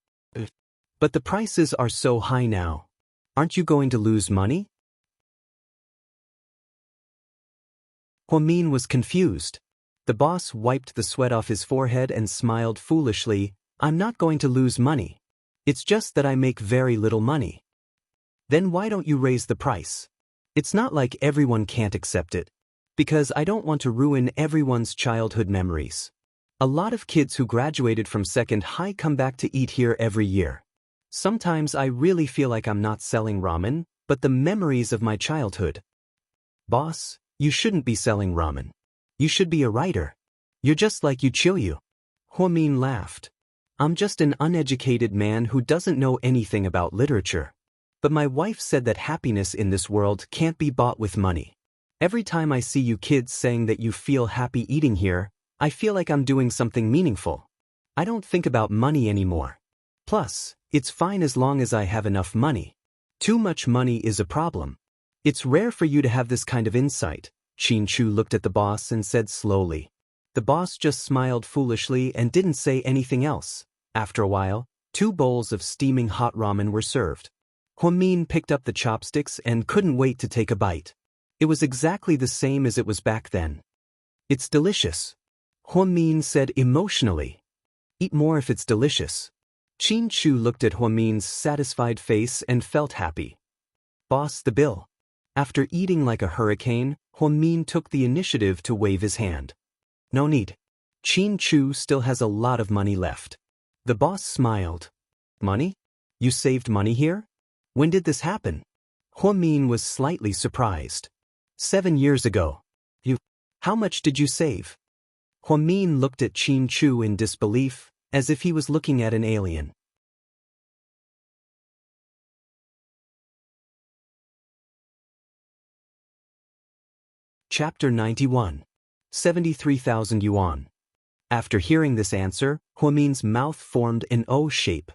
A: "But the prices are so high now. Aren't you going to lose money?" Huamin was confused. The boss wiped the sweat off his forehead and smiled foolishly. "I'm not going to lose money. It's just that I make very little money." "Then why don't you raise the price? It's not like everyone can't accept it. Because I don't want to ruin everyone's childhood memories. A lot of kids who graduated from Second High come back to eat here every year. Sometimes I really feel like I'm not selling ramen, but the memories of my childhood." "Boss, you shouldn't be selling ramen. You should be a writer. You're just like Yuchiyu." Huamin laughed. "I'm just an uneducated man who doesn't know anything about literature. But my wife said that happiness in this world can't be bought with money. Every time I see you kids saying that you feel happy eating here, I feel like I'm doing something meaningful. I don't think about money anymore. Plus, it's fine as long as I have enough money. Too much money is a problem. It's rare for you to have this kind of insight." Qin Chu looked at the boss and said slowly. The boss just smiled foolishly and didn't say anything else. After a while, 2 bowls of steaming hot ramen were served. Huamin picked up the chopsticks and couldn't wait to take a bite. It was exactly the same as it was back then. "It's delicious," Huamin said emotionally. "Eat more if it's delicious." Qin Chu looked at Huamin's satisfied face and felt happy. "Boss, the bill." After eating like a hurricane, Huamin took the initiative to wave his hand. "No need. Qin Chu still has a lot of money left." The boss smiled. "Money? You saved money here? When did this happen?" Huamin was slightly surprised. 7 years ago. How much did you save?" Huamin looked at Qin Chu in disbelief, as if he was looking at an alien. Chapter 91. 73,000 yuan. After hearing this answer, Huamin's mouth formed an O shape.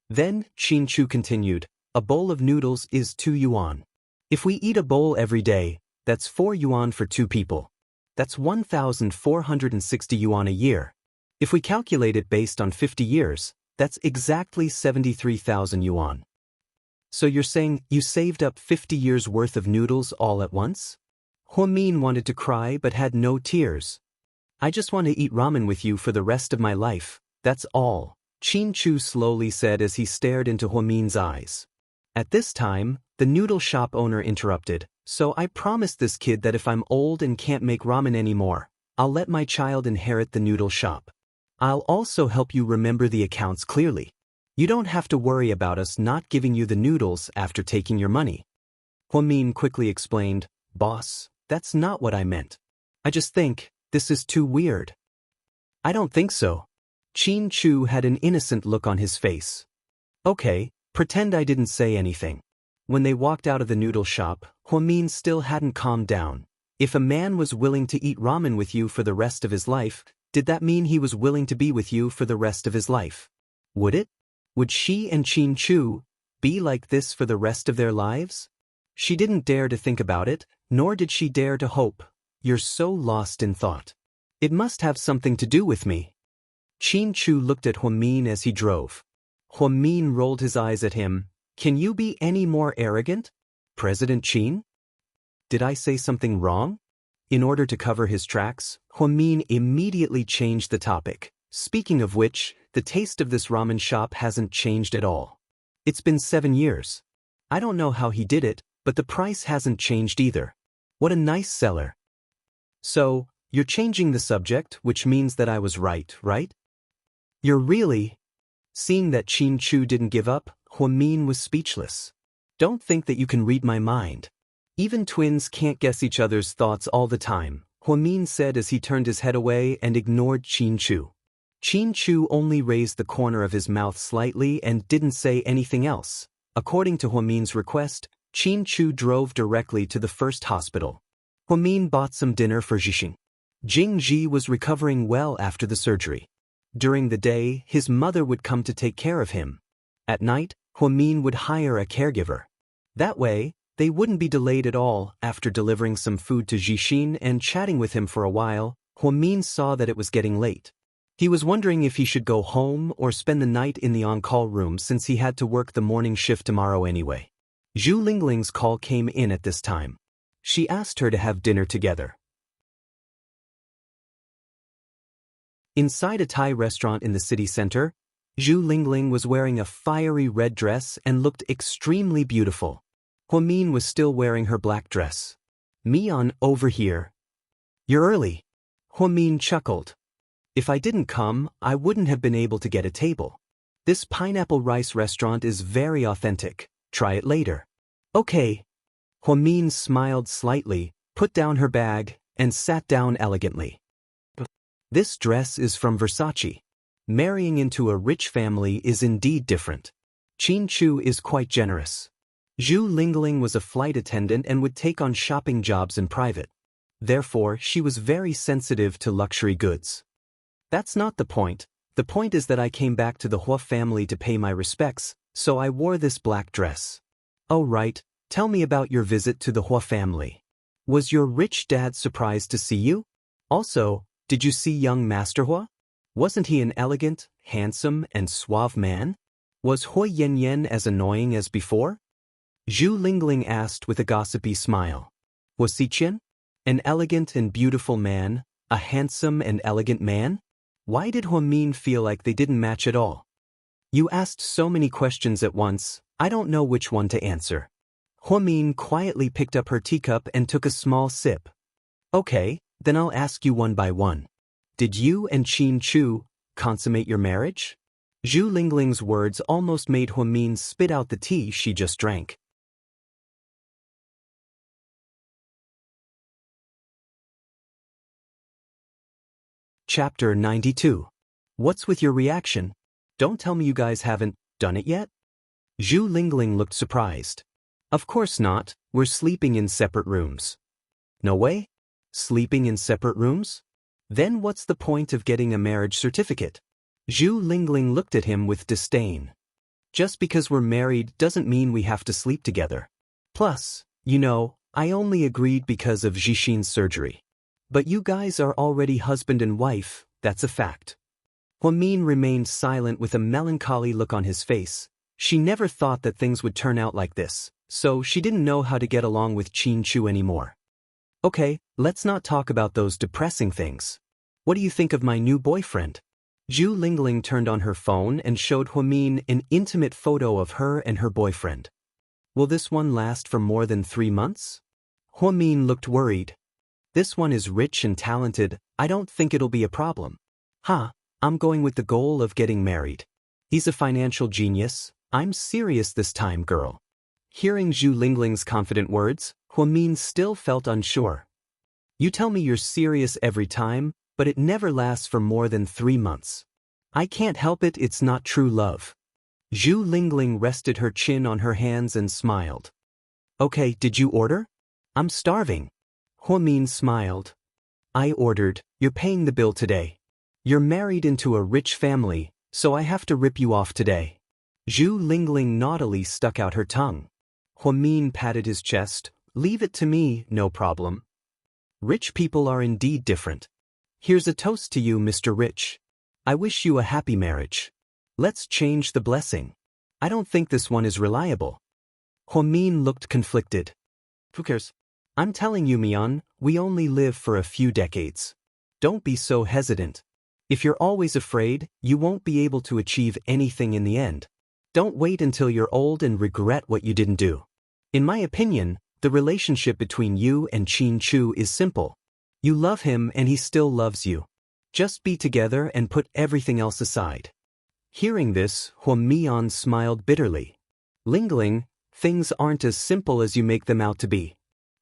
A: Then, Xianxia continued, a bowl of noodles is 2 yuan. If we eat a bowl every day, that's 4 yuan for 2 people. That's 1,460 yuan a year. If we calculate it based on 50 years, that's exactly 73,000 yuan. So you're saying you saved up 50 years worth of noodles all at once? Huamin wanted to cry but had no tears. I just want to eat ramen with you for the rest of my life, that's all, Xianxia slowly said as he stared into Huamin's eyes. At this time, the noodle shop owner interrupted, so I promised this kid that if I'm old and can't make ramen anymore, I'll let my child inherit the noodle shop. I'll also help you remember the accounts clearly. You don't have to worry about us not giving you the noodles after taking your money. Huamin quickly explained, Boss, that's not what I meant. I just think, this is too weird. I don't think so. Xianxia had an innocent look on his face. Okay, pretend I didn't say anything. When they walked out of the noodle shop, Huamin still hadn't calmed down. If a man was willing to eat ramen with you for the rest of his life, did that mean he was willing to be with you for the rest of his life? Would it? Would she and Xianxia be like this for the rest of their lives? She didn't dare to think about it, nor did she dare to hope. You're so lost in thought. It must have something to do with me. Xianxia looked at Huamin as he drove. Huamin rolled his eyes at him. Can you be any more arrogant? President Qin? Did I say something wrong? In order to cover his tracks, Huamin immediately changed the topic. Speaking of which, the taste of this ramen shop hasn't changed at all. It's been 7 years. I don't know how he did it, but the price hasn't changed either. What a nice seller. So, you're changing the subject, which means that I was right? You're really... Seeing that Xianxia didn't give up, Huamin was speechless. Don't think that you can read my mind. Even twins can't guess each other's thoughts all the time, Huamin said as he turned his head away and ignored Xianxia. Xianxia only raised the corner of his mouth slightly and didn't say anything else. According to Huamin's request, Xianxia drove directly to the first hospital. Huamin bought some dinner for Zhixing. Jingji was recovering well after the surgery. During the day, his mother would come to take care of him. At night, Huamin would hire a caregiver. That way, they wouldn't be delayed at all. After delivering some food to Zhixing and chatting with him for a while, Huamin saw that it was getting late. He was wondering if he should go home or spend the night in the on-call room since he had to work the morning shift tomorrow anyway. Zhu Lingling's call came in at this time. She asked her to have dinner together. Inside a Thai restaurant in the city center, Zhu Lingling was wearing a fiery red dress and looked extremely beautiful. Huamin was still wearing her black dress. Mian, over here. You're early. Huamin chuckled. If I didn't come, I wouldn't have been able to get a table. This pineapple rice restaurant is very authentic. Try it later. Okay. Huamin smiled slightly, put down her bag, and sat down elegantly. This dress is from Versace. Marrying into a rich family is indeed different. Xianxia is quite generous. Zhu Lingling was a flight attendant and would take on shopping jobs in private. Therefore, she was very sensitive to luxury goods. That's not the point. The point is that I came back to the Hua family to pay my respects, so I wore this black dress. Oh right, tell me about your visit to the Hua family. Was your rich dad surprised to see you? Also, did you see young Master Hua? Wasn't he an elegant, handsome, and suave man? Was Hua Yanyan as annoying as before? Zhu Lingling asked with a gossipy smile. Was Xiqian? An elegant and beautiful man, a handsome and elegant man? Why did Huamin feel like they didn't match at all? You asked so many questions at once, I don't know which one to answer. Huamin quietly picked up her teacup and took a small sip. Okay, then I'll ask you one by one. Did you and Xianxia consummate your marriage? Zhu Lingling's words almost made Huamin spit out the tea she just drank. Chapter 92. What's with your reaction? Don't tell me you guys haven't done it yet? Zhu Lingling looked surprised. Of course not, we're sleeping in separate rooms. No way? Sleeping in separate rooms? Then what's the point of getting a marriage certificate? Zhu Lingling looked at him with disdain. Just because we're married doesn't mean we have to sleep together. Plus, I only agreed because of Zhixin's surgery. But you guys are already husband and wife, that's a fact. Huamin remained silent with a melancholy look on his face. She never thought that things would turn out like this, so she didn't know how to get along with Qin Chu anymore. Okay, let's not talk about those depressing things. What do you think of my new boyfriend? Zhu Lingling turned on her phone and showed Huamin an intimate photo of her and her boyfriend. Will this one last for more than 3 months? Huamin looked worried. This one is rich and talented, I don't think it'll be a problem. I'm going with the goal of getting married. He's a financial genius, I'm serious this time, girl. Hearing Zhu Lingling's confident words, Huamin still felt unsure. You tell me you're serious every time, but it never lasts for more than 3 months. I can't help it, it's not true love. Zhu Lingling rested her chin on her hands and smiled. Okay, did you order? I'm starving. Huamin smiled. I ordered, you're paying the bill today. You're married into a rich family, so I have to rip you off today. Zhu Lingling naughtily stuck out her tongue. Huamin patted his chest. Leave it to me, no problem. Rich people are indeed different. Here's a toast to you, Mr. Rich. I wish you a happy marriage. Let's change the blessing. I don't think this one is reliable. Huamin looked conflicted. Who cares? I'm telling you, Mian, we only live for a few decades. Don't be so hesitant. If you're always afraid, you won't be able to achieve anything in the end. Don't wait until you're old and regret what you didn't do. In my opinion, the relationship between you and Qin Chu is simple. You love him and he still loves you. Just be together and put everything else aside. Hearing this, Huamian smiled bitterly. Lingling, things aren't as simple as you make them out to be.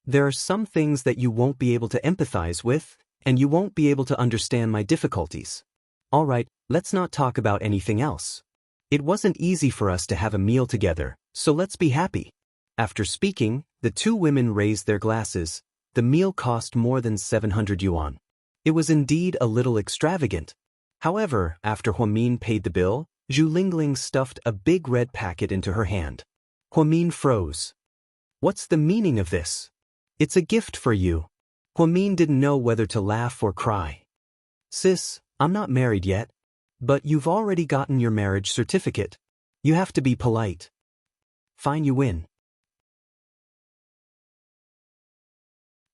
A: There are some things that you won't be able to empathize with, and you won't be able to understand my difficulties. All right, let's not talk about anything else. It wasn't easy for us to have a meal together, so let's be happy. After speaking, the two women raised their glasses. The meal cost more than 700 yuan. It was indeed a little extravagant. However, after Huamin paid the bill, Zhu Lingling stuffed a big red packet into her hand. Huamin froze. What's the meaning of this? It's a gift for you. Huamin didn't know whether to laugh or cry. Sis, I'm not married yet. But you've already gotten your marriage certificate. You have to be polite. Fine, you win.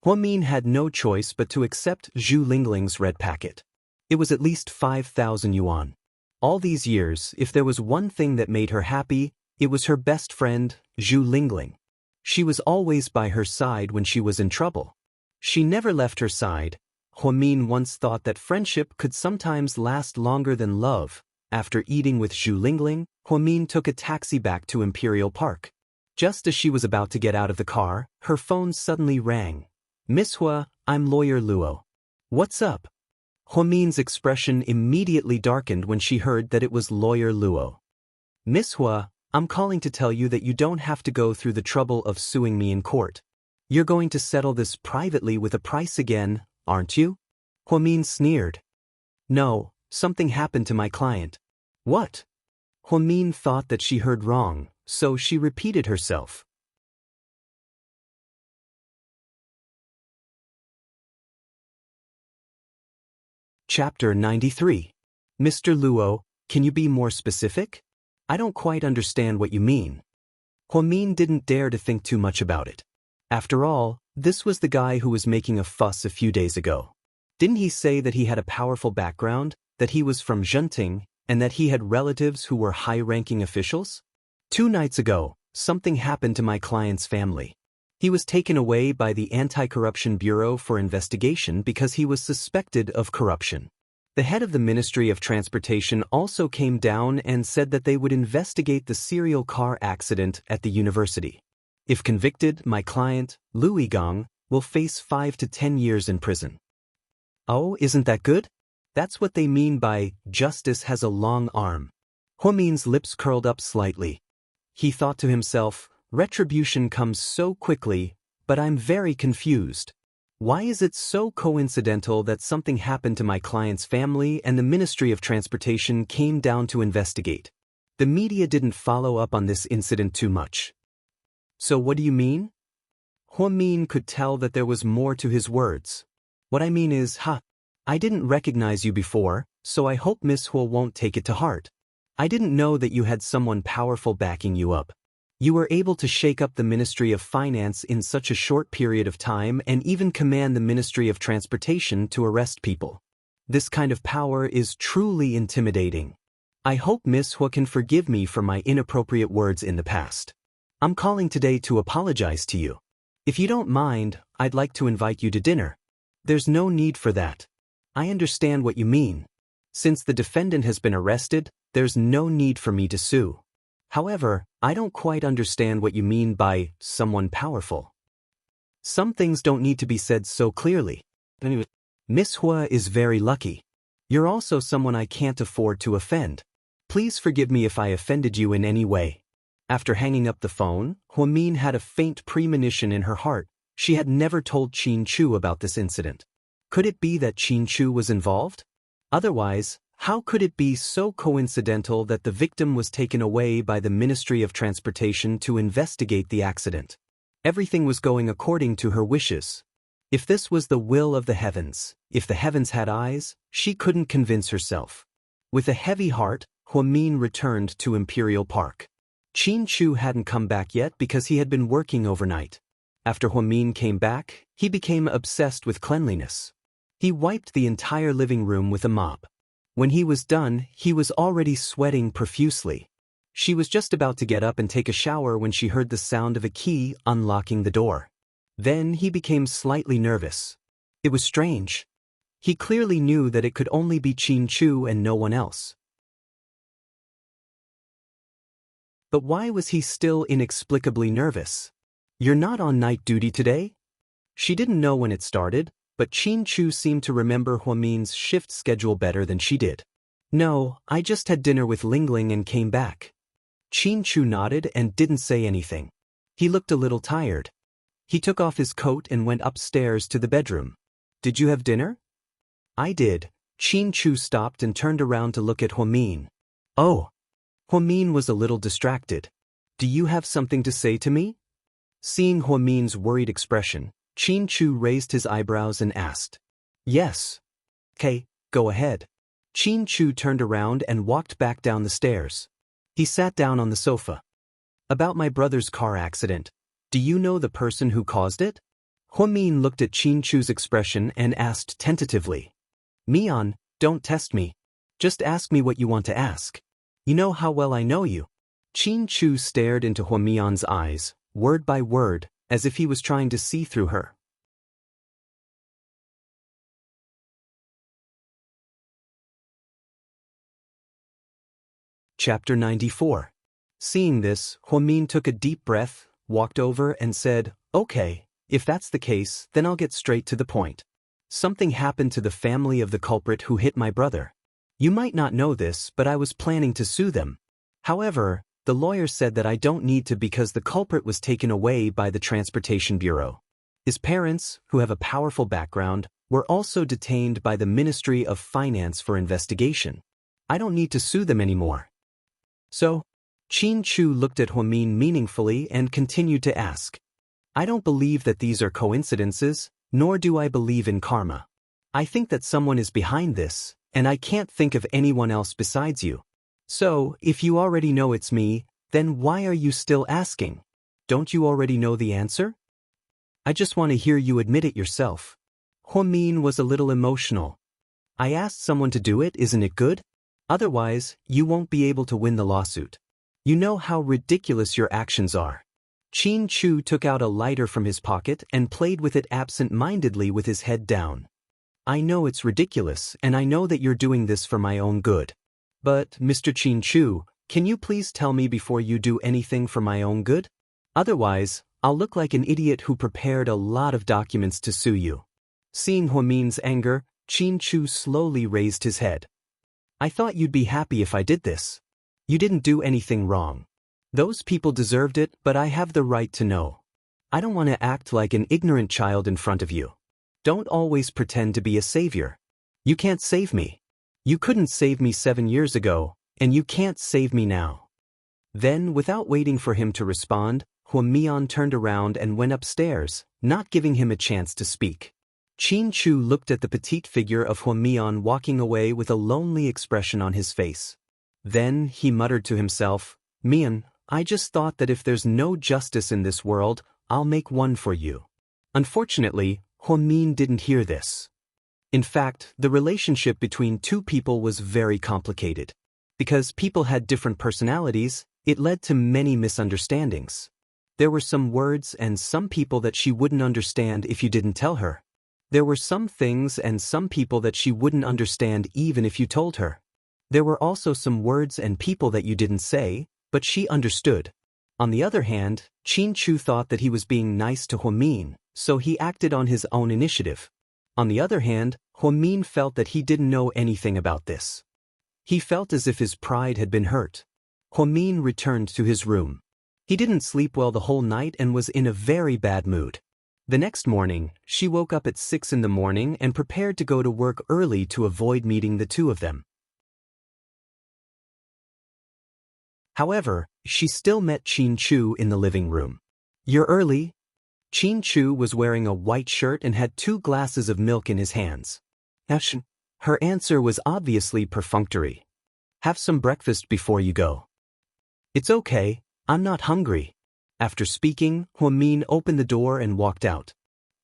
A: Huamin had no choice but to accept Zhu Lingling's red packet. It was at least 5,000 yuan. All these years, if there was one thing that made her happy, it was her best friend, Zhu Lingling. She was always by her side when she was in trouble. She never left her side. Huamin once thought that friendship could sometimes last longer than love. After eating with Zhu Lingling, Huamin took a taxi back to Imperial Park. Just as she was about to get out of the car, her phone suddenly rang. Miss Hua, I'm Lawyer Luo. What's up? Huamin's expression immediately darkened when she heard that it was Lawyer Luo. Miss Hua, I'm calling to tell you that you don't have to go through the trouble of suing me in court. You're going to settle this privately with a price again, aren't you? Huamin sneered. No, something happened to my client. What? Huamin thought that she heard wrong, so she repeated herself. Chapter 93. Mr. Luo, can you be more specific? I don't quite understand what you mean. Huamin didn't dare to think too much about it. After all, this was the guy who was making a fuss a few days ago. Didn't he say that he had a powerful background, that he was from Zhenting, and that he had relatives who were high-ranking officials? 2 nights ago, something happened to my client's family. He was taken away by the Anti-Corruption Bureau for investigation because he was suspected of corruption. The head of the Ministry of Transportation also came down and said that they would investigate the serial car accident at the university. If convicted, my client, Lu Yigong, will face 5 to 10 years in prison. Oh, isn't that good? That's what they mean by justice has a long arm. Huamin's lips curled up slightly. He thought to himself, retribution comes so quickly, but I'm very confused. Why is it so coincidental that something happened to my client's family and the Ministry of Transportation came down to investigate? The media didn't follow up on this incident too much. So what do you mean? Huamin could tell that there was more to his words. What I mean is, I didn't recognize you before, so I hope Miss Hua won't take it to heart. I didn't know that you had someone powerful backing you up. You were able to shake up the Ministry of Finance in such a short period of time and even command the Ministry of Transportation to arrest people. This kind of power is truly intimidating. I hope Miss Hua can forgive me for my inappropriate words in the past. I'm calling today to apologize to you. If you don't mind, I'd like to invite you to dinner. There's no need for that. I understand what you mean. Since the defendant has been arrested, there's no need for me to sue. However, I don't quite understand what you mean by someone powerful. Some things don't need to be said so clearly. Anyway, Miss Hua is very lucky. You're also someone I can't afford to offend. Please forgive me if I offended you in any way. After hanging up the phone, Huamin had a faint premonition in her heart. She had never told Qin Chu about this incident. Could it be that Qin Chu was involved? Otherwise, how could it be so coincidental that the victim was taken away by the Ministry of Transportation to investigate the accident? Everything was going according to her wishes. If this was the will of the heavens, if the heavens had eyes, she couldn't convince herself. With a heavy heart, Huamin returned to Imperial Park. Qin Chu hadn't come back yet because he had been working overnight. After Huamin came back, he became obsessed with cleanliness. He wiped the entire living room with a mop. When he was done, he was already sweating profusely. She was just about to get up and take a shower when she heard the sound of a key unlocking the door. Then he became slightly nervous. It was strange. He clearly knew that it could only be Qin Chu and no one else. But why was he still inexplicably nervous? You're not on night duty today? She didn't know when it started, but Qin Chu seemed to remember Huamin's shift schedule better than she did. No, I just had dinner with Lingling and came back. Qin Chu nodded and didn't say anything. He looked a little tired. He took off his coat and went upstairs to the bedroom. Did you have dinner? I did. Qin Chu stopped and turned around to look at Huamin. Oh. Huamin was a little distracted. Do you have something to say to me? Seeing Huamin's worried expression, Qin Chu raised his eyebrows and asked. Yes. Okay, go ahead. Qin Chu turned around and walked back down the stairs. He sat down on the sofa. About my brother's car accident. Do you know the person who caused it? Huamin looked at Qin Chu's expression and asked tentatively. Mian, don't test me. Just ask me what you want to ask. You know how well I know you. Qin Chu stared into Huamian's eyes, word by word, as if he was trying to see through her. Chapter 94. Seeing this, Huamin took a deep breath, walked over and said, Okay, if that's the case, then I'll get straight to the point. Something happened to the family of the culprit who hit my brother. You might not know this, but I was planning to sue them. However, the lawyer said that I don't need to because the culprit was taken away by the Transportation Bureau. His parents, who have a powerful background, were also detained by the Ministry of Finance for investigation. I don't need to sue them anymore. So, Qin Chu looked at Huamin meaningfully and continued to ask. I don't believe that these are coincidences, nor do I believe in karma. I think that someone is behind this, and I can't think of anyone else besides you. So, if you already know it's me, then why are you still asking? Don't you already know the answer? I just want to hear you admit it yourself. Huamin was a little emotional. I asked someone to do it, isn't it good? Otherwise, you won't be able to win the lawsuit. You know how ridiculous your actions are. Qin Chu took out a lighter from his pocket and played with it absent-mindedly with his head down. I know it's ridiculous, and I know that you're doing this for my own good. But, Mr. Qin Chu, can you please tell me before you do anything for my own good? Otherwise, I'll look like an idiot who prepared a lot of documents to sue you. Seeing Huamin's anger, Qin Chu slowly raised his head. I thought you'd be happy if I did this. You didn't do anything wrong. Those people deserved it, but I have the right to know. I don't want to act like an ignorant child in front of you. Don't always pretend to be a savior. You can't save me. You couldn't save me 7 years ago, and you can't save me now. Then, without waiting for him to respond, Huamian turned around and went upstairs, not giving him a chance to speak. Qin Chu looked at the petite figure of Huamian walking away with a lonely expression on his face. Then, he muttered to himself, "Mian, I just thought that if there's no justice in this world, I'll make one for you." Unfortunately, Huamin didn't hear this. In fact, the relationship between two people was very complicated. Because people had different personalities, it led to many misunderstandings. There were some words and some people that she wouldn't understand if you didn't tell her. There were some things and some people that she wouldn't understand even if you told her. There were also some words and people that you didn't say, but she understood. On the other hand, Qin Chu thought that he was being nice to Huamin, so he acted on his own initiative. On the other hand, Huamin felt that he didn't know anything about this. He felt as if his pride had been hurt. Huamin returned to his room. He didn't sleep well the whole night and was in a very bad mood. The next morning, she woke up at 6 in the morning and prepared to go to work early to avoid meeting the two of them. However, she still met Qin Chu in the living room. "You're early?" Qin Chu was wearing a white shirt and had 2 glasses of milk in his hands. Her answer was obviously perfunctory. "Have some breakfast before you go." "It's okay, I'm not hungry." After speaking, Huamin opened the door and walked out.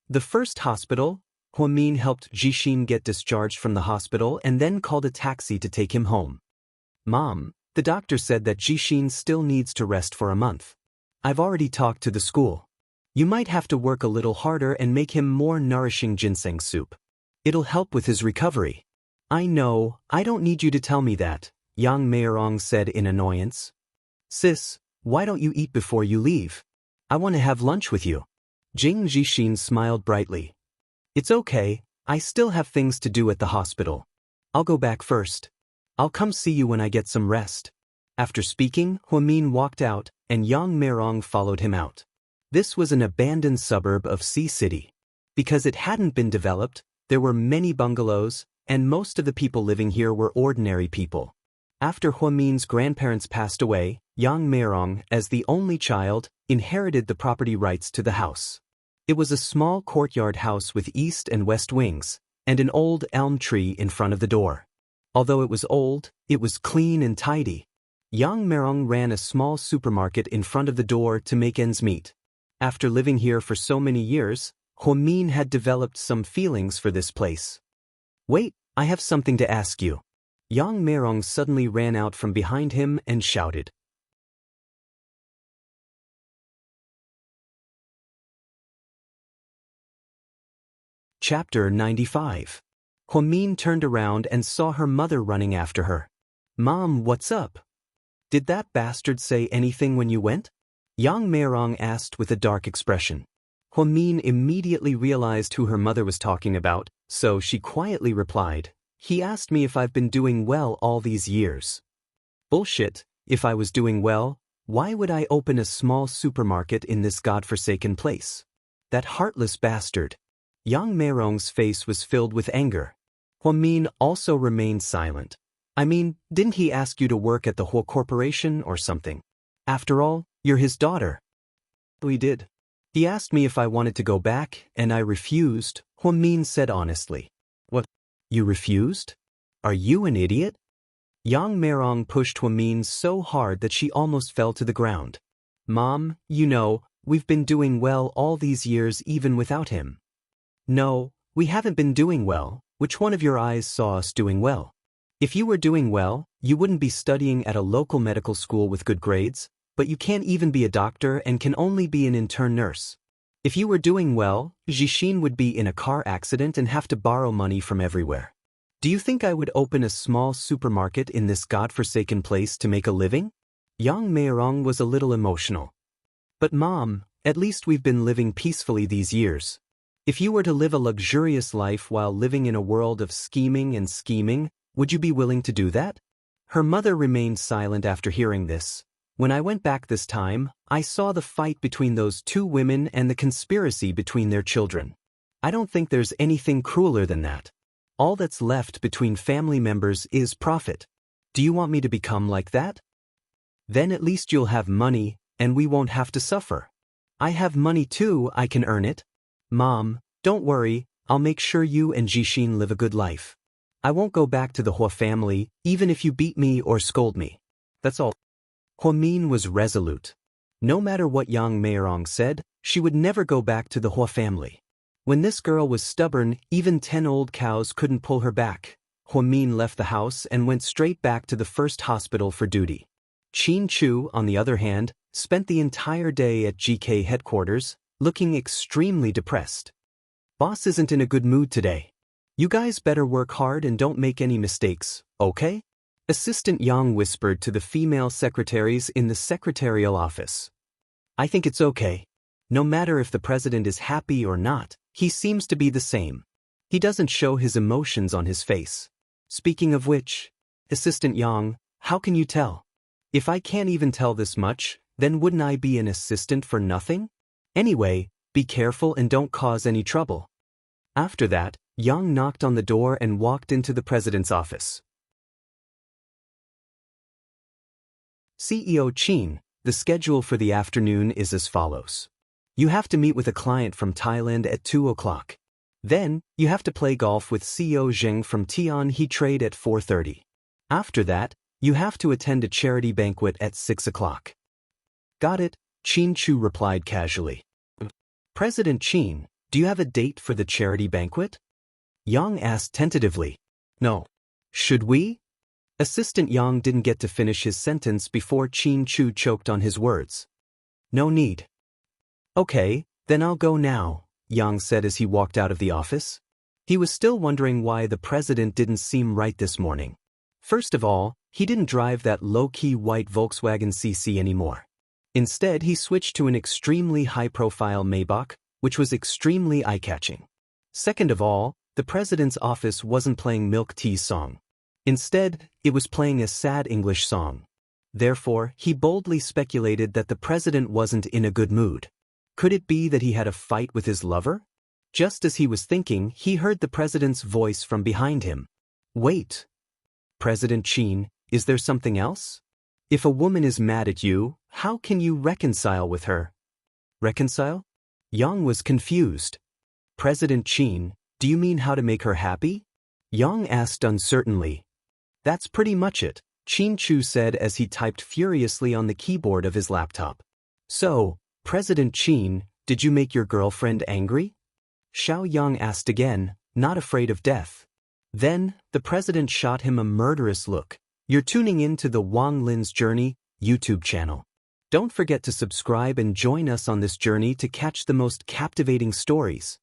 A: The first hospital, Huamin helped Jixin get discharged from the hospital and then called a taxi to take him home. "Mom, the doctor said that Jixin still needs to rest for a month. I've already talked to the school. You might have to work a little harder and make him more nourishing ginseng soup. It'll help with his recovery." "I know, I don't need you to tell me that," Yang Meirong said in annoyance. "Sis, why don't you eat before you leave? I want to have lunch with you." Jing Jixin smiled brightly. "It's okay, I still have things to do at the hospital. I'll go back first. I'll come see you when I get some rest." After speaking, Huamin walked out, and Yang Meirong followed him out. This was an abandoned suburb of Sea City. Because it hadn't been developed, there were many bungalows, and most of the people living here were ordinary people. After Huamin's grandparents passed away, Yang Meirong, as the only child, inherited the property rights to the house. It was a small courtyard house with east and west wings, and an old elm tree in front of the door. Although it was old, it was clean and tidy. Yang Meirong ran a small supermarket in front of the door to make ends meet. After living here for so many years, Huamin had developed some feelings for this place. "Wait, I have something to ask you." Yang Meirong suddenly ran out from behind him and shouted. Chapter 95. Huamin turned around and saw her mother running after her. "Mom, what's up? Did that bastard say anything when you went?" Yang Meirong asked with a dark expression. Huamin immediately realized who her mother was talking about, so she quietly replied, "He asked me if I've been doing well all these years." "Bullshit, if I was doing well, why would I open a small supermarket in this godforsaken place? That heartless bastard." Yang Meirong's face was filled with anger. Huamin also remained silent. "I mean, didn't he ask you to work at the whole corporation or something? After all, you're his daughter." "We did. He asked me if I wanted to go back, and I refused," Huamin said honestly. "What? You refused? Are you an idiot?" Yang Meirong pushed Huamin so hard that she almost fell to the ground. "Mom, you know, we've been doing well all these years even without him." "No, we haven't been doing well. Which one of your eyes saw us doing well? If you were doing well, you wouldn't be studying at a local medical school with good grades, but you can't even be a doctor and can only be an intern nurse. If you were doing well, Jixin would be in a car accident and have to borrow money from everywhere. Do you think I would open a small supermarket in this godforsaken place to make a living?" Yang Meirong was a little emotional. "But Mom, at least we've been living peacefully these years. If you were to live a luxurious life while living in a world of scheming and scheming, would you be willing to do that?" Her mother remained silent after hearing this. "When I went back this time, I saw the fight between those two women and the conspiracy between their children. I don't think there's anything crueler than that. All that's left between family members is profit. Do you want me to become like that? Then at least you'll have money, and we won't have to suffer. I have money too, I can earn it. Mom, don't worry, I'll make sure you and Jixin live a good life. I won't go back to the Hua family, even if you beat me or scold me. That's all. Huamin was resolute. No matter what Yang Meirong said, she would never go back to the Hua family. When this girl was stubborn, even 10 old cows couldn't pull her back. Huamin left the house and went straight back to the first hospital for duty. Qin Chu, on the other hand, spent the entire day at GK headquarters, looking extremely depressed. Boss isn't in a good mood today. You guys better work hard and don't make any mistakes, okay? Assistant Yang whispered to the female secretaries in the secretarial office. I think it's okay. No matter if the president is happy or not, he seems to be the same. He doesn't show his emotions on his face. Speaking of which, Assistant Yang, how can you tell? If I can't even tell this much, then wouldn't I be an assistant for nothing? Anyway, be careful and don't cause any trouble. After that, Yang knocked on the door and walked into the president's office. CEO Qin, the schedule for the afternoon is as follows. You have to meet with a client from Thailand at 2 o'clock. Then, you have to play golf with CEO Zheng from Tian He Trade at 4:30. After that, you have to attend a charity banquet at 6 o'clock. Got it, Qin Chu replied casually. President Qin, do you have a date for the charity banquet? Yang asked tentatively. No. Should we? Assistant Yang didn't get to finish his sentence before Qin Chu choked on his words. No need. Okay, then I'll go now, Yang said as he walked out of the office. He was still wondering why the president didn't seem right this morning. First of all, he didn't drive that low-key white Volkswagen CC anymore. Instead, he switched to an extremely high-profile Maybach, which was extremely eye-catching. Second of all, the president's office wasn't playing Milk Tea's song. Instead, it was playing a sad English song. Therefore, he boldly speculated that the president wasn't in a good mood. Could it be that he had a fight with his lover? Just as he was thinking, he heard the president's voice from behind him. Wait. President Qin, is there something else? If a woman is mad at you, how can you reconcile with her? Reconcile? Yang was confused. President Qin, do you mean how to make her happy? Yang asked uncertainly. That's pretty much it, Qin Chu said as he typed furiously on the keyboard of his laptop. So, President Qin, did you make your girlfriend angry? Xiao Yang asked again, not afraid of death. Then, the president shot him a murderous look. You're tuning in to the Wang Lin's Journey YouTube channel. Don't forget to subscribe and join us on this journey to catch the most captivating stories.